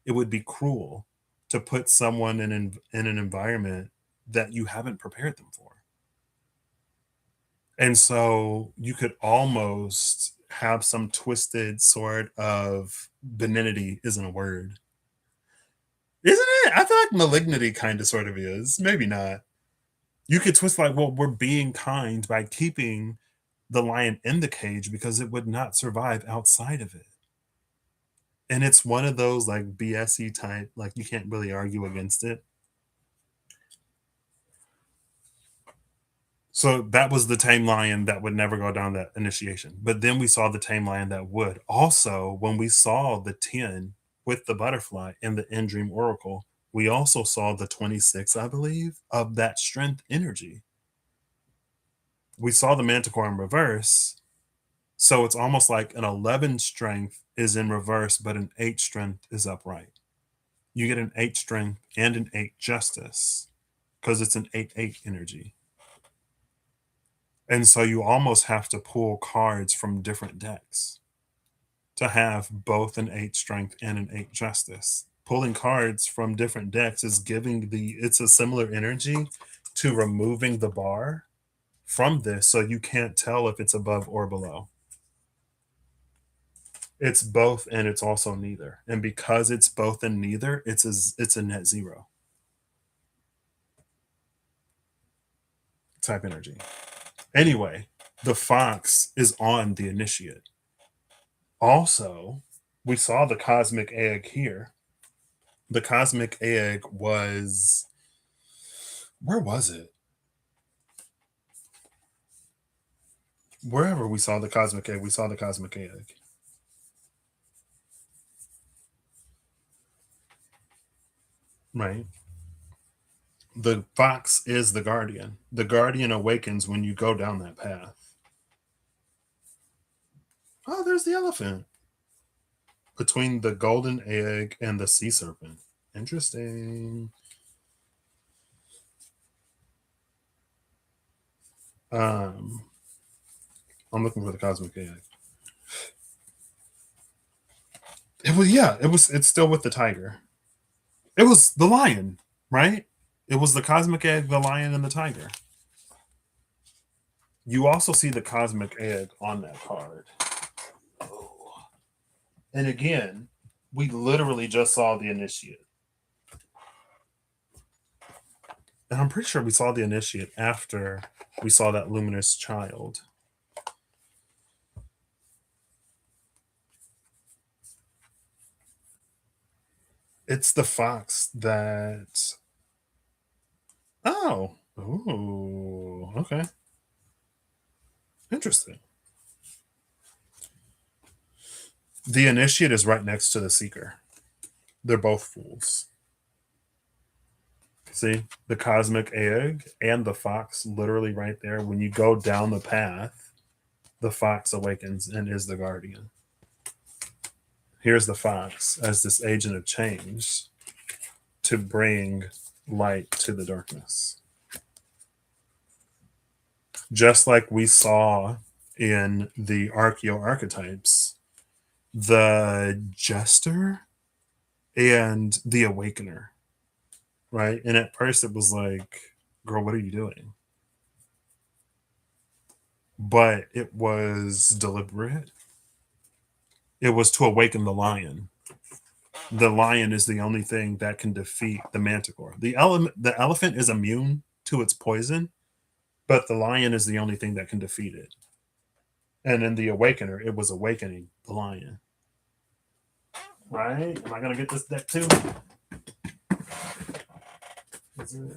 A: it would be cruel to put someone in an environment that you haven't prepared them for. And so you could almost have some twisted sort of benignity isn't a word. Isn't it? I feel like malignity kind of sort of is. Maybe not. You could twist like, well, we're being kind by keeping the lion in the cage because it would not survive outside of it. And it's one of those like BSE type, like you can't really argue against it. So that was the tame lion that would never go down that initiation. But then we saw the tame lion that would. Also, when we saw the 10 with the butterfly in the end dream oracle, we also saw the 26, I believe, of that strength energy. We saw the manticore in reverse. So it's almost like an 11 strength is in reverse, but an 8 strength is upright. You get an 8 strength and an 8 justice because it's an 8-8 energy. And so you almost have to pull cards from different decks to have both an 8 strength and an 8 justice. Pulling cards from different decks is giving it's a similar energy to removing the bar from this so you can't tell if it's above or below. It's both and it's also neither. And because it's both and neither, it's a net zero type energy. Anyway, the fox is on the initiate. Also, we saw the cosmic egg here. The cosmic egg was, where was it? Wherever we saw the cosmic egg, we saw the cosmic egg. Right. The fox is the guardian. The guardian awakens when you go down that path. Oh, there's the elephant between the golden egg and the sea serpent. Interesting. Um, I'm looking for the cosmic egg. It was, yeah, it's still with the tiger. It was the lion, right? It was the cosmic egg, the lion, and the tiger. You also see the cosmic egg on that card. Oh. And again, we literally just saw the initiate. And I'm pretty sure we saw the initiate after we saw that luminous child. It's the fox that. Oh. Ooh. Okay. Interesting. The initiate is right next to the seeker. They're both fools. See, the cosmic egg and the fox literally right there. When you go down the path, the fox awakens and is the guardian. Here's the fox as this agent of change to bring light to the darkness. Just like we saw in the archeo archetypes, the jester and the awakener, right? And at first it was like, girl, what are you doing? But it was deliberate. It was to awaken the lion. The lion is the only thing that can defeat the manticore. The elephant is immune to its poison, but the lion is the only thing that can defeat it. And in the awakener, it was awakening the lion. Right? Am I gonna get this deck too? Is it?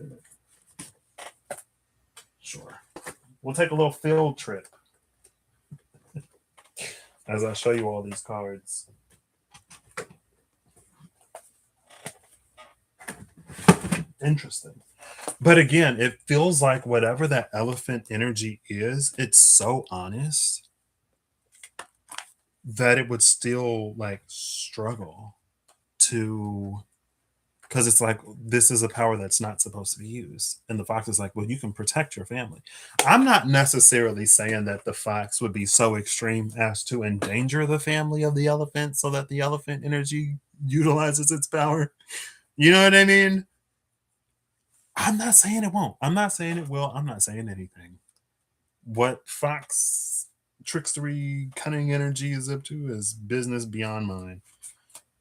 A: Sure. We'll take a little field trip as I show you all these cards. Interesting. But again, it feels like whatever that elephant energy is, it's so honest that it would still like struggle to, because it's like this is a power that's not supposed to be used. And the fox is like, well, you can protect your family. I'm not necessarily saying that the fox would be so extreme as to endanger the family of the elephant so that the elephant energy utilizes its power. You know what I mean? I'm not saying it won't. I'm not saying it will. I'm not saying anything. What fox trickstery cunning energy is up to is business beyond mine.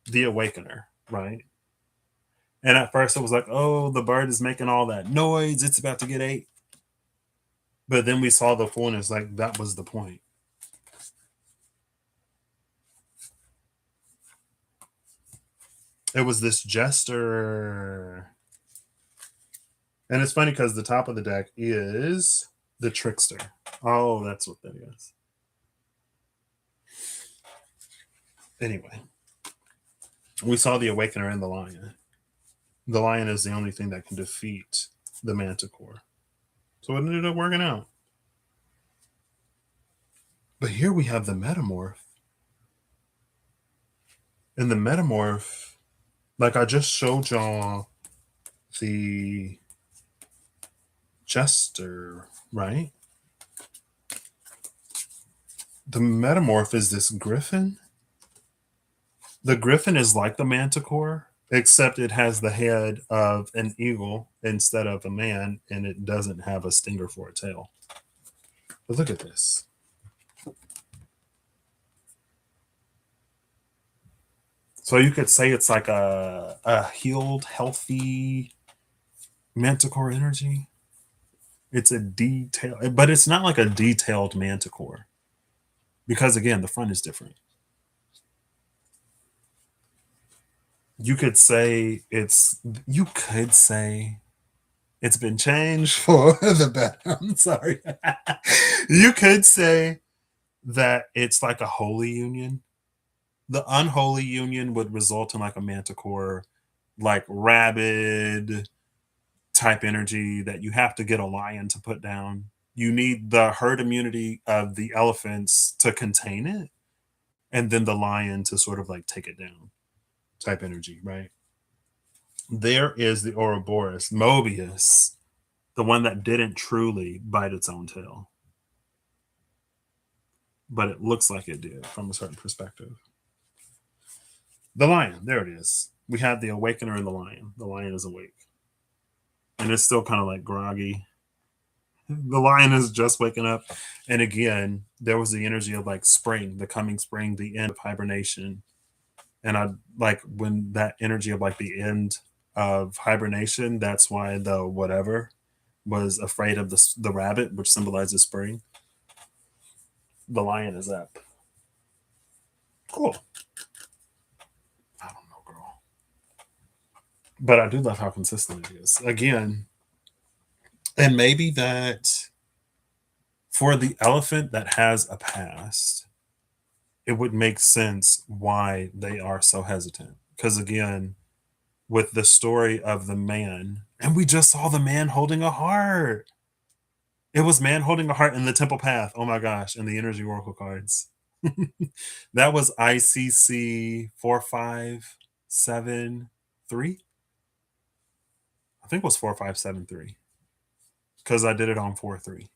A: The awakener, right? And at first it was like, oh, the bird is making all that noise. It's about to get ate. But then we saw the fullness, like that was the point. It was this jester. And it's funny because the top of the deck is the trickster. Oh, that's what that is. Anyway, we saw the awakener and the lion. The lion is the only thing that can defeat the manticore. So it ended up working out. But here we have the metamorph. And the metamorph, like I just showed y'all the jester, right? The metamorph is this griffin. The griffin is like the manticore, except it has the head of an eagle instead of a man, and it doesn't have a stinger for a tail. But look at this. So you could say it's like a healed, healthy manticore energy. It's a detail, but it's not like a detailed manticore. Because again, the front is different. You could say you could say it's been changed for the better. I'm sorry. You could say that it's like a holy union. The unholy union would result in like a manticore, like rabid type energy that you have to get a lion to put down. You need the herd immunity of the elephants to contain it, and then the lion to sort of like take it down type energy, right? There is the Ouroboros, Mobius, the one that didn't truly bite its own tail, but it looks like it did from a certain perspective. The lion, there it is. We had the awakener and the lion. The lion is awake. And it's still kind of like groggy. The lion is just waking up. And again, there was the energy of like spring, the coming spring, the end of hibernation. And I like when that energy of like the end of hibernation, that's why the whatever was afraid of the rabbit, which symbolizes spring. The lion is up. Cool. I don't know, girl. But I do love how consistent it is. Again, and maybe that for the elephant that has a past, it would make sense why they are so hesitant. Because again, with the story of the man, and we just saw the man holding a heart. It was man holding a heart in the temple path. Oh my gosh, and the energy oracle cards. That was ICC 4573. I think it was 4573 because I did it on 4-3.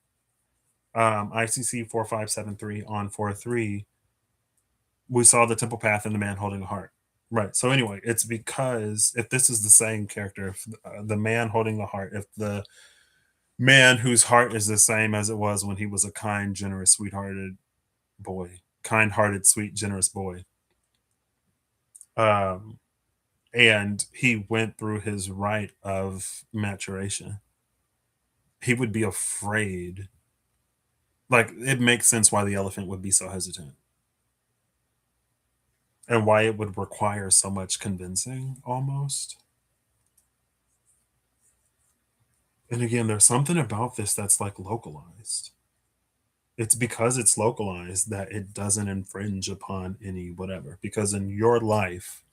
A: ICC 4573 on 4-3. We saw the temple path and the man holding a heart. Right. So anyway, it's because if this is the same character, if the man holding the heart, if the man whose heart is the same as it was when he was a kind, generous, sweethearted boy, kind-hearted, sweet, generous boy, um, and he went through his rite of maturation, he would be afraid. Like it makes sense why the elephant would be so hesitant and why it would require so much convincing almost. And again, there's something about this that's like localized. It's because it's localized that it doesn't infringe upon any whatever. Because in your life,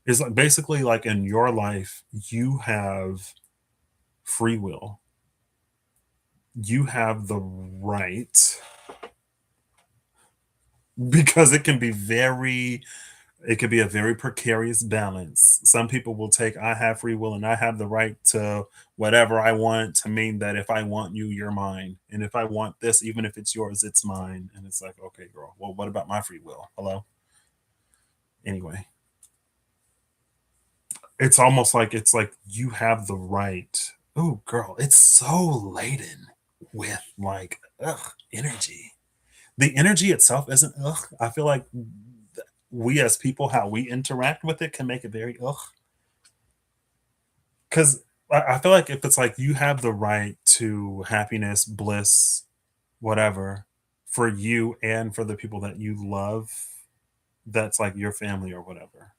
A: is like basically like in your life, you have free will. You have the right because it can be a very precarious balance. Some people will take I have free will and I have the right to whatever I want to mean that if I want you, you're mine. And if I want this, even if it's yours, it's mine. And it's like, okay, girl, well, what about my free will? Hello? Anyway, it's like you have the right. Oh, girl, it's so laden with like energy. The energy itself isn't ugh. I feel like we as people, how we interact with it, can make it very ugh. Because I feel like if it's like you have the right to happiness, bliss, whatever, for you and for the people that you love, that's like your family or whatever.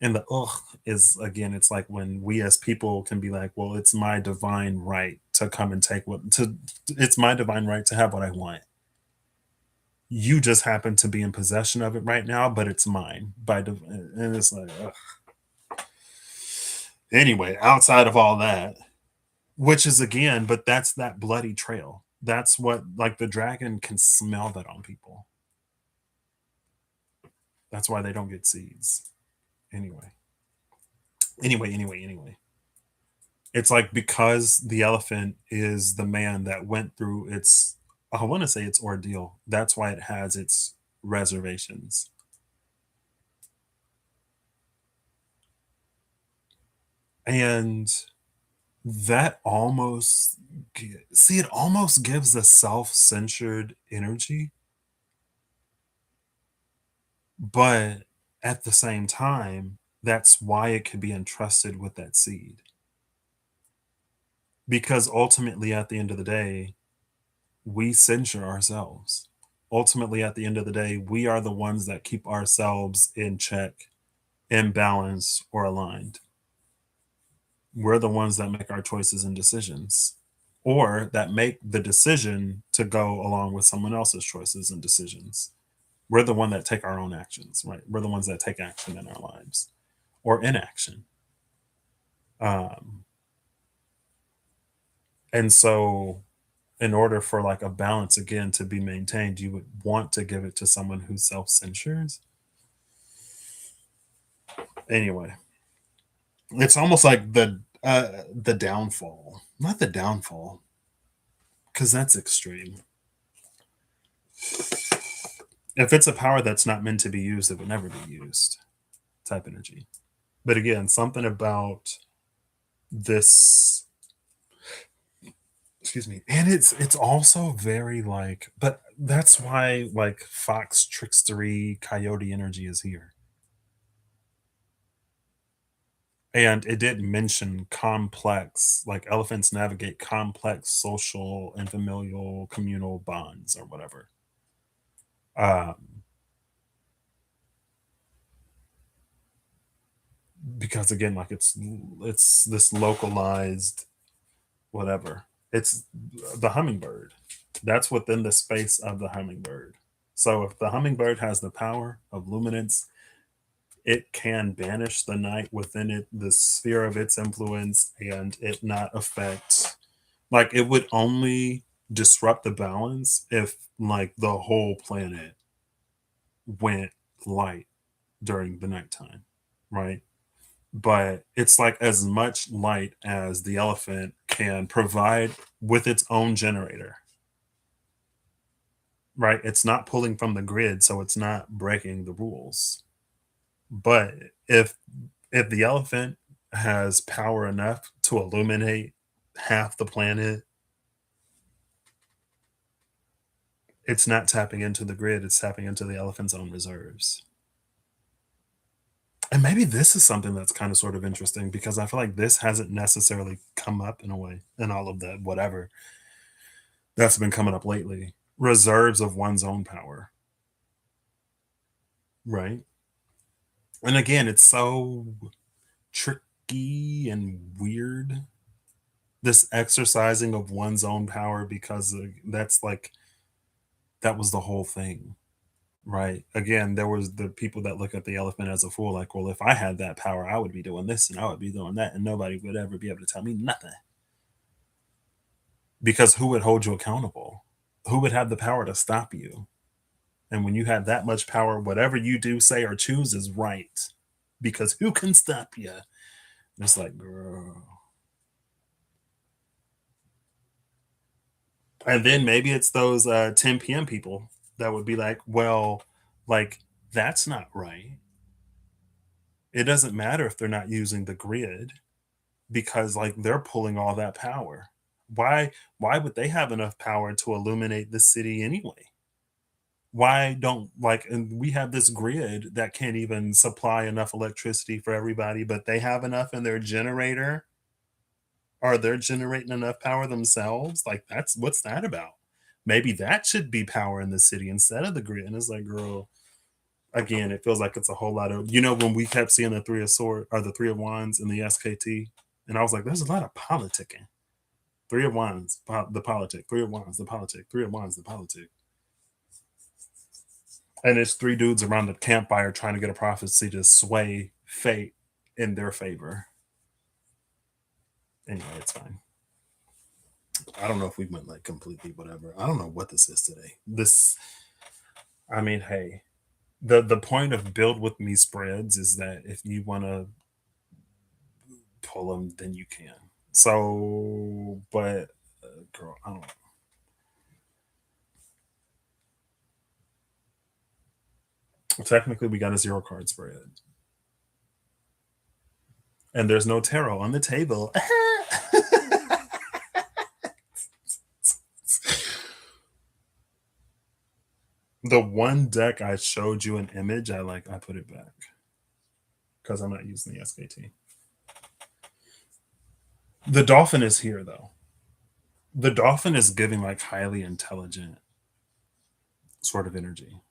A: And the ugh is again, it's like when we as people can be like, well, it's my divine right to come and take what to it's my divine right to have what I want. You just happen to be in possession of it right now, but it's mine and it's like ugh. Anyway, outside of all that, which is again, but that's that bloody trail. That's what like the dragon can smell that on people. That's why they don't get seeds. Anyway. Anyway. It's like because the elephant is the man that went through its I want to say its ordeal. That's why it has its reservations. And that almost see it almost gives a self-censored energy, but at the same time, that's why it could be entrusted with that seed. Because ultimately, at the end of the day, we censure ourselves. Ultimately, at the end of the day, we are the ones that keep ourselves in check. imbalanced, or aligned. We're the ones that make our choices and decisions, or that make the decision to go along with someone else's choices and decisions. We're the one that take our own actions, right? We're the ones that take action in our lives or inaction. Um, and so, in order for like a balance again to be maintained, you would want to give it to someone who self censures. Anyway, it's almost like the downfall, not the downfall, because that's extreme. If it's a power that's not meant to be used, it would never be used. Type energy. But again, something about this, excuse me, and it's also very like, but that's why like fox trickstery coyote energy is here. And it did mention complex, like elephants navigate complex social and familial communal bonds or whatever. Um, because again, like it's this localized whatever. It's the hummingbird. That's within the space of the hummingbird. So if the hummingbird has the power of luminance, it can banish the night within it, the sphere of its influence, and it not affect, like it would only disrupt the balance if like the whole planet went light during the nighttime, right? But it's like as much light as the elephant can provide with its own generator, right? It's not pulling from the grid, so it's not breaking the rules. But if if the elephant has power enough to illuminate half the planet, it's not tapping into the grid, it's tapping into the elephant's own reserves. And maybe this is something that's kind of sort of interesting because I feel like this hasn't necessarily come up in a way in all of the whatever that's been coming up lately. Reserves of one's own power, right? And again, it's so tricky and weird, this exercising of one's own power, because that's like that was the whole thing, right? Again, there was the people that look at the elephant as a fool, like, well, if I had that power, I would be doing this and I would be doing that, and nobody would ever be able to tell me nothing. Because who would hold you accountable? Who would have the power to stop you? And when you have that much power, whatever you do, say, or choose is right. Because who can stop you? And it's like, girl. And then maybe it's those 10 p.m. people that would be like, well, like, that's not right. It doesn't matter if they're not using the grid because like they're pulling all that power. Why would they have enough power to illuminate the city anyway? Why don't like, and we have this grid that can't even supply enough electricity for everybody, but they have enough in their generator, or they're generating enough power themselves? Like that's what's that about? Maybe that should be power in the city instead of the grid. And it's like, girl, again, it feels like it's a whole lot of, when we kept seeing the three of sword or the three of wands in the SKT, and I was like, there's a lot of politicking. Three of wands, the politic, three of wands, the politic, three of wands, the politic. And it's three dudes around the campfire trying to get a prophecy to sway fate in their favor. Anyway, it's fine. I don't know if we went like completely whatever. I don't know what this is today. I mean, hey, the point of build with me spreads is that if you want to pull them, then you can. So, but girl, I don't know. Technically, we got a zero card spread, and there's no tarot on the table. The one deck I showed you an image, I put it back because I'm not using the SKT. The dolphin is here though. The dolphin is giving like highly intelligent sort of energy.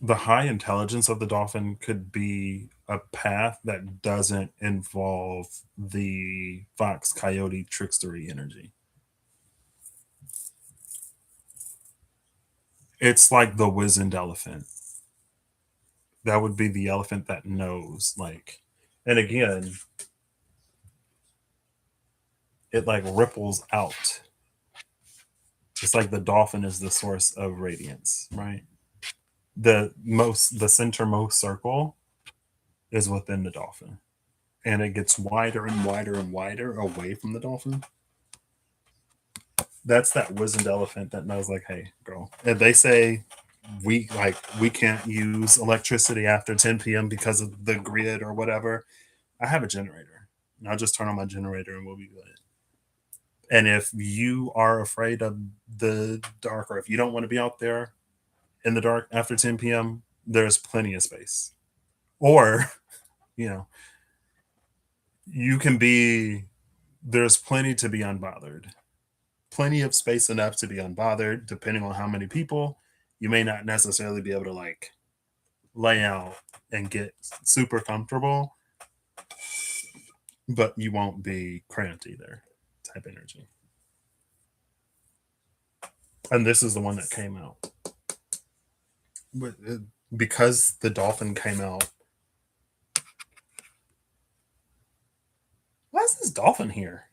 A: the high intelligence of the dolphin could be a path that doesn't involve the fox coyote trickstery energy. It's like the wizened elephant. That would be the elephant that knows, like, and again, it like ripples out. It's like the dolphin is the source of radiance, right? The centermost circle is within the dolphin, and it gets wider and wider and wider away from the dolphin. That's that wizened elephant that knows, like, hey, girl. And they say we can't use electricity after 10 p.m. because of the grid or whatever. I have a generator. I'll just turn on my generator and we'll be good. And if you are afraid of the dark, or if you don't want to be out there in the dark after 10 p.m., there's plenty of space. Or, you know, you can be, there's plenty to be unbothered. Plenty of space enough to be unbothered, depending on how many people. You may not necessarily be able to like lay out and get super comfortable, but you won't be cramped either, type energy. And this is the one that came out. Because the dolphin came out. Why is this dolphin here?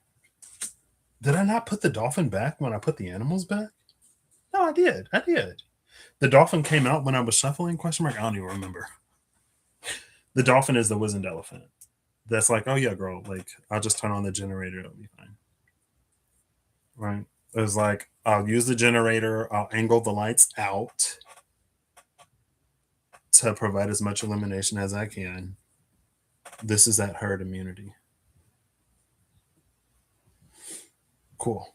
A: Did I not put the dolphin back when I put the animals back? No, I did. I did. The dolphin came out when I was shuffling? Question mark. I don't even remember. The dolphin is the wizened elephant. That's like, oh yeah, girl. Like, I'll just turn on the generator. It'll be fine. Right? It was like, I'll use the generator. I'll angle the lights out to provide as much illumination as I can. This is that herd immunity. Cool.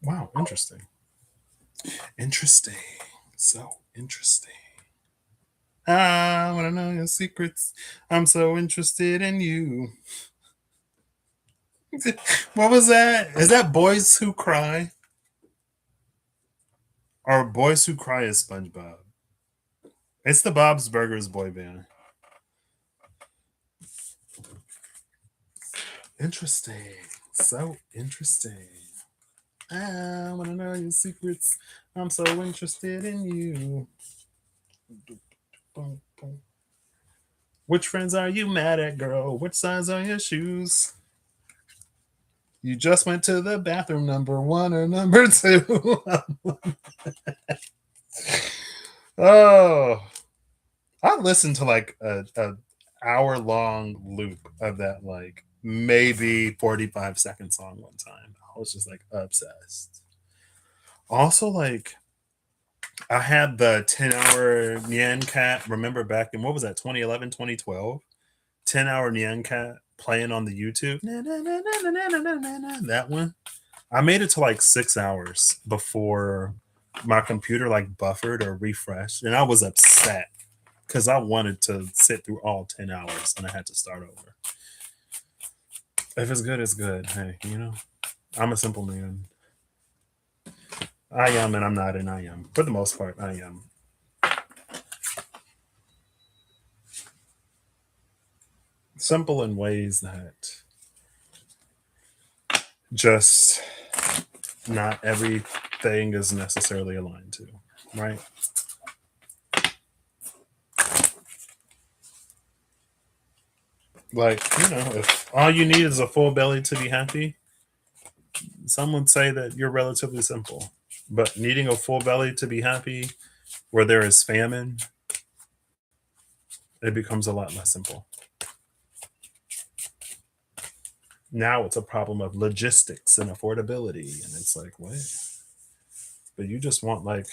A: Wow, interesting. Interesting. So interesting. I want to know your secrets. I'm so interested in you. What was that? Is that Boys Who Cry? Or Boys Who Cry is SpongeBob? It's the Bob's Burgers boy band. Interesting. So interesting. I want to know your secrets. I'm so interested in you. Which friends are you mad at, girl? Which size are your shoes? You just went to the bathroom, number one or number two? Oh, I listened to like a hour long loop of that, like maybe 45-second song one time. I was just like obsessed. Also, like, I had the 10-hour Nyan Cat. Remember back in, what was that, 2011, 2012? 10-hour Nyan Cat playing on the YouTube. That one. I made it to like 6 hours before my computer like buffered or refreshed. And I was upset because I wanted to sit through all 10 hours and I had to start over. If it's good, it's good. Hey, I'm a simple man. I am and I'm not, and I am. For the most part, I am. Simple in ways that just not everything is necessarily aligned to, right? Like, if all you need is a full belly to be happy, some would say that you're relatively simple. But needing a full belly to be happy, where there is famine, it becomes a lot less simple. Now it's a problem of logistics and affordability. And it's like, what? But you just want, like,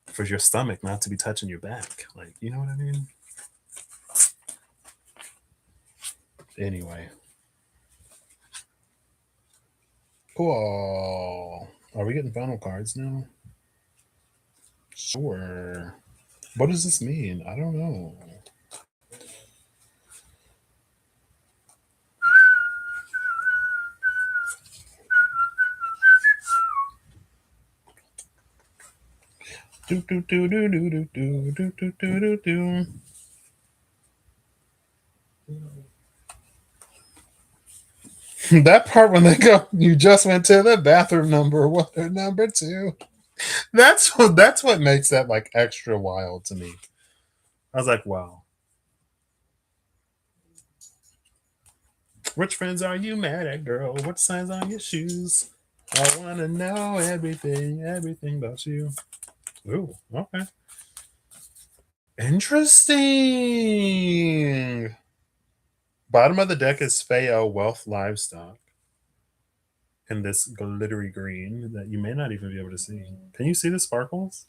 A: for your stomach not to be touching your back. Like, you know what I mean? Anyway. Cool. Are we getting final cards now? Sure. What does this mean? I don't know. That part when they go, you just went to the bathroom number one or number two. That's what makes that like extra wild to me. I was like, wow. Which friends are you mad at, girl? What size on your shoes? I wanna know everything about you. Ooh, okay. Interesting. Bottom of the deck is Feo Wealth Livestock in this glittery green that you may not even be able to see. Can you see the sparkles?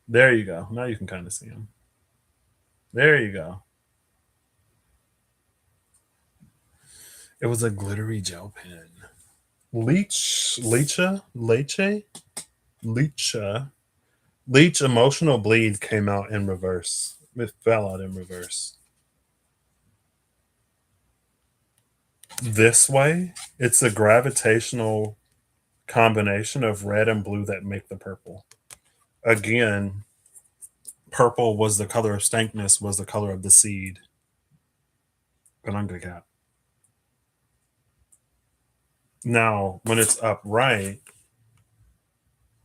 A: There you go. Now you can kind of see them. There you go. It was a glittery gel pen. Leech Emotional Bleed came out in reverse. It fell out in reverse. This way, it's a gravitational combination of red and blue that make the purple. Again, purple was the color of stankness, was the color of the seed. Galunga cap. Now, when it's upright,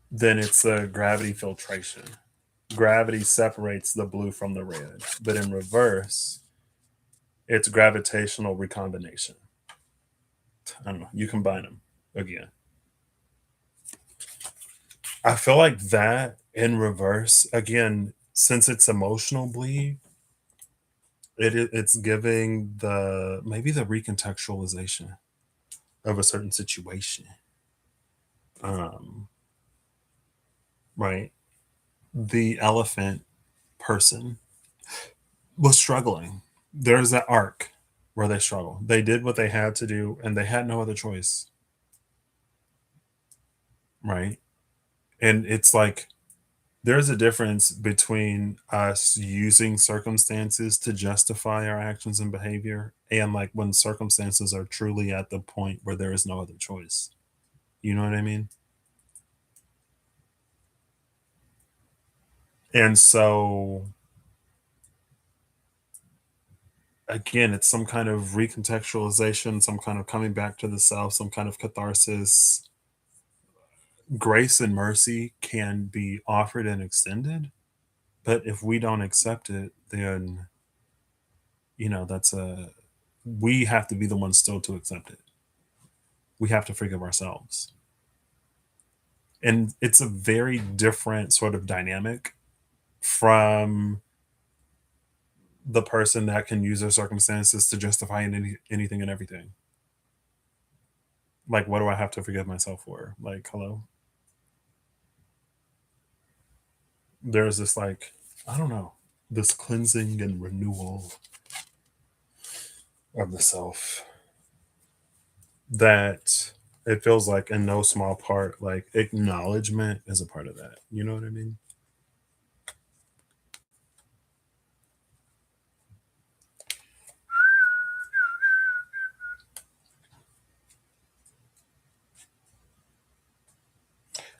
A: then it's a gravity filtration. Gravity separates the blue from the red. But in reverse, it's gravitational recombination. I don't know. You combine them again. I feel like that in reverse, again, since it's emotional bleed, it's giving the maybe the recontextualization of a certain situation. Um, right. The elephant person was struggling. There's that arc where they struggle. They did what they had to do and they had no other choice. Right. And it's like there's a difference between us using circumstances to justify our actions and behavior and like when circumstances are truly at the point where there is no other choice. You know what I mean? And so again, it's some kind of recontextualization, some kind of coming back to the self, some kind of catharsis. Grace and mercy can be offered and extended, but if we don't accept it, then that's a we have to be the ones still to accept it. We have to forgive ourselves. And it's a very different sort of dynamic from the person that can use their circumstances to justify anything and everything. Like, what do I have to forgive myself for? Like, hello? There's this, like, I don't know, this cleansing and renewal of the self that it feels like, in no small part, like acknowledgement is a part of that. You know what I mean?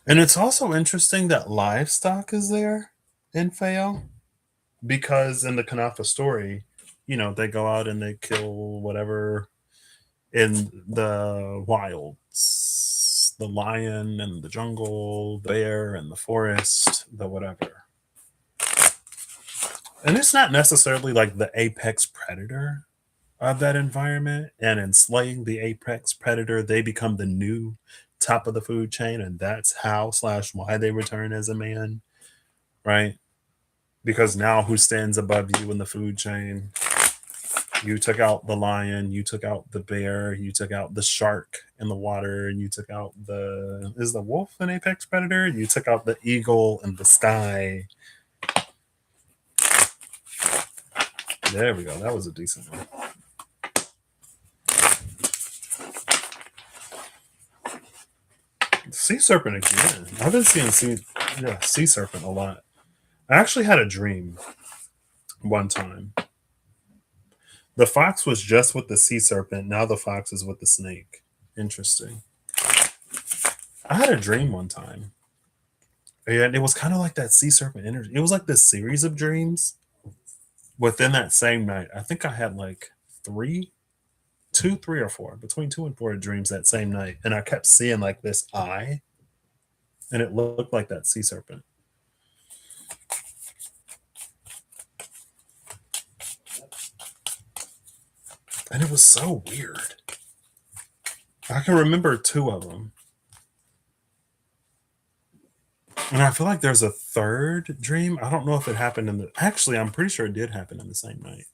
A: And it's also interesting that livestock is there in Fayal because in the Kanafa story, they go out and they kill whatever in the wilds, the lion and the jungle, the bear and the forest, the whatever. And it's not necessarily like the apex predator of that environment. And in slaying the apex predator, they become the new top of the food chain. And that's how slash why they return as a man, right? Because now who stands above you in the food chain? You took out the lion, you took out the bear, you took out the shark in the water, and you took out is the wolf an apex predator? You took out the eagle in the sky. There we go. That was a decent one. Sea serpent again. I've been seeing sea serpent a lot. I actually had a dream one time. The fox was just with the sea serpent. Now the fox is with the snake. Interesting. I had a dream one time And it was kind of like that sea serpent energy. It was like this series of dreams within that same night. I think I had like three, two, three or four, between two and four dreams that same night. And I kept seeing like this eye, and it looked like that sea serpent. And it was so weird. I can remember two of them. And I feel like there's a third dream. I don't know if it happened in the. Actually, I'm pretty sure it did happen in the same night.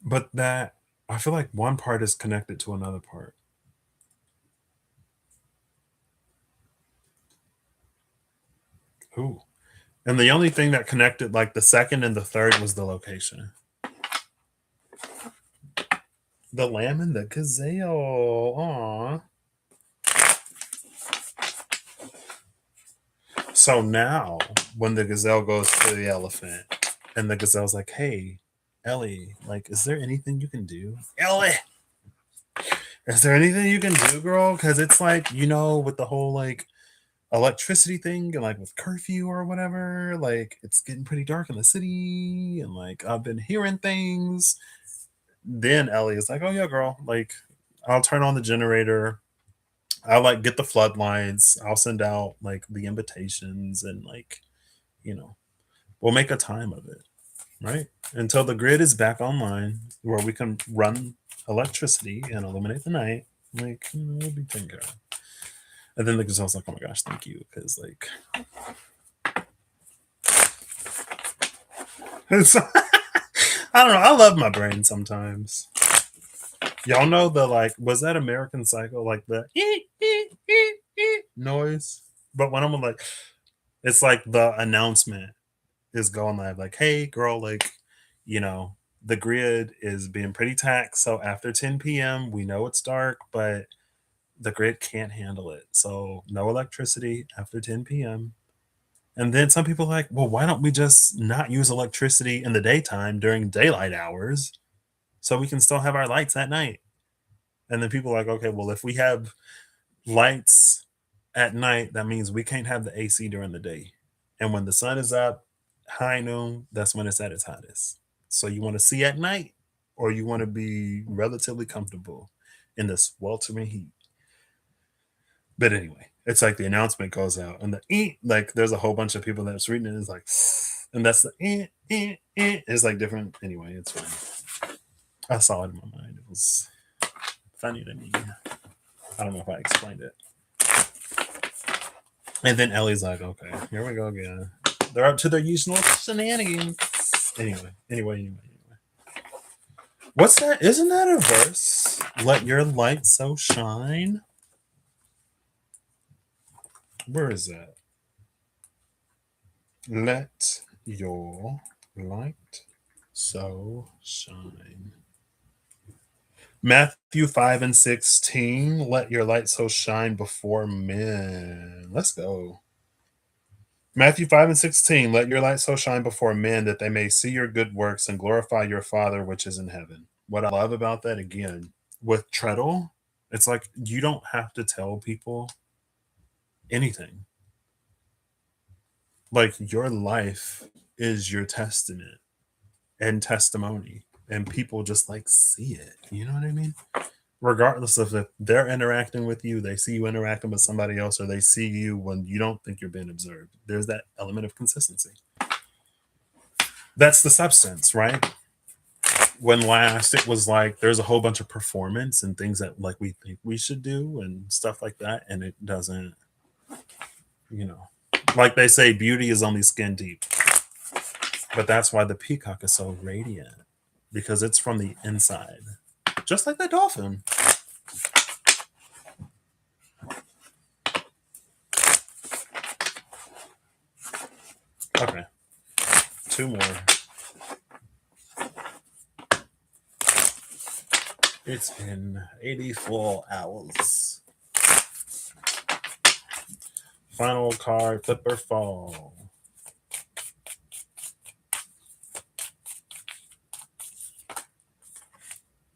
A: But that, I feel like one part is connected to another part. Ooh. And the only thing that connected like the second and the third was the location. The lamb and the gazelle. Aww. So now, when the gazelle goes to the elephant, and the gazelle's like, "Hey, Ellie, like, is there anything you can do, Ellie? Is there anything you can do, girl? Because it's like, with the whole like electricity thing and like with curfew or whatever, like it's getting pretty dark in the city, and like I've been hearing things." Then Ellie is like, "Oh yeah, girl, like I'll turn on the generator. I'll like get the floodlights. I'll send out like the invitations and like, you know, we'll make a time of it, right? Until the grid is back online where we can run electricity and illuminate the night. Like, we'll be taken care of." And then the gazelle's like, "Oh my gosh, thank you." Because, like, I don't know. I love my brain sometimes. Y'all know the, like, was that American Psycho? Like the noise? But when I'm like, it's like the announcement is going live, like, "Hey, girl, like, you know, the grid is being pretty taxed. So after 10 p.m., we know it's dark, but the grid can't handle it. So no electricity after 10 p.m." And then some people are like, "Well, why don't we just not use electricity in the daytime during daylight hours so we can still have our lights at night?" And then people are like, "Okay, well, if we have lights at night, that means we can't have the AC during the day. And when the sun is up, high noon, that's when it's at its hottest. So you want to see at night, or you want to be relatively comfortable in the sweltering heat." But anyway, it's like the announcement goes out, and like there's a whole bunch of people that's reading it. It's like, and that's the It's like different. Anyway, it's funny. I saw it in my mind. It was funny to me. I don't know if I explained it. And then Ellie's like, "Okay, here we go again. They're up to their usual shenanigans." Anyway. What's that? Isn't that a verse? Let your light so shine. Where is that? Let your light so shine. Matthew 5:16. Let your light so shine before men. Let's go. Matthew 5:16. Let your light so shine before men that they may see your good works and glorify your Father which is in heaven. What I love about that, again, with Treadle, it's like you don't have to tell people anything. Like, your life is your testament and testimony, and people just like see it. You know what I mean? Regardless of if they're interacting with you, they see you interacting with somebody else, or they see you when you don't think you're being observed. There's that element of consistency. That's the substance, right? When last it was like there's a whole bunch of performance and things that like we think we should do and stuff like that, and it doesn't, you know, like they say, beauty is only skin deep. But that's why the peacock is so radiant, because it's from the inside, just like the dolphin. Okay, two more. It's been 84 hours. Final card, flipper fall.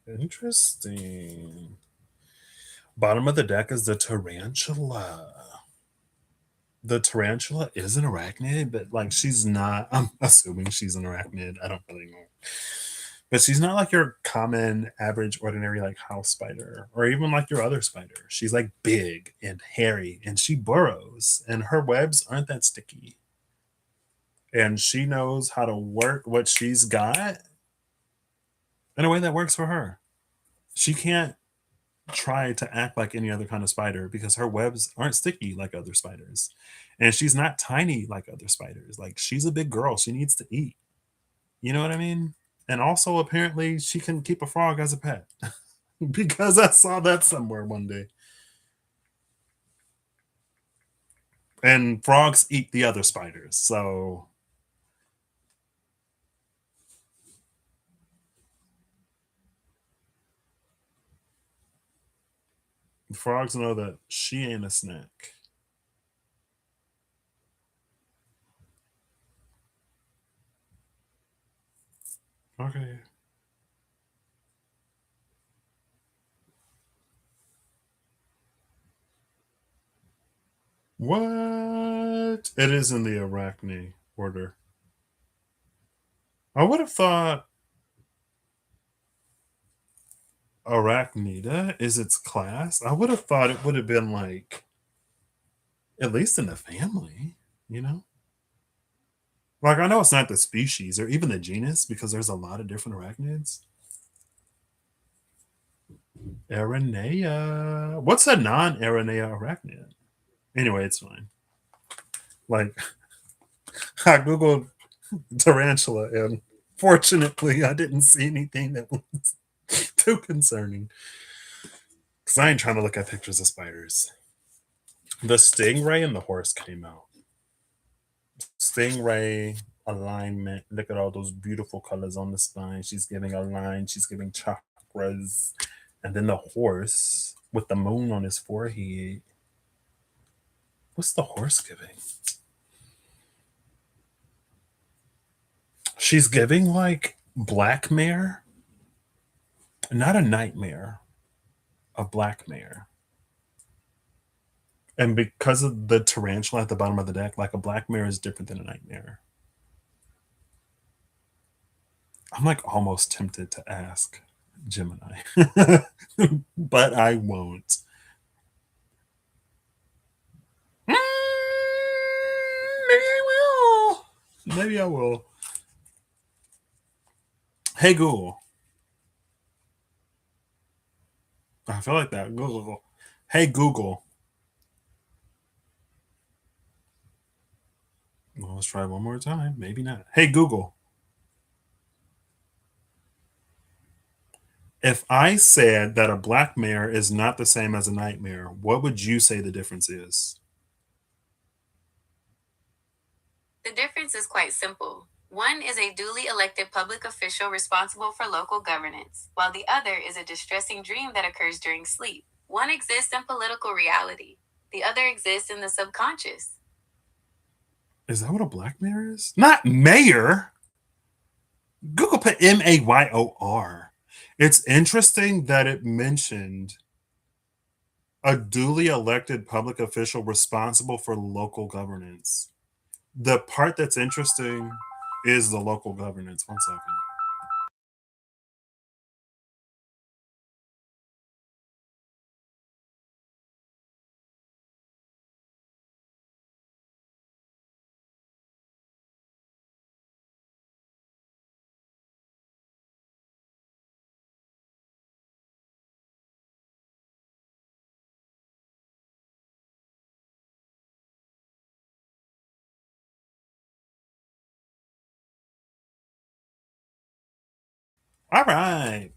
A: Interesting. Bottom of the deck is the tarantula. The tarantula is an arachnid, but like she's not. I'm assuming she's an arachnid. I don't really know. But she's not like your common, average, ordinary like house spider or even like your other spider. She's like big and hairy and she burrows and her webs aren't that sticky. And she knows how to work what she's got in a way that works for her. She can't try to act like any other kind of spider because her webs aren't sticky like other spiders. And she's not tiny like other spiders. Like she's a big girl. She needs to eat. You know what I mean? And also apparently she can keep a frog as a pet. Because I saw that somewhere one day. And frogs eat the other spiders. So frogs know that she ain't a snack. Okay. What? It is in the arachne order. I would have thought Arachnida is its class. I would have thought it would have been like at least in the family, you know? Like I know it's not the species or even the genus because there's a lot of different arachnids. Aranea. What's a non-Aranea arachnid? Anyway, it's fine. Like I googled tarantula and fortunately I didn't see anything that was too concerning. Because I ain't trying to look at pictures of spiders. The stingray and the horse came out. Stingray alignment. Look at all those beautiful colors on the spine. She's giving a line. She's giving chakras. And then the horse with the moon on his forehead. What's the horse giving? She's giving like black mare. Not a nightmare. A black mare. And because of the tarantula at the bottom of the deck, like a black mare is different than a nightmare. I'm like almost tempted to ask Gemini, but I won't. Maybe I will. Maybe I will. Hey Google. I feel like that. Google. Hey Google. Well, let's try one more time. Maybe not. Hey Google. If I said that a black mare is not the same as a nightmare, what would you say the difference is?
B: The difference is quite simple. One is a duly elected public official responsible for local governance, while the other is a distressing dream that occurs during sleep. One exists in political reality, the other exists in the subconscious.
A: Is that what a black mare is? Not mayor. Google put Mayor. It's interesting that it mentioned a duly elected public official responsible for local governance. The part that's interesting is the local governance. One second. All right.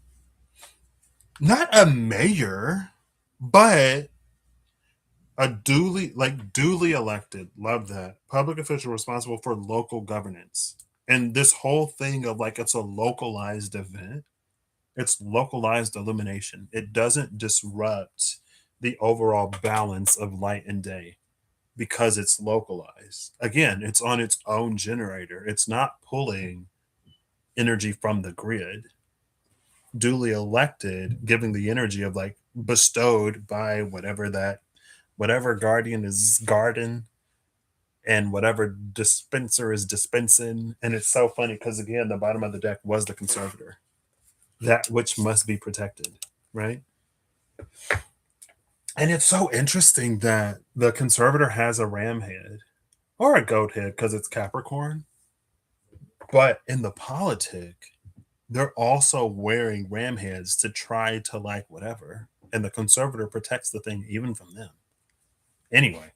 A: Not a mayor, but a duly elected. Love that. Public official responsible for local governance. And this whole thing of like it's a localized event. It's localized illumination. It doesn't disrupt the overall balance of light and day because it's localized. Again, it's on its own generator. It's not pulling energy from the grid. Duly elected, giving the energy of like bestowed by whatever guardian is guarding and whatever dispenser is dispensing. And it's so funny because again, the bottom of the deck was the conservator, that which must be protected, right? And it's so interesting that the conservator has a ram head or a goat head because it's Capricorn. But in the politic, they're also wearing ram heads to try to like whatever. And the conservator protects the thing even from them. Anyway,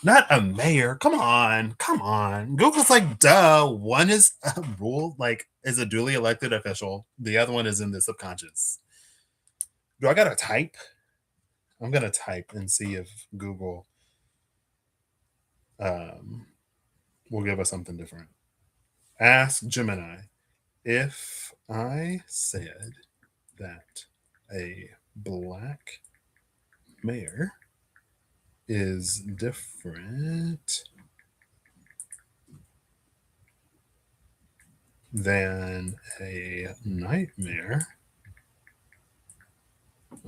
A: not a mayor. Come on. Come on. Google's like, duh. One is a rule, like, is a duly elected official. The other one is in the subconscious. Do I got to type? I'm going to type and see if Google um, will give us something different. Ask Gemini if I said that a black mayor is different than a nightmare.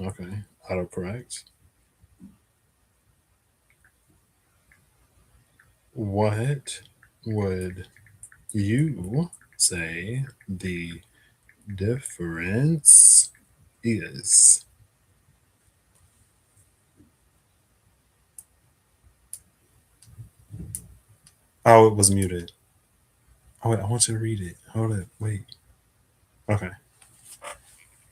A: Okay, autocorrect. What would you say the difference is? Oh, it was muted. Oh, wait, I want you to read it. Hold it. Wait. Okay.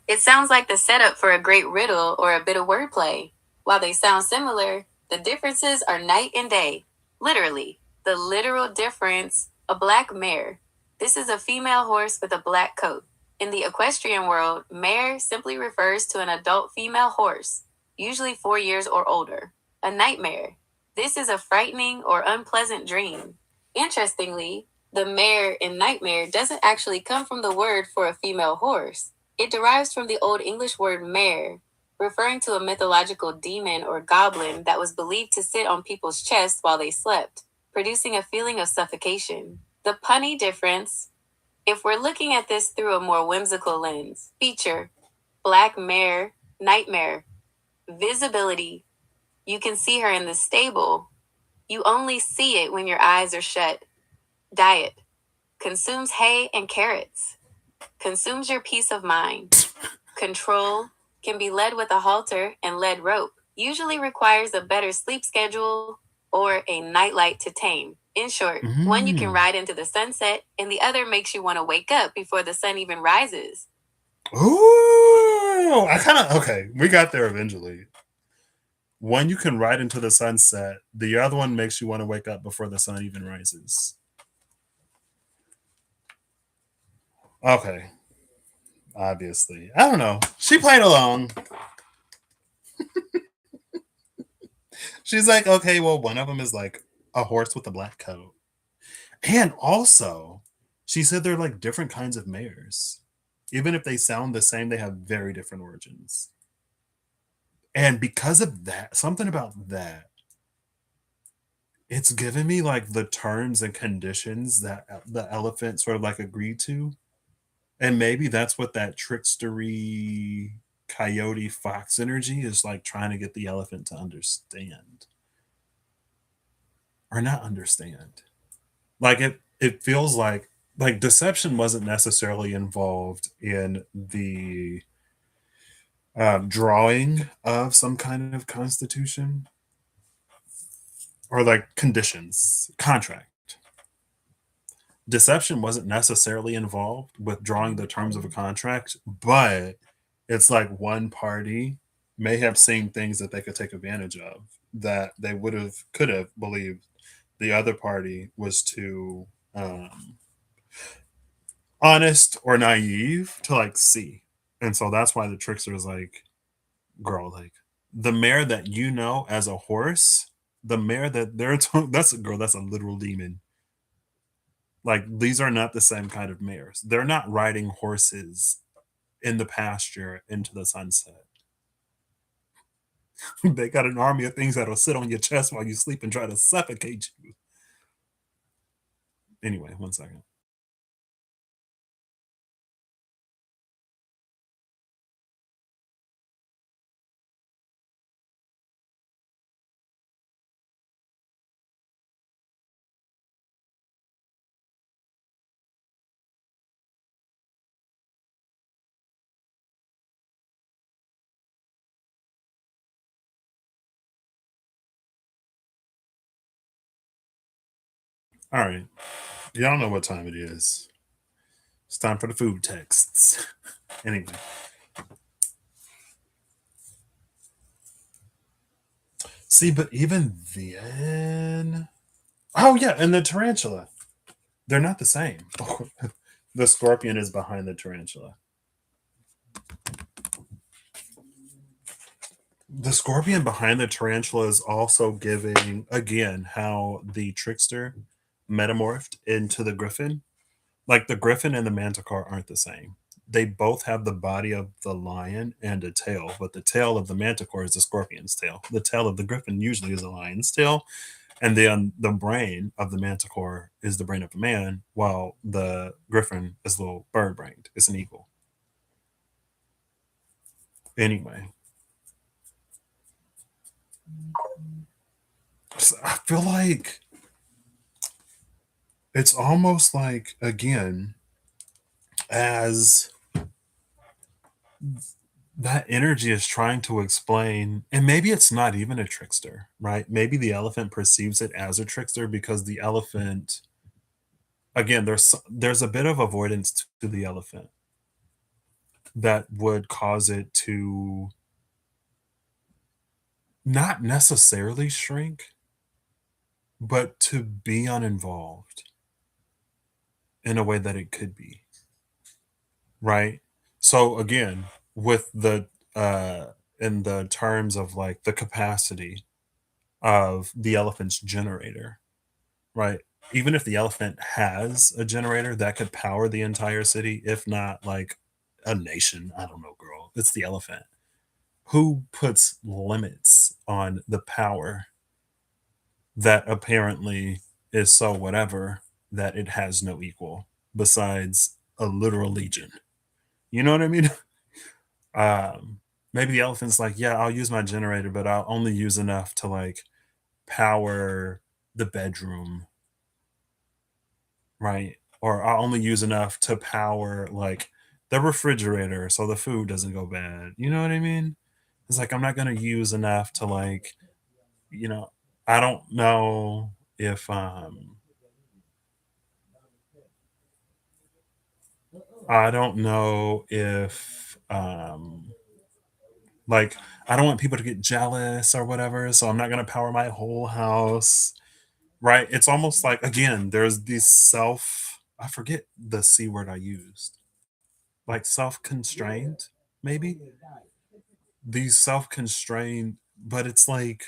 B: It sounds like the setup for a great riddle or a bit of wordplay. While they sound similar, the differences are night and day. Literally, the literal difference, a black mare. This is a female horse with a black coat. In the equestrian world, mare simply refers to an adult female horse, usually 4 years or older. A nightmare. This is a frightening or unpleasant dream. Interestingly, the mare in nightmare doesn't actually come from the word for a female horse. It derives from the Old English word mare, referring to a mythological demon or goblin that was believed to sit on people's chests while they slept, producing a feeling of suffocation. The punny difference, if we're looking at this through a more whimsical lens, feature, black mare, nightmare, visibility. You can see her in the stable. You only see it when your eyes are shut. Diet, consumes hay and carrots, consumes your peace of mind. Control, can be led with a halter and lead rope, usually requires a better sleep schedule or a nightlight to tame. In short, one you can ride into the sunset, and the other makes you want to wake up before the sun even rises.
A: Ooh, I kind of okay. We got there eventually. One you can ride into the sunset. The other one makes you want to wake up before the sun even rises. Okay, obviously. I don't know. She played along. She's like, okay, well, one of them is like a horse with a black coat. And also, she said they're like different kinds of mares. Even if they sound the same, they have very different origins. And because of that, something about that, it's given me like the terms and conditions that the elephant sort of like agreed to. And maybe that's what that trickstery coyote fox energy is like trying to get the elephant to understand or not understand. Like it feels like deception wasn't necessarily involved in the drawing of some kind of constitution or like conditions contract. Deception wasn't necessarily involved with drawing the terms of a contract, but it's like one party may have seen things that they could take advantage of that they would have could have believed the other party was too honest or naive to like see. And so that's why the trickster is like, girl, like the mare that you know as a horse, the mare that that's a girl, that's a literal demon. Like these are not the same kind of mares. They're not riding horses in the pasture into the sunset. They got an army of things that'll sit on your chest while you sleep and try to suffocate you. Anyway, 1 second. All right. Y'all know what time it is. It's time for the food texts. Anyway. See, but even then. Oh, yeah. And the tarantula. They're not the same. The scorpion is behind the tarantula. The scorpion behind the tarantula is also giving, again, how the trickster metamorphed into the griffin. Like the griffin and the manticore aren't the same. They both have the body of the lion and a tail, but the tail of the manticore is the scorpion's tail. The tail of the griffin usually is a lion's tail, and then the brain of the manticore is the brain of a man, while the griffin is a little bird brained. It's an eagle. Anyway, so I feel like it's almost like, again, as that energy is trying to explain, and maybe it's not even a trickster, right? Maybe the elephant perceives it as a trickster because the elephant, again, there's a bit of avoidance to the elephant that would cause it to not necessarily shrink, but to be uninvolved in a way that it could be, right? So again, with the in the terms of like the capacity of the elephant's generator, right? Even if the elephant has a generator that could power the entire city, if not like a nation, I don't know, girl. It's the elephant. Who puts limits on the power that apparently is so whatever that it has no equal besides a literal legion? You know what I mean? Maybe the elephant's like, yeah, I'll use my generator, but I'll only use enough to like power the bedroom, right? Or I'll only use enough to power like the refrigerator so the food doesn't go bad. You know what I mean? It's like I'm not gonna use enough to like, you know, I don't know if I don't know if like I don't want people to get jealous or whatever, so I'm not gonna power my whole house. Right? It's almost like, again, there's these I forget the C word I used. Like self-constrained, maybe? These self-constrained, but it's like,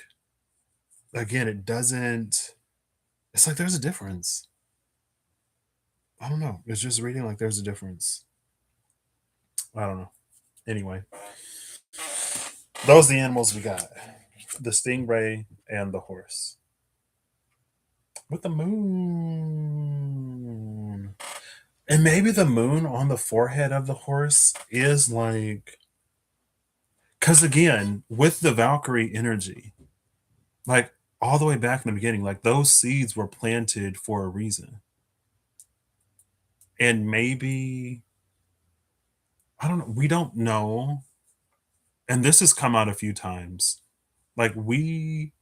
A: again, it doesn't, it's like there's a difference. I don't know. It's just reading like there's a difference. I don't know. Anyway, those are the animals we got. The stingray and the horse. With the moon. And maybe the moon on the forehead of the horse is like, because again, with the Valkyrie energy, like all the way back in the beginning, like those seeds were planted for a reason. And maybe, I don't know, we don't know. And this has come out a few times. Like we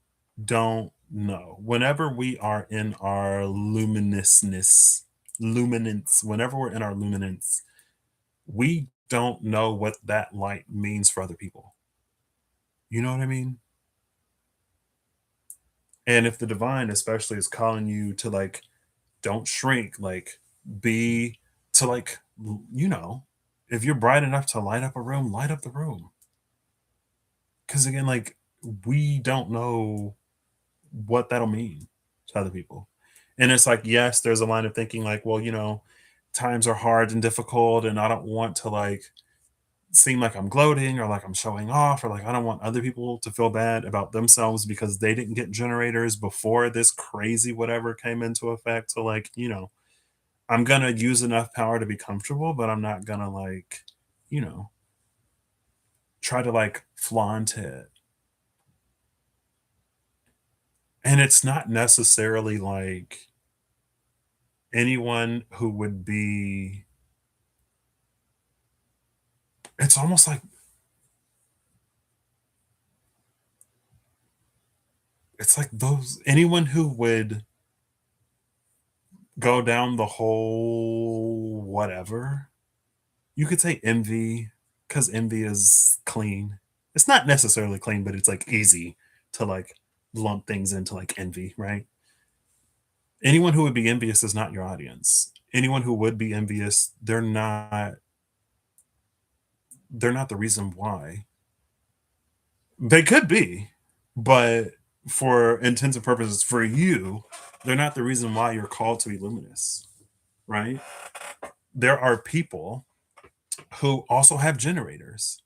A: don't know. Whenever we are in our luminance, whenever we're in our luminance, we don't know what that light means for other people. You know what I mean? And if the divine especially is calling you to like don't shrink, like be to like you know, if you're bright enough to light up a room, light up the room. Cuz again, like we don't know what that'll mean to other people. And it's like, yes, there's a line of thinking like, well, times are hard and difficult and I don't want to like seem like I'm gloating or like I'm showing off or like I don't want other people to feel bad about themselves because they didn't get generators before this crazy whatever came into effect. So like, I'm gonna use enough power to be comfortable, but I'm not gonna like, you know, try to like flaunt it. And it's not necessarily like anyone who would be, it's almost like it's like those anyone who would go down the whole whatever. You could say envy, because envy is clean. It's not necessarily clean, but it's like easy to like lump things into like envy, right? Anyone who would be envious is not your audience. Anyone who would be envious, they're not the reason why. They could be, but for intents and purposes for you, they're not the reason why you're called to be luminous, right? There are people who also have generators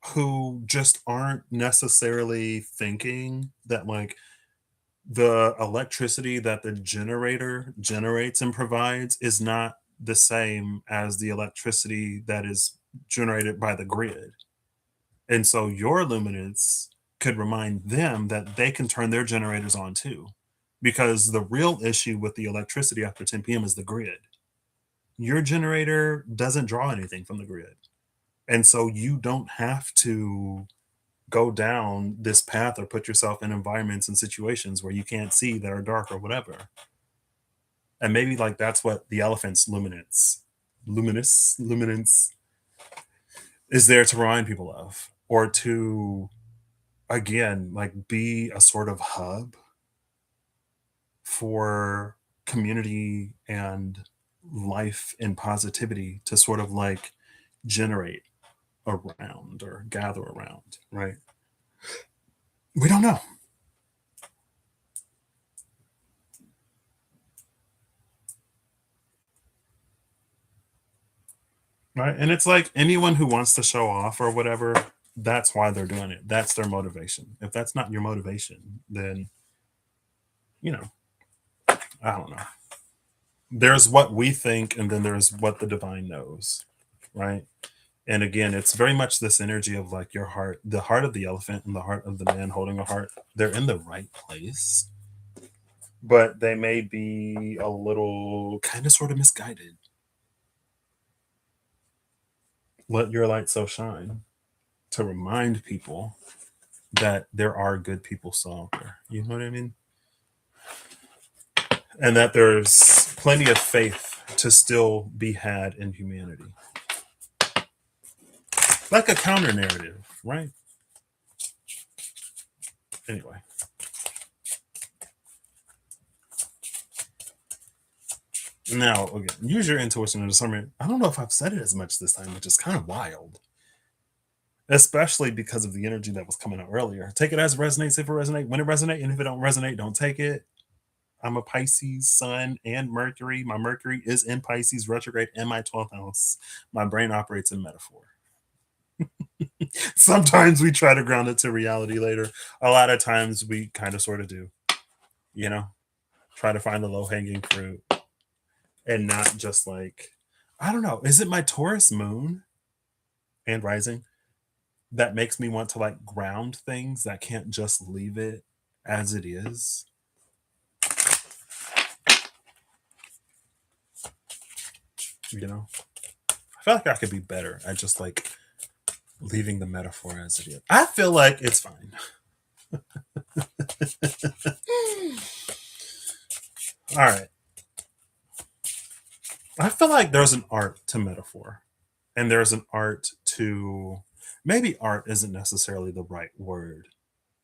A: who just aren't necessarily thinking that like the electricity that the generator generates and provides is not the same as the electricity that is generated by the grid. And so your luminance could remind them that they can turn their generators on too. Because the real issue with the electricity after 10 p.m. is the grid. Your generator doesn't draw anything from the grid. And so you don't have to go down this path or put yourself in environments and situations where you can't see that are dark or whatever. And maybe like that's what the elephant's luminance is there to remind people of, or to again like be a sort of hub for community and life and positivity to sort of like generate around or gather around, right? We don't know. Right. And it's like anyone who wants to show off or whatever, that's why they're doing it. That's their motivation. If that's not your motivation, then, you know, I don't know. There's what we think, and then there's what the divine knows. Right. And again, it's very much this energy of like your heart, the heart of the elephant and the heart of the man holding a heart. They're in the right place, but they may be a little kind of sort of misguided. Let your light so shine to remind people that there are good people still out there. You know what I mean? And that there's plenty of faith to still be had in humanity. Like a counter narrative, right? Anyway. Now, again, use your intuition in discernment. I don't know if I've said it as much this time, which is kind of wild. Especially because of the energy that was coming out earlier. Take it as it resonates, if it resonates, when it resonates, and if it don't resonate, don't take it. I'm a Pisces sun and Mercury. My Mercury is in Pisces retrograde in my 12th house. My brain operates in metaphor. Sometimes we try to ground it to reality later. A lot of times we kind of sort of do, you know, try to find the low hanging fruit and not just like, I don't know, is it my Taurus moon and rising that makes me want to like ground things that can't just leave it as it is? You know, I feel like I could be better at just like leaving the metaphor as it is. I feel like it's fine. All right. I feel like there's an art to metaphor, and there's an art to maybe art isn't necessarily the right word,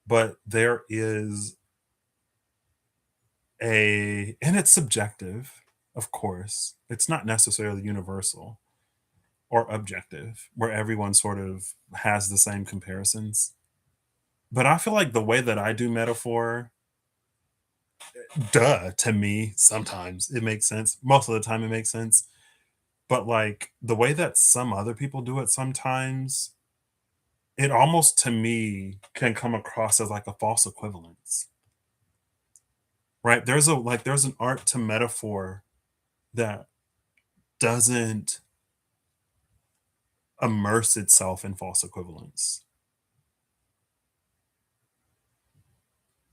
A: but there is and it's subjective, of course. It's not necessarily universal or objective, where everyone sort of has the same comparisons. But I feel like the way that I do metaphor, duh, to me, sometimes it makes sense. Most of the time, it makes sense. But like the way that some other people do it sometimes, it almost to me can come across as like a false equivalence. Right? There's an art to metaphor that doesn't immerse itself in false equivalence.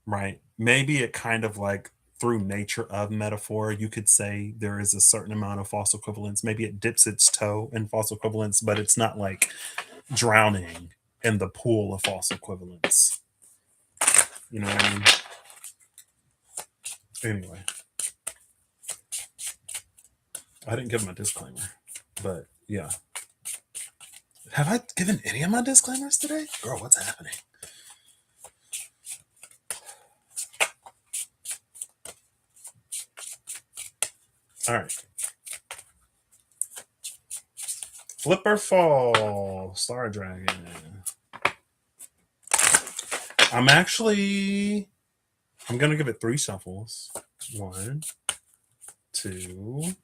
A: Right? Maybe it kind of like through nature of metaphor, you could say there is a certain amount of false equivalence. Maybe it dips its toe in false equivalence, but it's not like drowning in the pool of false equivalence. You know what I mean? Anyway. I didn't give my disclaimer, but yeah. Have I given any of my disclaimers today? Girl, what's happening? All right. Flipper Fall, Star Dragon. I'm going to give it 3 shuffles. 1, 2,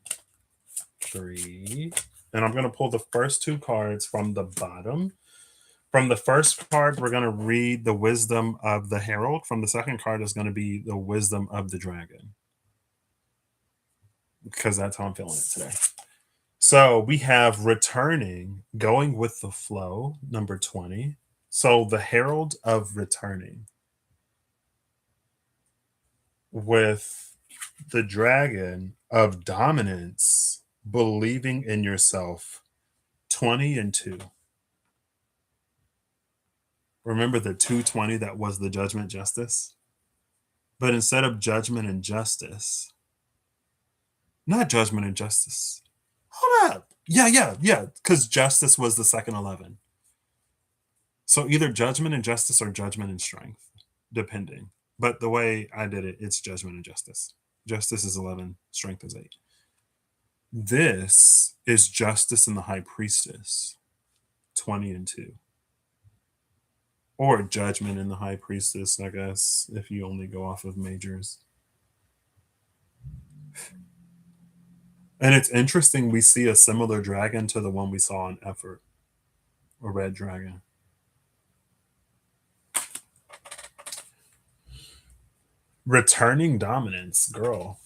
A: 3. And I'm going to pull the first 2 cards from the bottom. From the first card, we're going to read the wisdom of the Herald. From the second card is going to be the wisdom of the Dragon. Because that's how I'm feeling it today. So we have returning, going with the flow, number 20. So the Herald of returning with the Dragon of dominance, believing in yourself, 20 and 2. Remember the 220 that was the judgment justice? But instead of judgment and justice, not judgment and justice. Hold up. Yeah. Because justice was the second 11. So either judgment and justice or judgment and strength, depending. But the way I did it, it's judgment and justice. Justice is 11, strength is 8. This is justice in the high priestess, 20 and 2. Or judgment in the high priestess, I guess, if you only go off of majors. And it's interesting, we see a similar dragon to the one we saw in Effort, a red dragon. Returning dominance, girl.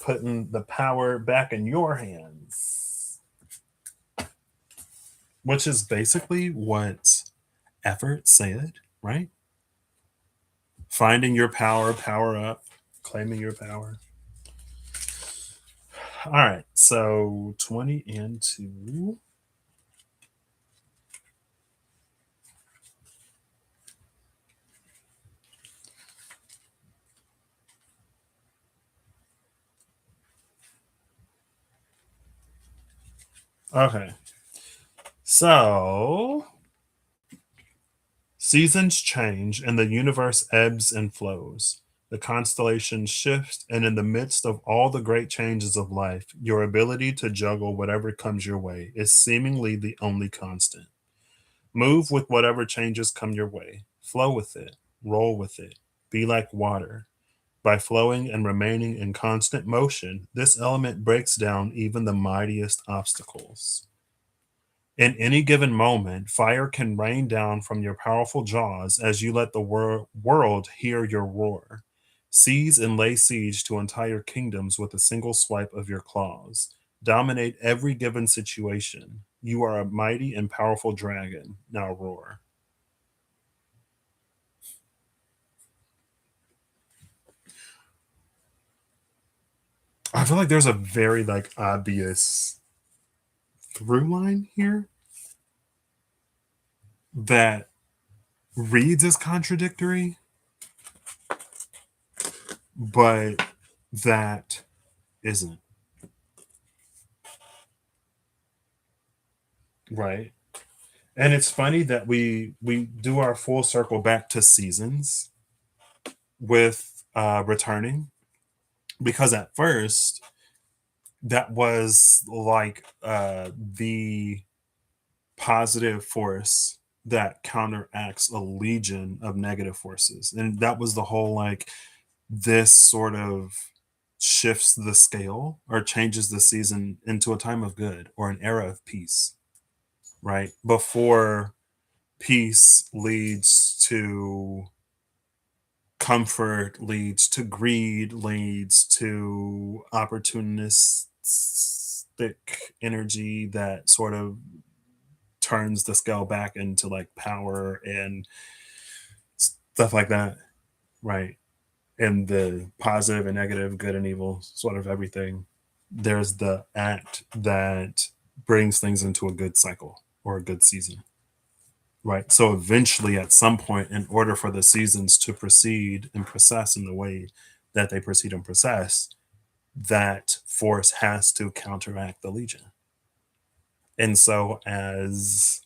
A: Putting the power back in your hands. Which is basically what Effort said, right? Finding your power, power up, claiming your power. All right, so 20 and 2. Okay. So seasons change and the universe ebbs and flows. The constellations shift, and in the midst of all the great changes of life, your ability to juggle whatever comes your way is seemingly the only constant. Move with whatever changes come your way. Flow with it. Roll with it. Be like water. By flowing and remaining in constant motion, this element breaks down even the mightiest obstacles. In any given moment, fire can rain down from your powerful jaws as you let the world hear your roar. Seize and lay siege to entire kingdoms with a single swipe of your claws. Dominate every given situation. You are a mighty and powerful dragon. Now roar. I feel like there's a very obvious through line here that reads as contradictory, but that isn't. Right. And it's funny that we do our full circle back to seasons with returning, because at first that was like the positive force that counteracts a legion of negative forces, and that was the whole this sort of shifts the scale or changes the season into a time of good or an era of peace, right? Before peace leads to comfort, leads to greed, leads to opportunistic energy that sort of turns the scale back into power and stuff like that, right? And the positive and negative, good and evil, sort of everything. There's the act that brings things into a good cycle or a good season. Right. So eventually, at some point, in order for the seasons to proceed and process in the way that they proceed and process, that force has to counteract the Legion. And so, as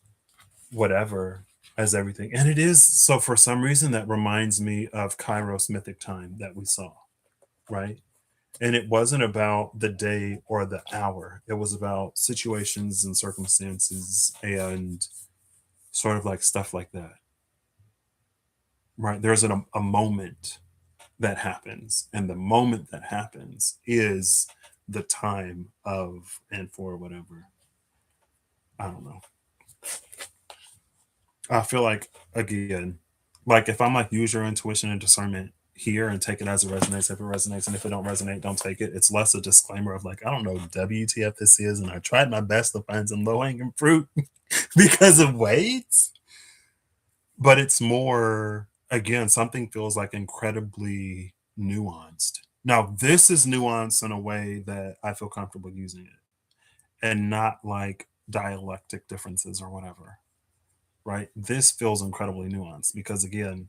A: whatever, as everything, and it is so for some reason that reminds me of Kairos Mythic Time that we saw, right? And it wasn't about the day or the hour, it was about situations and circumstances and sort of like stuff like that, right? There's a moment that happens, and the moment that happens is the time of and for whatever. I don't know. I feel like, again, like if I'm like use your intuition and discernment here and take it as it resonates, if it resonates, and if it don't resonate, don't take it. It's less a disclaimer of like, I don't know WTF this is, and I tried my best to find some low hanging fruit because of weights, but it's more, again, something feels like incredibly nuanced. Now, this is nuanced in a way that I feel comfortable using it, and not like dialectic differences or whatever, right? This feels incredibly nuanced because, again,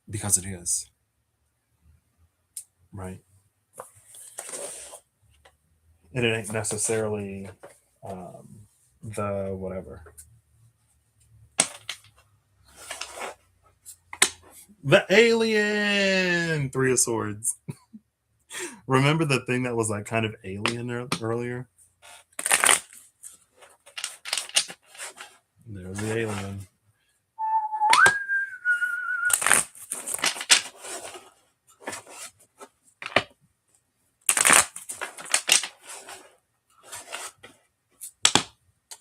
A: because it is, right? And it ain't necessarily the whatever. The alien! Three of Swords. Remember the thing that was like kind of alien earlier? There's the alien.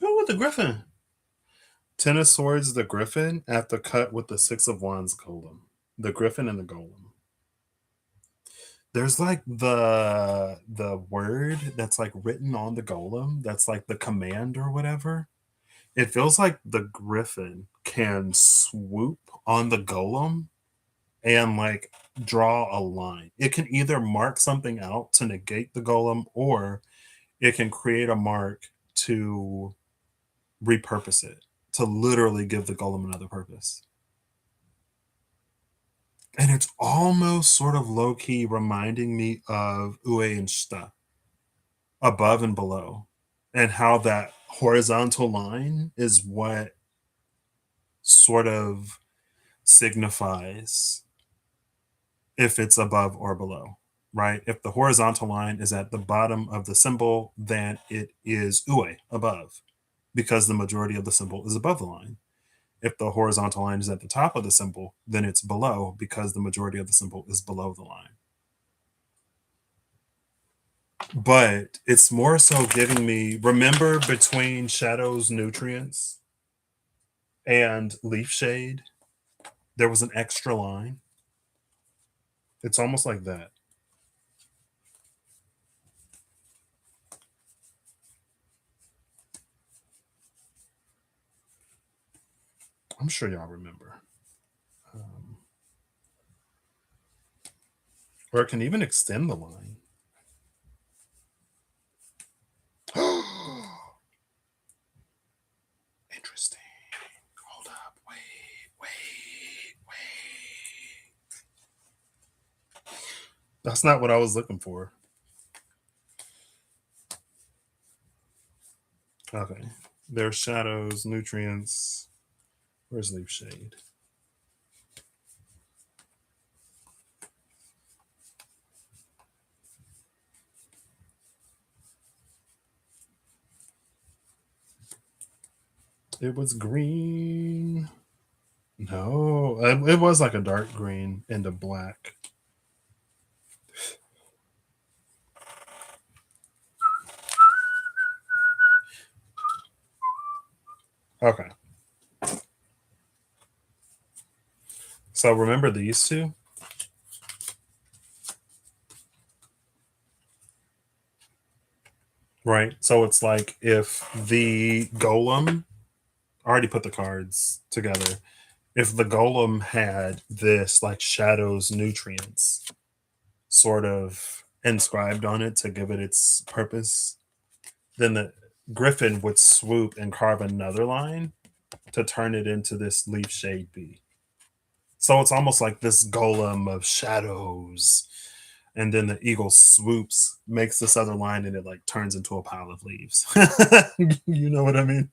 A: Oh, with the Griffin. Ten of Swords, the Griffin, at the cut with the Six of Wands golem. The Griffin and the golem. There's like the word that's like written on the golem, that's like the command or whatever. It feels like the Griffin can swoop on the golem and like draw a line. It can either mark something out to negate the golem, or it can create a mark to repurpose it, to literally give the golem another purpose. And it's almost sort of low key reminding me of Ue and Shta, above and below, and how that horizontal line is what sort of signifies if it's above or below, right? If the horizontal line is at the bottom of the symbol, then it is Ue, above, because the majority of the symbol is above the line. If the horizontal line is at the top of the symbol, then it's below, because the majority of the symbol is below the line. But it's more so giving me, remember between Shadow's Nutrients and Leaf Shade, there was an extra line. It's almost like that. I'm sure y'all remember. Or it can even extend the line. Interesting. Hold up. Wait. That's not what I was looking for. Okay. There's Shadows, Nutrients. Where's Leaf Shade? It was green. No, it was like a dark green and a black. Okay. So remember these two? Right. So it's like if the golem, I already put the cards together. If the golem had this like Shadows Nutrients sort of inscribed on it to give it its purpose, then the Griffin would swoop and carve another line to turn it into this Leaf Shade B. So it's almost like this golem of shadows, and then the eagle swoops, makes this other line, and it like turns into a pile of leaves. You know what I mean?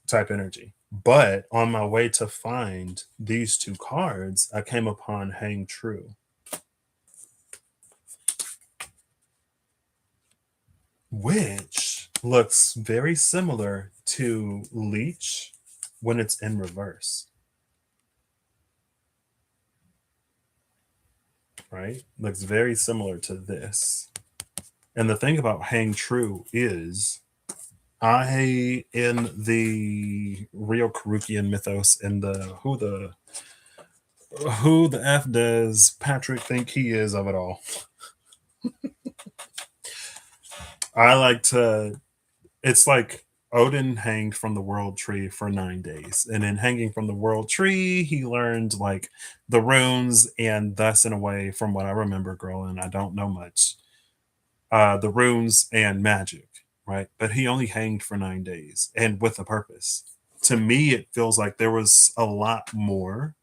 A: Type energy. But on my way to find these two cards, I came upon Hang True, which looks very similar to Leech when it's in reverse. Right? Looks very similar to this. And the thing about Hang True is I in the real Karukian mythos and the who the F does Patrick think he is of it all. I like to it's like Odin hanged from the world tree for 9 days. And in hanging from the world tree, he learned like the runes, and thus in a way, from what I remember growing, I don't know much, the runes and magic, right? But he only hanged for 9 days and with a purpose. To me, it feels like there was a lot more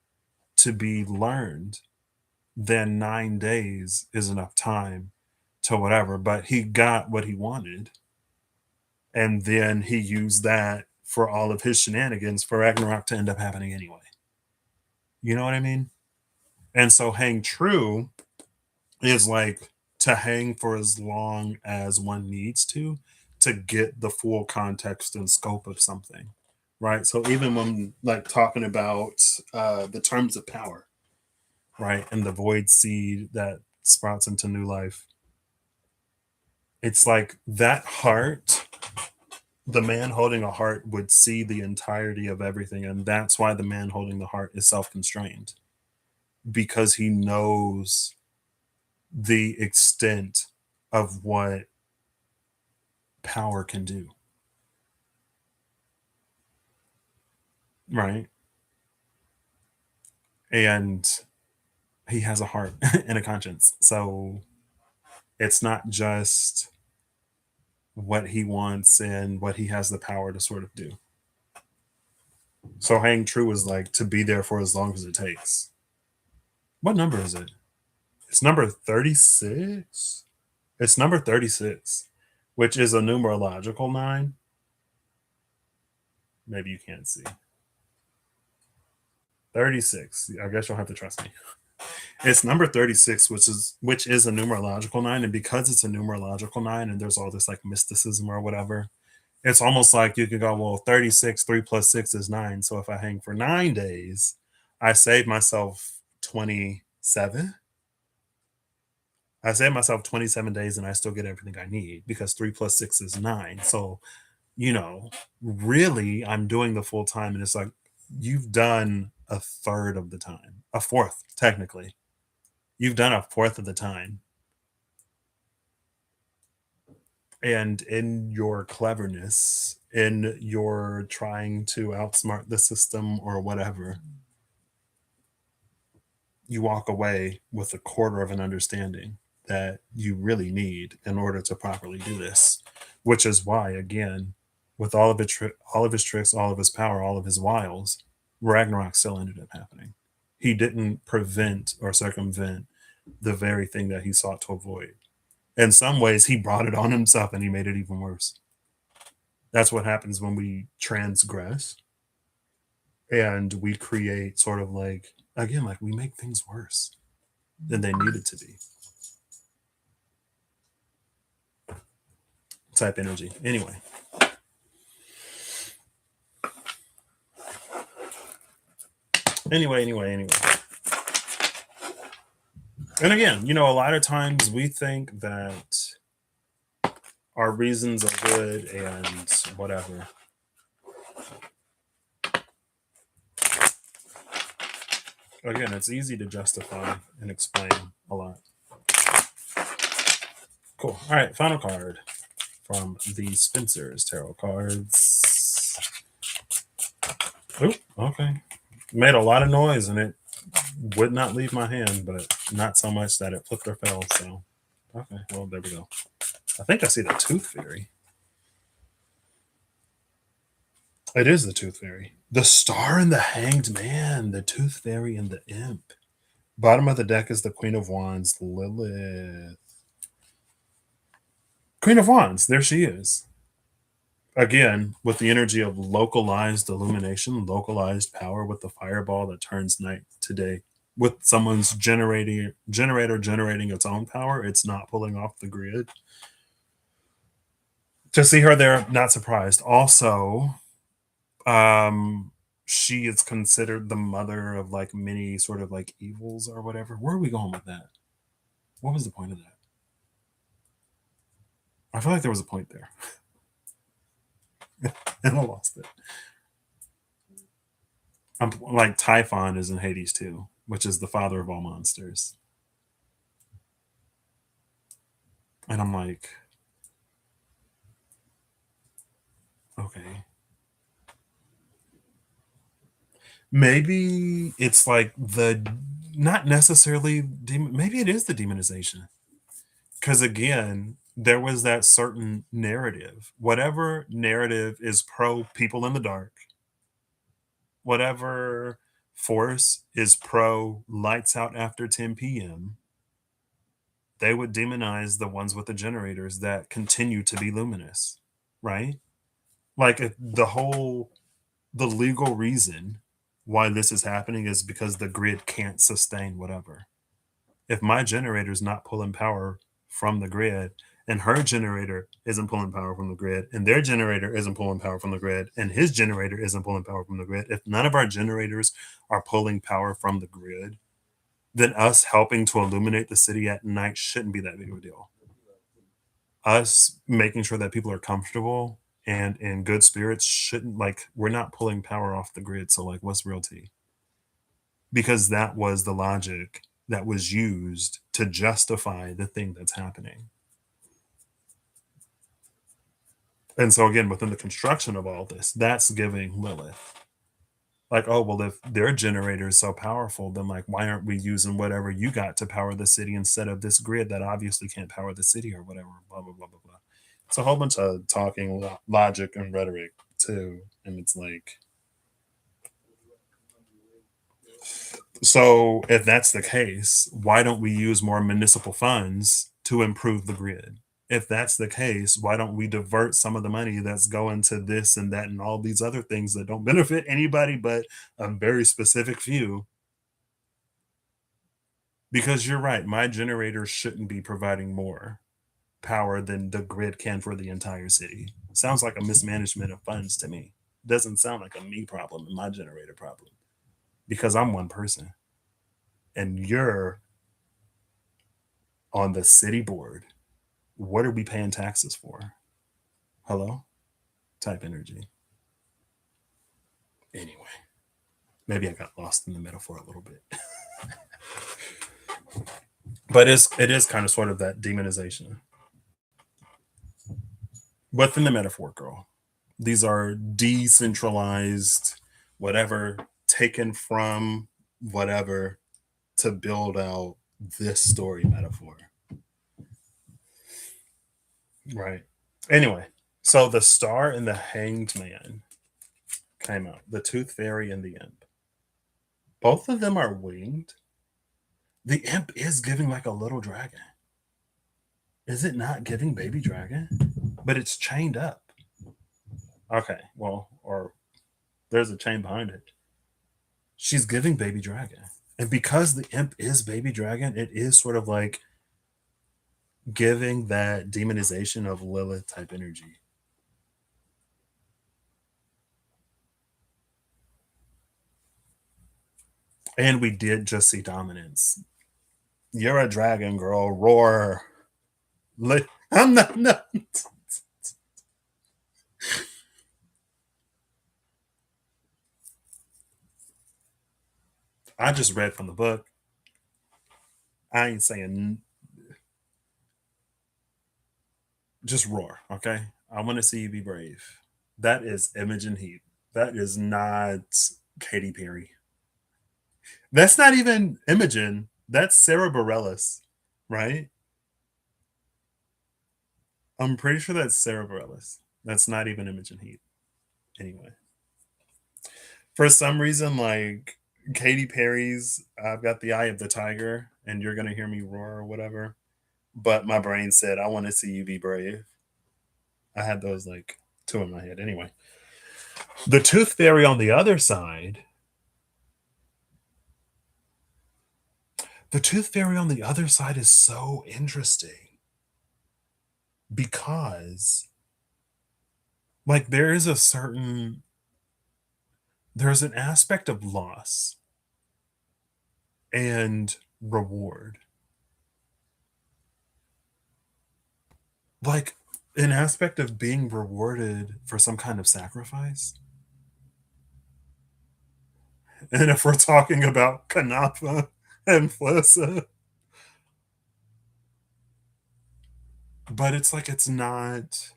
A: to be learned than 9 days is enough time to whatever. But he got what he wanted. And then he used that for all of his shenanigans for Ragnarok to end up happening anyway. You know what I mean? And so hang true is like to hang for as long as one needs to get the full context and scope of something, right? So even when like talking about the terms of power, right, and the void seed that sprouts into new life, it's like that heart, the man holding a heart would see the entirety of everything, and that's why the man holding the heart is self-constrained, because he knows the extent of what power can do, right? And he has a heart and a conscience. So it's not just what he wants and what he has the power to sort of do. So hang true is like to be there for as long as it takes. What number is it? It's number 36. It's number 36, which is a numerological 9. Maybe you can't see. 36. I guess you'll have to trust me. It's number 36, which is a numerological 9, and because it's a numerological 9 and there's all this like mysticism or whatever, it's almost like you could go, well, 36, 3 plus 6 is 9. So if I hang for 9 days, I save myself 27. I save myself 27 days and I still get everything I need because 3 plus 6 is 9. So, really, I'm doing the full time. And it's like you've done a third of the time, a fourth, technically. You've done a fourth of the time. And in your cleverness, in your trying to outsmart the system or whatever, you walk away with a quarter of an understanding that you really need in order to properly do this. Which is why, again, with all of his tricks, all of his power, all of his wiles, Ragnarok still ended up happening. He didn't prevent or circumvent the very thing that he sought to avoid. In some ways, he brought it on himself and he made it even worse. That's what happens when we transgress and we create sort of like, again, like we make things worse than they needed to be. Type energy. Anyway. Anyway. And again, a lot of times we think that our reasons are good and whatever. Again, it's easy to justify and explain a lot. Cool. All right, final card from the Spencer's Tarot cards. Oop, okay. Made a lot of noise and it would not leave my hand, but not so much that it flipped or fell. So, okay, well, there we go. I think I see the Tooth Fairy. It is the Tooth Fairy. The Star and the Hanged Man, the Tooth Fairy and the Imp. Bottom of the deck is the Queen of Wands, Lilith. Queen of Wands, there she is. Again, with the energy of localized illumination, localized power with the fireball that turns night to day. With someone's generator generating its own power, it's not pulling off the grid. To see her there, not surprised. Also, she is considered the mother of like many sort of like evils or whatever. Where are we going with that? What was the point of that? I feel like there was a point there. And I lost it. I'm like Typhon is in Hades too, which is the father of all monsters. And I'm like, okay. Maybe it's like the not necessarily demon, maybe it is the demonization. Because again, there was that certain narrative. Whatever narrative is pro people in the dark, whatever force is pro lights out after 10 p.m., they would demonize the ones with the generators that continue to be luminous, right? Like the legal reason why this is happening is because the grid can't sustain whatever. If my generator is not pulling power from the grid, and her generator isn't pulling power from the grid, and their generator isn't pulling power from the grid, and his generator isn't pulling power from the grid, if none of our generators are pulling power from the grid, then us helping to illuminate the city at night shouldn't be that big of a deal. Us making sure that people are comfortable and in good spirits shouldn't, like, we're not pulling power off the grid. So, like, what's real tea? Because that was the logic that was used to justify the thing that's happening. And so, again, within the construction of all this, that's giving Lilith. Like, oh, well, if their generator is so powerful, then, like, why aren't we using whatever you got to power the city instead of this grid that obviously can't power the city or whatever? Blah, blah, blah, blah, blah. It's a whole bunch of talking, logic, and rhetoric, too. And it's like, so if that's the case, why don't we use more municipal funds to improve the grid? If that's the case, why don't we divert some of the money that's going to this and that and all these other things that don't benefit anybody but a very specific few? Because you're right, my generator shouldn't be providing more power than the grid can for the entire city. Sounds like a mismanagement of funds to me. Doesn't sound like a me problem and my generator problem because I'm one person and you're on the city board. What are we paying taxes for? Hello? Type energy. Anyway, maybe I got lost in the metaphor a little bit. But it is kind of sort of that demonization. Within the metaphor, girl. These are decentralized, whatever, taken from whatever to build out this story metaphor. Right. Anyway, so the star and the hanged man came out. The tooth fairy and the imp. Both of them are winged. The imp is giving like a little dragon. Is it not giving baby dragon? But it's chained up. Okay, well, or there's a chain behind it. She's giving baby dragon. And because the imp is baby dragon, it is sort of like giving that demonization of Lilith type energy. And we did just see dominance. You're a dragon, girl. Roar. I'm not. No. I just read from the book. I ain't saying. Just roar, okay? I want to see you be brave. That is Imogen Heap. That is not Katy Perry. That's not even Imogen. That's Sarah Bareilles, right? I'm pretty sure that's Sarah Bareilles. That's not even Imogen Heap. Anyway, for some reason, like Katy Perry's I've got the eye of the tiger and you're gonna hear me roar or whatever. But my brain said I want to see you be brave. I had those like two in my head. Anyway, the tooth fairy on the other side, the tooth fairy on the other side is so interesting because like there's an aspect of loss and reward. Like an aspect of being rewarded for some kind of sacrifice. And if we're talking about Kanafa and Flosa, but it's like it's not,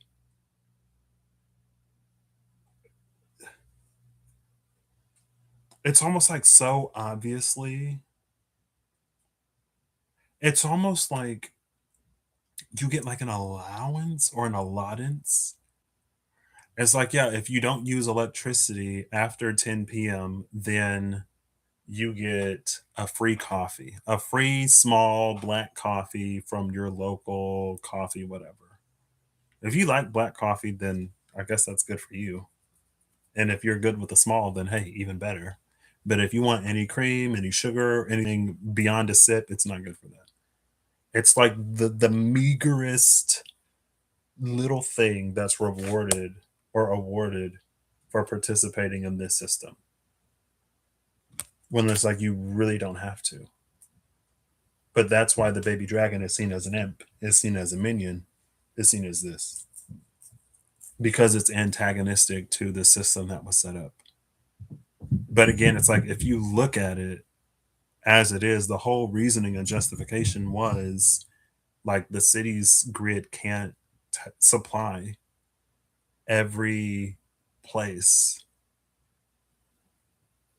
A: it's almost like so obviously, it's almost like you get like an allowance or an allotance. It's like, yeah, if you don't use electricity after 10 p.m., then you get a free coffee, a free small black coffee from your local coffee, whatever. If you like black coffee, then I guess that's good for you. And if you're good with the small, then hey, even better. But if you want any cream, any sugar, anything beyond a sip, it's not good for that. It's like the meagerest little thing that's rewarded or awarded for participating in this system. When it's like you really don't have to. But that's why the baby dragon is seen as an imp, is seen as a minion, is seen as this. Because it's antagonistic to the system that was set up. But again, it's like if you look at it as it is, the whole reasoning and justification was like the city's grid can't supply every place.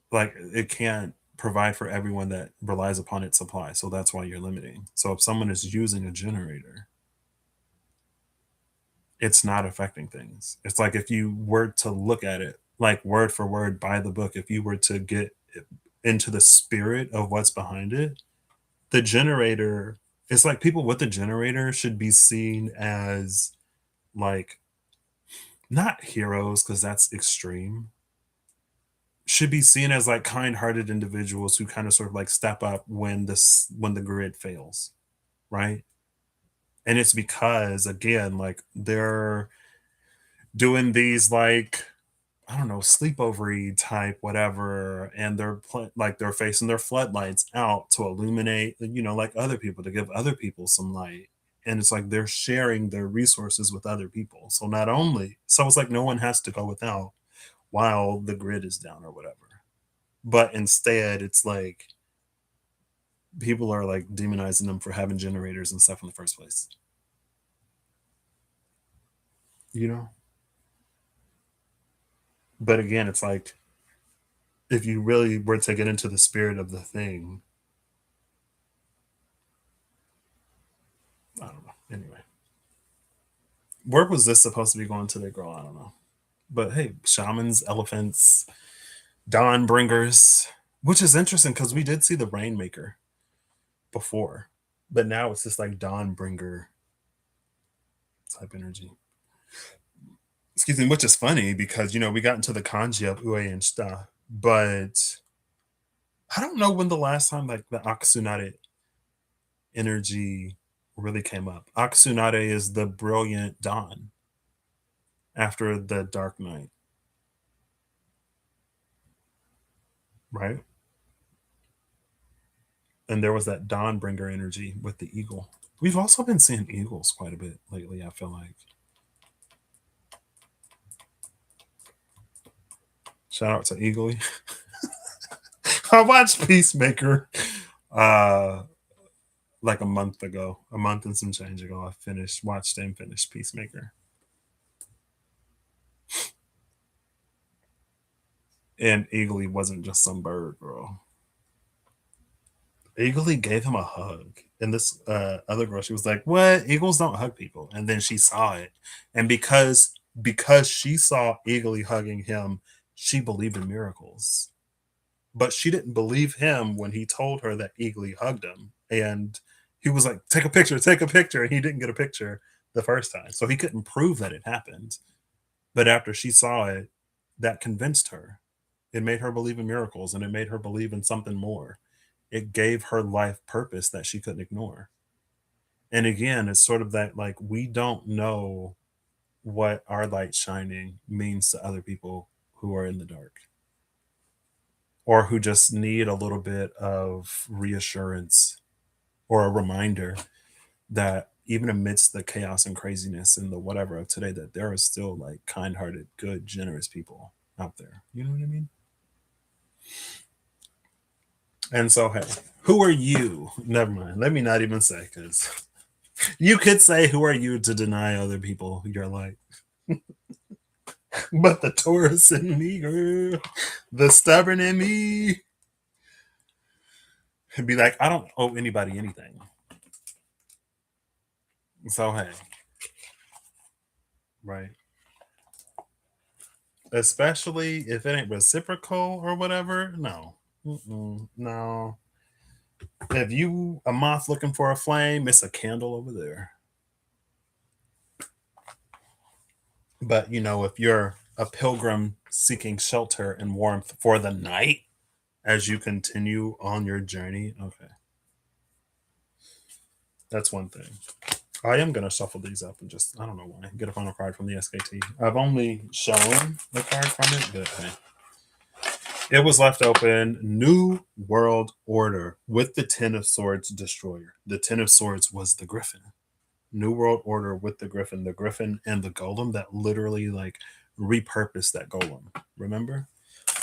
A: Like it can't provide for everyone that relies upon its supply. So that's why you're limiting. So if someone is using a generator, it's not affecting things. It's like if you were to look at it like word for word by the book, if you were to get into the spirit of what's behind it, the generator, it's like people with the generator should be seen as like not heroes because that's extreme, should be seen as like kind-hearted individuals who kind of sort of like step up when the grid fails, right? And it's because again like they're doing these like I don't know, sleepovery type, whatever, and like they're facing their floodlights out to illuminate, like other people, to give other people some light. And it's like they're sharing their resources with other people. So not only, so it's like no one has to go without while the grid is down or whatever. But instead, it's like people are like demonizing them for having generators and stuff in the first place. You know? But again, it's like if you really were to get into the spirit of the thing, I don't know. Anyway, where was this supposed to be going today, girl? I don't know. But hey, shamans, elephants, Dawnbringers, which is interesting because we did see the Rainmaker before, but now it's just like Dawnbringer type energy. Excuse me, which is funny because we got into the kanji of Ue and stuff, but I don't know when the last time like the Aksunare energy really came up. Aksunare is the brilliant dawn after the dark night, right? And there was that Dawnbringer energy with the eagle. We've also been seeing eagles quite a bit lately, I feel like. Shout out to Eagle. I watched Peacemaker uh like a month ago, a month and some change ago. Watched and finished Peacemaker. And Eagle wasn't just some bird, girl. Eagle gave him a hug. And this other girl, she was like, "What? Eagles don't hug people." And then she saw it. And because she saw Eagle hugging him, she believed in miracles. But she didn't believe him when he told her that Eagly hugged him. And he was like, take a picture, take a picture. And he didn't get a picture the first time. So he couldn't prove that it happened. But after she saw it, that convinced her. It made her believe in miracles and it made her believe in something more. It gave her life purpose that she couldn't ignore. And again, it's sort of that like we don't know what our light shining means to other people who are in the dark or who just need a little bit of reassurance or a reminder that even amidst the chaos and craziness and the whatever of today, that there are still like kind-hearted, good, generous people out there. You know what I mean? And so, hey, who are you? Never mind. Let me not even say, because you could say, who are you to deny other people your light? But the Taurus in me, girl, the stubborn in me, be like, I don't owe anybody anything. So, hey, right. Especially if it ain't reciprocal or whatever. No. No. If you a moth looking for a flame, it's a candle over there. But if you're a pilgrim seeking shelter and warmth for the night as you continue on your journey, okay, that's one thing. I am gonna shuffle these up and just I don't know why get a final card from the SKT. I've only shown the card from it, but hey. It was left open. New World Order with the Ten of Swords Destroyer. The Ten of Swords was the Griffin. New World Order with the Griffin and the Golem that literally like repurposed that Golem. Remember?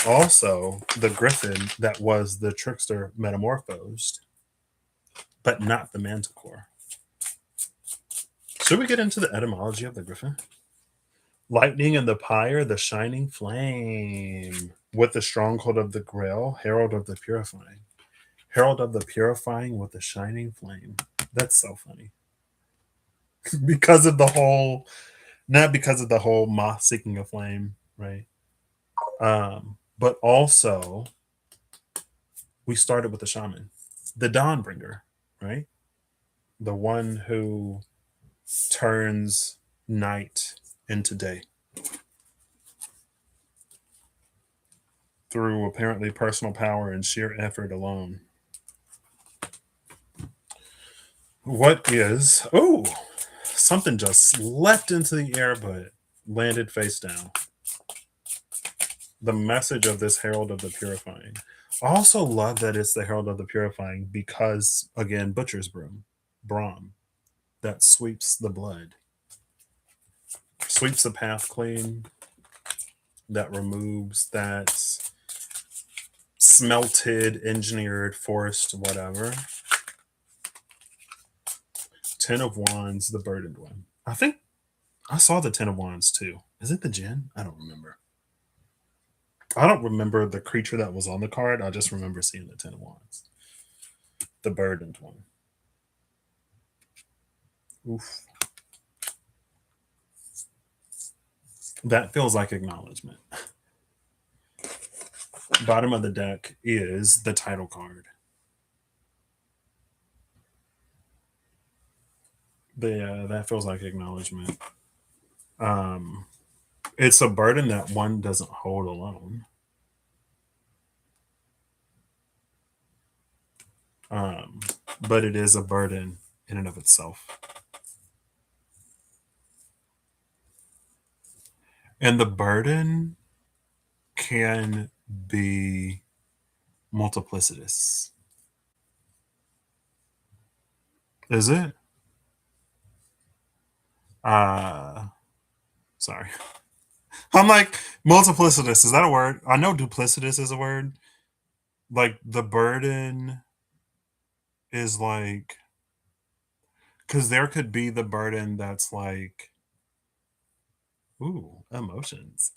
A: Also, the Griffin that was the Trickster metamorphosed, but not the Manticore. Should we get into the etymology of the Griffin? Lightning and the pyre, the shining flame. With the stronghold of the Grail, herald of the purifying. Herald of the purifying with the shining flame. That's so funny. because of the whole, not because of the whole moth seeking a flame, right? But also, we started with the shaman, the Dawnbringer, right? The one who turns night into day through apparently personal power and sheer effort alone. What is. Oh, something just leapt into the air but landed face down. The message of this Herald of the Purifying. I also love that it's the Herald of the Purifying because, again, Butcher's Broom, Brahm, that sweeps the blood, sweeps the path clean, that removes that smelted, engineered, forced, whatever. Ten of Wands, the burdened one. I think I saw the Ten of Wands too. Is it the Jinn? I don't remember. I don't remember the creature that was on the card. I just remember seeing the Ten of Wands. The burdened one. Oof. That feels like acknowledgement. Bottom of the deck is the title card. Yeah, that feels like acknowledgement. It's a burden that one doesn't hold alone. But it is a burden in and of itself. And the burden can be multiplicitous. Is it? Sorry. I'm like, multiplicitous. Is that a word? I know duplicitous is a word. Like, the burden is like, because there could be the burden that's like, ooh, emotions.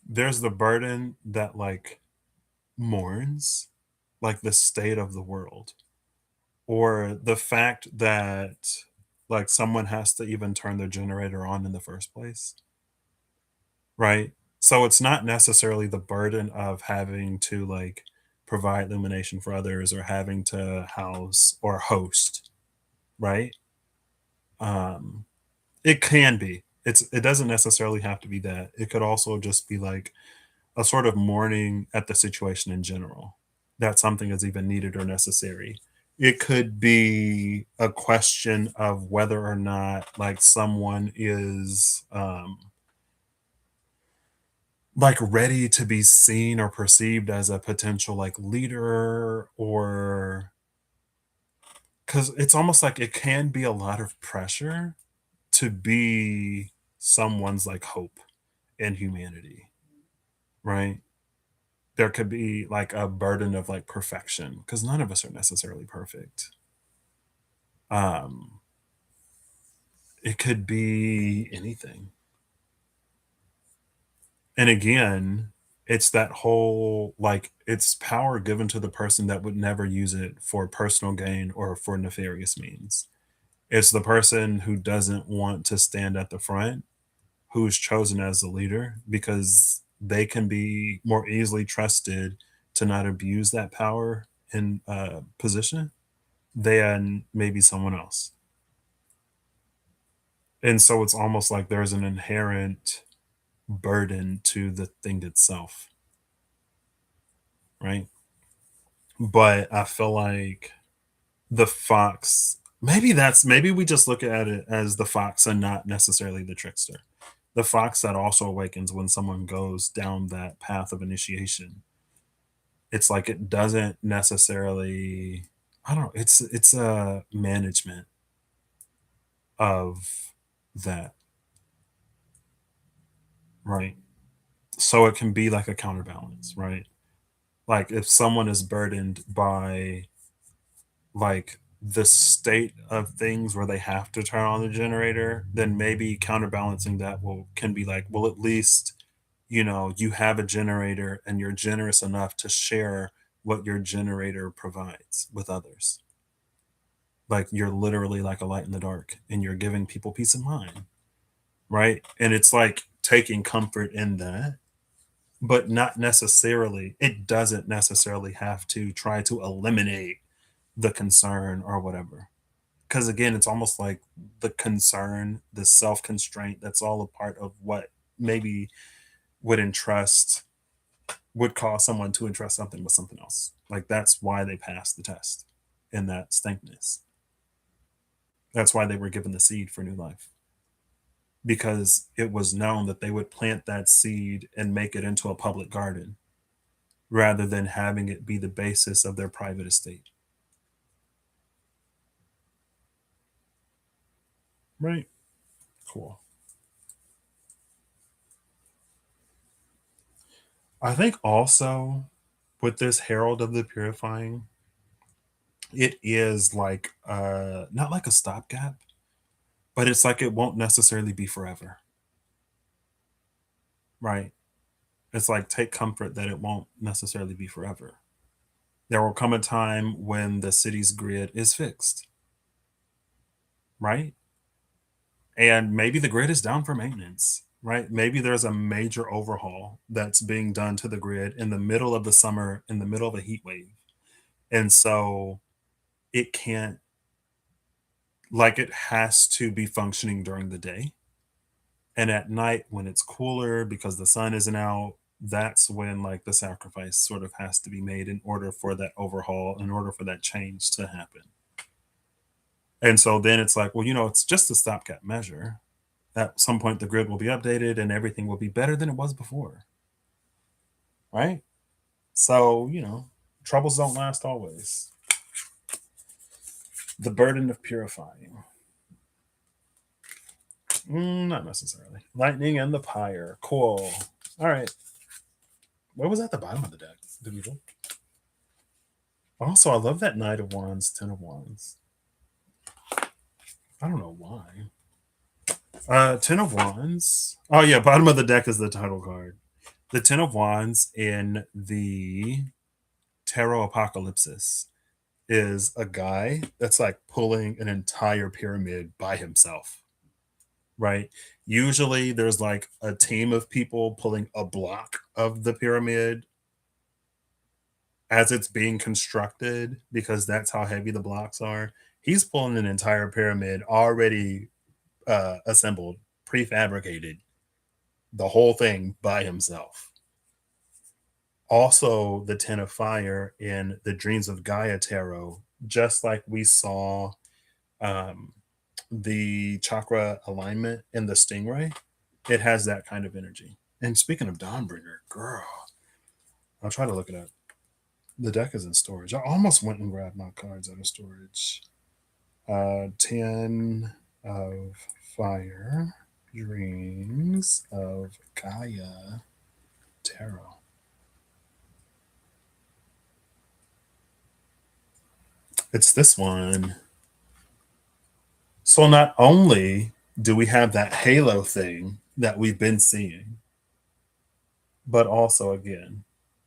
A: There's the burden that like mourns, like the state of the world, or the fact that like someone has to even turn their generator on in the first place, right? So it's not necessarily the burden of having to like provide illumination for others or having to house or host, right? Um, it can be. It doesn't necessarily have to be that. It could also just be like a sort of mourning at the situation in general, that something is even needed or necessary. It could be a question of whether or not like someone is like ready to be seen or perceived as a potential like leader, or because it's almost like it can be a lot of pressure to be someone's like hope in humanity, right? There could be like a burden of like perfection because none of us are necessarily perfect. Um, it could be anything. And again, it's that whole like it's power given to the person that would never use it for personal gain or for nefarious means. It's the person who doesn't want to stand at the front who's chosen as the leader because they can be more easily trusted to not abuse that power and position than maybe someone else. And so it's almost like there's an inherent burden to the thing itself, right? But I feel like the fox, maybe we just look at it as the fox and not necessarily the trickster. The fox that also awakens when someone goes down that path of initiation. It's like it doesn't necessarily, I don't know, it's a management of that, right? So it can be like a counterbalance, right? Like if someone is burdened by like the state of things where they have to turn on the generator, then maybe counterbalancing that will can be like, well, at least you have a generator and you're generous enough to share what your generator provides with others. Like you're literally like a light in the dark and you're giving people peace of mind, right? And it's like taking comfort in that, but not necessarily, it doesn't necessarily have to try to eliminate the concern or whatever. Because again, it's almost like the concern, the self constraint, that's all a part of what maybe would entrust, would cause someone to entrust something with something else. Like that's why they passed the test in that stankness. That's why they were given the seed for new life, because it was known that they would plant that seed and make it into a public garden rather than having it be the basis of their private estate. Right. Cool. I think also with this Herald of the Purifying, it is like not like a stopgap, but it's like it won't necessarily be forever. Right. It's like take comfort that it won't necessarily be forever. There will come a time when the city's grid is fixed, right? And maybe the grid is down for maintenance, right? Maybe there's a major overhaul that's being done to the grid in the middle of the summer, in the middle of a heat wave. And so it can't, like, it has to be functioning during the day. And at night, when it's cooler because the sun isn't out, that's when like the sacrifice sort of has to be made in order for that overhaul, in order for that change to happen. And so then it's like, well, it's just a stopgap measure. At some point, the grid will be updated and everything will be better than it was before, right? So, troubles don't last always. The burden of purifying. Not necessarily. Lightning and the pyre. Cool. All right. What was at the bottom of the deck? The Beetle. Also, I love that Knight of Wands, Ten of Wands. I don't know why. Ten of Wands. Oh yeah, bottom of the deck is the title card. The Ten of Wands in the Tarot Apocalypsis is a guy that's like pulling an entire pyramid by himself. right? Usually there's like a team of people pulling a block of the pyramid as it's being constructed because that's how heavy the blocks are. He's pulling an entire pyramid already assembled, prefabricated, the whole thing by himself. Also, the Ten of Fire in the Dreams of Gaia tarot, just like we saw um, the chakra alignment in the Stingray, it has that kind of energy. And speaking of Dawnbringer, girl, I'll try to look it up. The deck is in storage. I almost went and grabbed my cards out of storage. 10 of Fire, Dreams of Gaia Tarot. It's this one. So not only do we have that halo thing that we've been seeing, but also, again,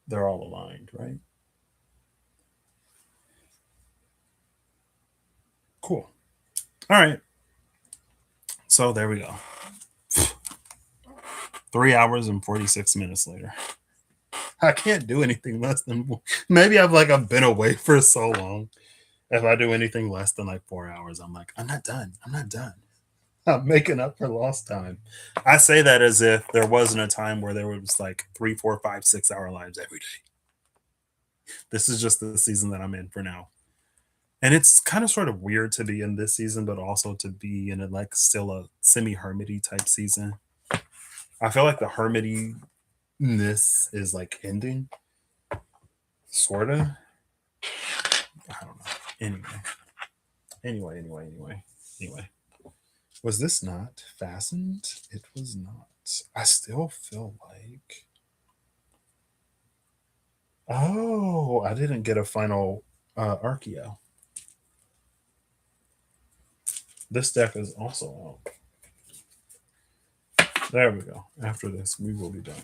A: they're all aligned, right? Cool. All right. So there we go. 3 hours and 46 minutes later. I can't do anything less than maybe I've been away for so long. If I do anything less than like 4 hours, I'm like, I'm not done. I'm not done. I'm making up for lost time. I say that as if there wasn't a time where there was like 3, 4, 5, 6 hour lives every day. This is just the season that I'm in for now. And it's kind of sort of weird to be in this season, but also to be in a like still a semi-hermity type season. I feel like the hermity ness is like ending. Sorta. I don't know. Anyway. Was this not fastened? It was not. I still feel like. Oh, I didn't get a final Archeo. This deck is also out. There we go. After this, we will be done.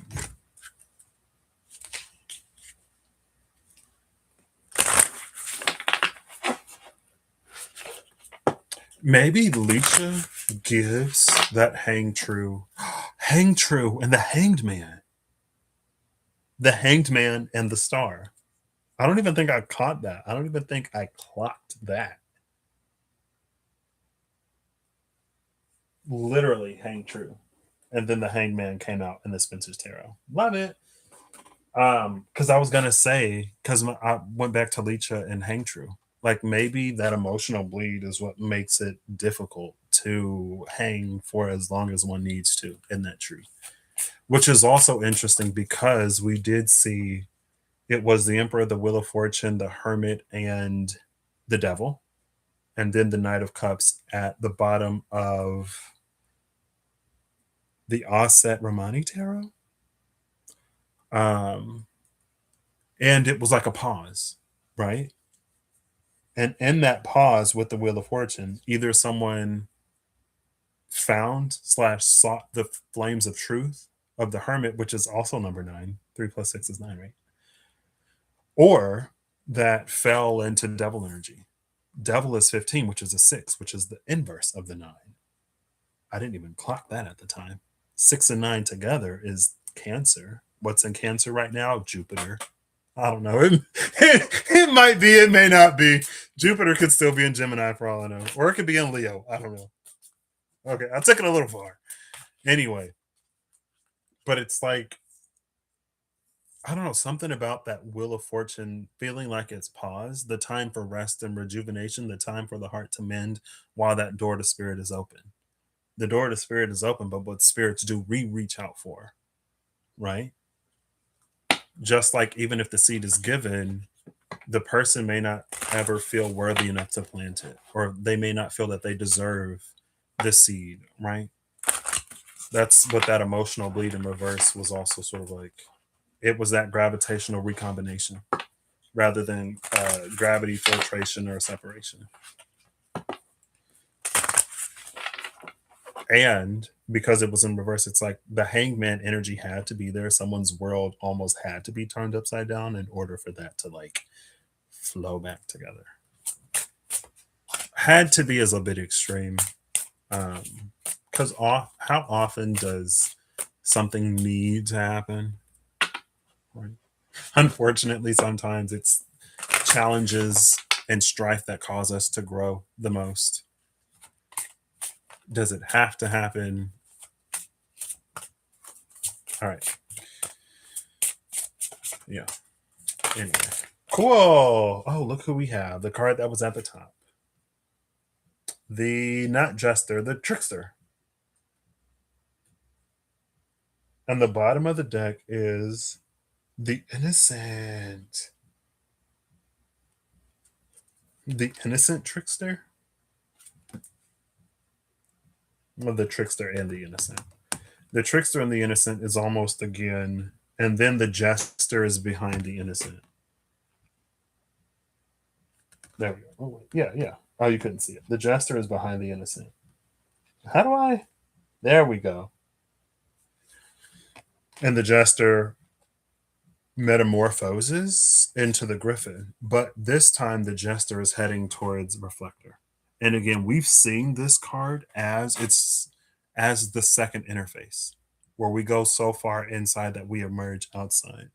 A: Maybe Leisha gives that hang true, and the hanged man. The hanged man and the star. I don't even think I caught that. I don't even think I clocked that. Literally hang true. And then the hanged man came out in the Spencer's Tarot. Love it. Because I was gonna say, because I went back to Leisha and hang true. Like maybe that emotional bleed is what makes it difficult to hang for as long as one needs to in that tree. Which is also interesting because we did see it was the Emperor, the Wheel of Fortune, the Hermit, and the Devil, and then the Knight of Cups at the bottom of the Osset Romani Tarot. Um, and it was like a pause, right? And in that pause with the Wheel of Fortune, either someone found / sought the flames of truth of the Hermit, which is also number 9. 3 plus 6 is 9, right? Or that fell into devil energy. Devil is 15, which is a 6, which is the inverse of the 9. I didn't even clock that at the time. 6 and 9 together is Cancer. What's in Cancer right now? Jupiter. I don't know. It might be, it may not be. Jupiter could still be in Gemini for all I know. Or it could be in Leo. I don't know. Okay, I took it a little far. Anyway. But it's like, I don't know, something about that Wheel of Fortune feeling like it's paused, the time for rest and rejuvenation, the time for the heart to mend while that door to spirit is open. The door to spirit is open, but what spirits do we reach out for, right? Just like even if the seed is given, the person may not ever feel worthy enough to plant it, or they may not feel that they deserve the seed, right? That's what that emotional bleed in reverse was also sort of like. It was that gravitational recombination rather than gravity filtration or separation. And because it was in reverse, it's like the hangman energy had to be there. Someone's world almost had to be turned upside down in order for that to like flow back together. Had to be is a bit extreme. Because how often does something need to happen? Right. Unfortunately, sometimes it's challenges and strife that cause us to grow the most. Does it have to happen? All right. Yeah. Anyway. Cool. Oh, look who we have. The card that was at the top. The not jester, the trickster. And the bottom of the deck is the innocent. The innocent trickster? Well, the trickster and the innocent. The trickster and the innocent is almost again, and then the jester is behind the innocent. There we go. Oh, wait. Yeah, yeah. Oh, you couldn't see it. The jester is behind the innocent. How do I? There we go. And the jester metamorphoses into the griffin, but this time the jester is heading towards reflector. And again, we've seen this card as the second interface, where we go so far inside that we emerge outside,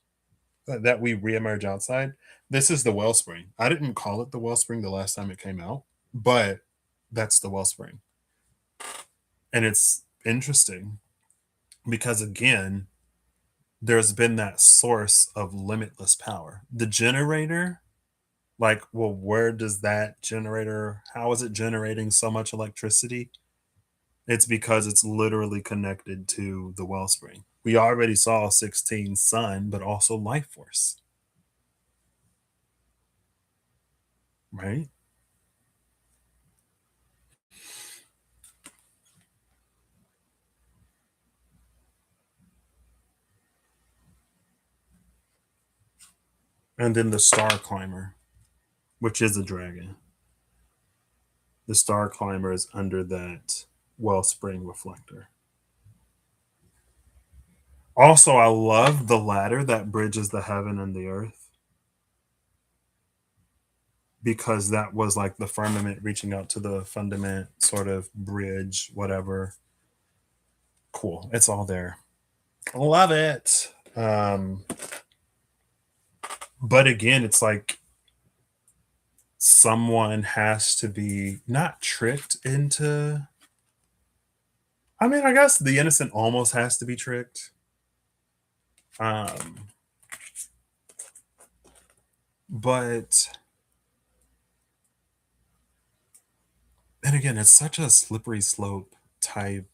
A: that we reemerge outside. This is the wellspring. I didn't call it the wellspring the last time it came out, but that's the wellspring. And it's interesting because again, there's been that source of limitless power. The generator, like, well, where does that generator, how is it generating so much electricity? It's because it's literally connected to the wellspring. We already saw 16 sun, but also life force, right? And then the star climber, which is a dragon. The star climber is under that wellspring reflector. Also, I love the ladder that bridges the heaven and the earth because that was like the firmament reaching out to the fundament, sort of bridge, whatever. Cool. It's all there. Love it. But again, it's like someone has to be not tricked into. I mean, I guess the innocent almost has to be tricked. Um, but then again, it's such a slippery slope type.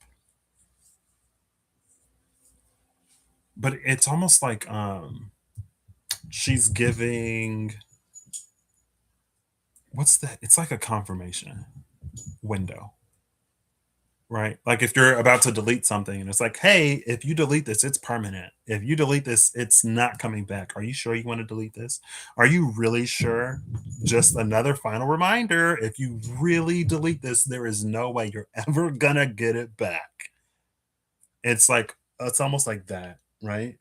A: But it's almost like she's giving what's that? It's like a confirmation window, right? Like if you're about to delete something and it's like, hey, if you delete this, it's permanent. If you delete this, it's not coming back. Are you sure you want to delete this? Are you really sure? Just another final reminder, if you really delete this, there is no way you're ever gonna get it back. It's like it's almost like that, right?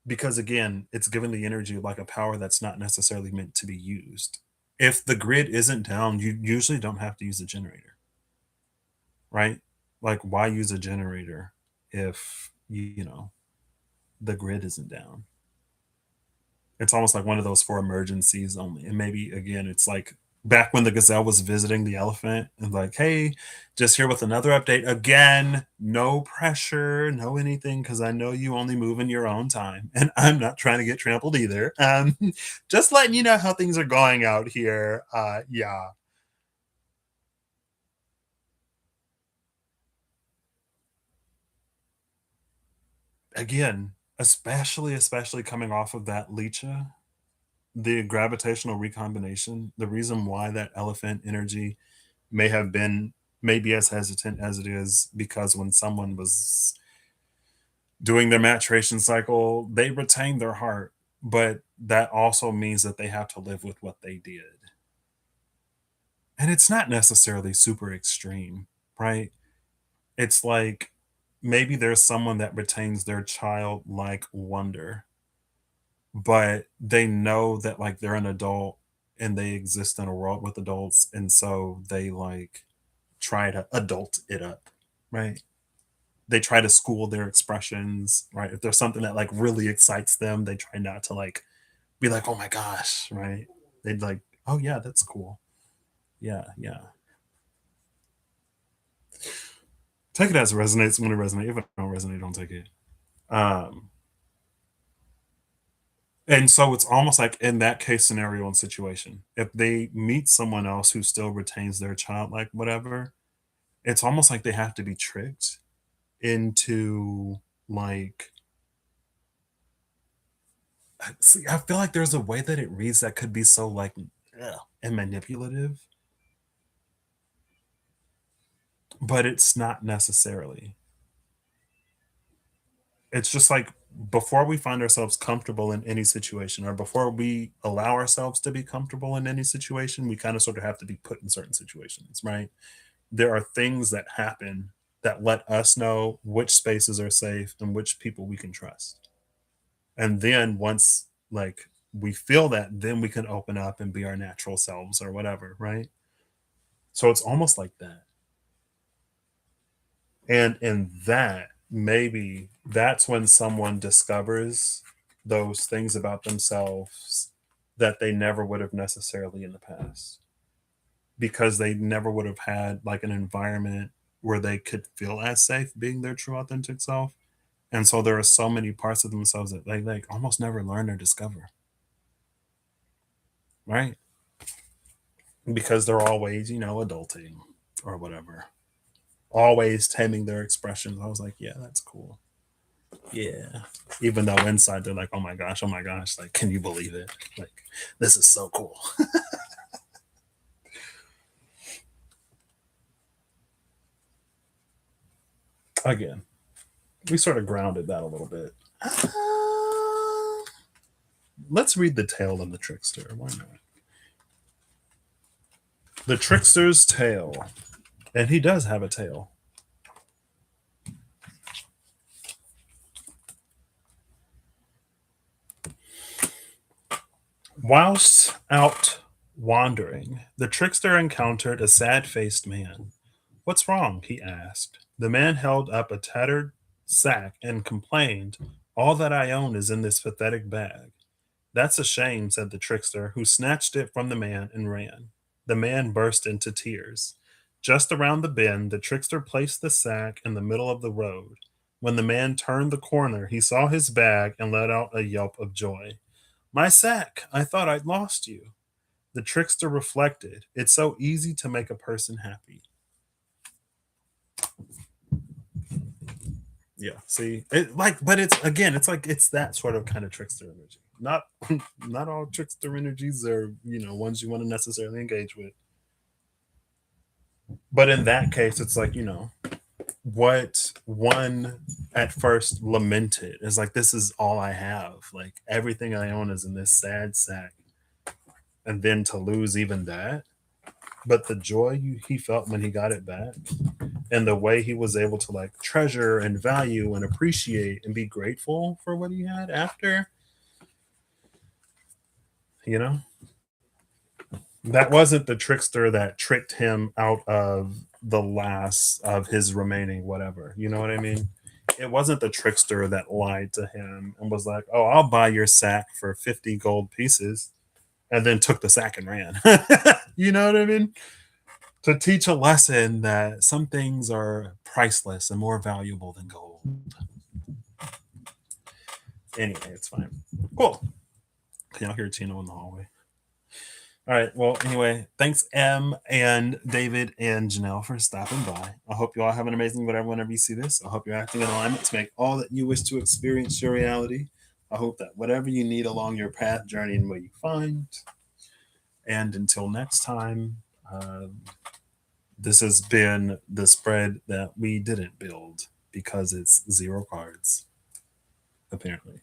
A: Because again, it's given the energy of like a power that's not necessarily meant to be used. If the grid isn't down, you usually don't have to use a generator, right? Like, why use a generator if the grid isn't down? It's almost like one of those for emergencies only. And maybe again, it's like back when the gazelle was visiting the elephant and like, hey, just here with another update. Again, no pressure, no anything, because I know you only move in your own time. And I'm not trying to get trampled either. Just letting you know how things are going out here. Yeah. Again, especially coming off of that Licha, the gravitational recombination, the reason why that elephant energy may have been maybe as hesitant as it is because when someone was doing their maturation cycle, they retained their heart, but that also means that they have to live with what they did. And it's not necessarily super extreme, right? It's like maybe there's someone that retains their childlike wonder, but they know that like they're an adult and they exist in a world with adults, and so they like try to adult it up. right? They try to school their expressions, right? If there's something that like really excites them, they try not to like be like, oh my gosh, right? They'd like, oh yeah, that's cool. Yeah, yeah. Take it as it resonates when it resonates. If it don't resonate, don't take it. Um, and so it's almost like in that case scenario and situation, if they meet someone else who still retains their childlike whatever, it's almost like they have to be tricked into like see, I feel like there's a way that it reads that could be so like ugh, and manipulative, but it's not necessarily. It's just like before we find ourselves comfortable in any situation or before we allow ourselves to be comfortable in any situation, we kind of sort of have to be put in certain situations, right? There are things that happen that let us know which spaces are safe and which people we can trust. And then once like we feel that, then we can open up and be our natural selves or whatever, right? So it's almost like that. And in that, maybe that's when someone discovers those things about themselves that they never would have necessarily in the past because they never would have had like an environment where they could feel as safe being their true authentic self. And so there are so many parts of themselves that they like almost never learn or discover, right? Because they're always, adulting or whatever, always taming their expressions. I was like, yeah, that's cool. Yeah. Even though inside they're like, oh my gosh, like, can you believe it? Like, this is so cool. Again, we sort of grounded that a little bit. Let's read the tale of the trickster. Why not? The trickster's tale. And he does have a tail. Whilst out wandering, the trickster encountered a sad faced man. What's wrong? He asked. The man held up a tattered sack and complained, all that I own is in this pathetic bag. That's a shame, said the trickster, who snatched it from the man and ran. The man burst into tears. Just around the bend, the trickster placed the sack in the middle of the road. When the man turned the corner, he saw his bag and let out a yelp of joy. My sack! I thought I'd lost you. The trickster reflected. It's so easy to make a person happy. Yeah, see, it like, but it's again, it's like it's that sort of kind of trickster energy. Not, not all trickster energies are ones you want to necessarily engage with. But in that case, it's like what one at first lamented is like this is all I have. Like everything I own is in this sad sack, and then to lose even that. But the joy he felt when he got it back, and the way he was able to like treasure and value and appreciate and be grateful for what he had after, you know, that wasn't the trickster that tricked him out of the last of his remaining whatever. You know what I mean? It wasn't the trickster that lied to him and was like, oh, I'll buy your sack for 50 gold pieces and then took the sack and ran. You know what I mean? To teach a lesson that some things are priceless and more valuable than gold. Anyway, it's fine. Cool. Can y'all hear Tino in the hallway? All right. Well, anyway, thanks, Em and David and Janelle for stopping by. I hope you all have an amazing whatever whenever you see this. I hope you're acting in alignment to make all that you wish to experience your reality. I hope that whatever you need along your path, journey, and what you find. And until next time, this has been the spread that we didn't build because it's 0 cards, apparently.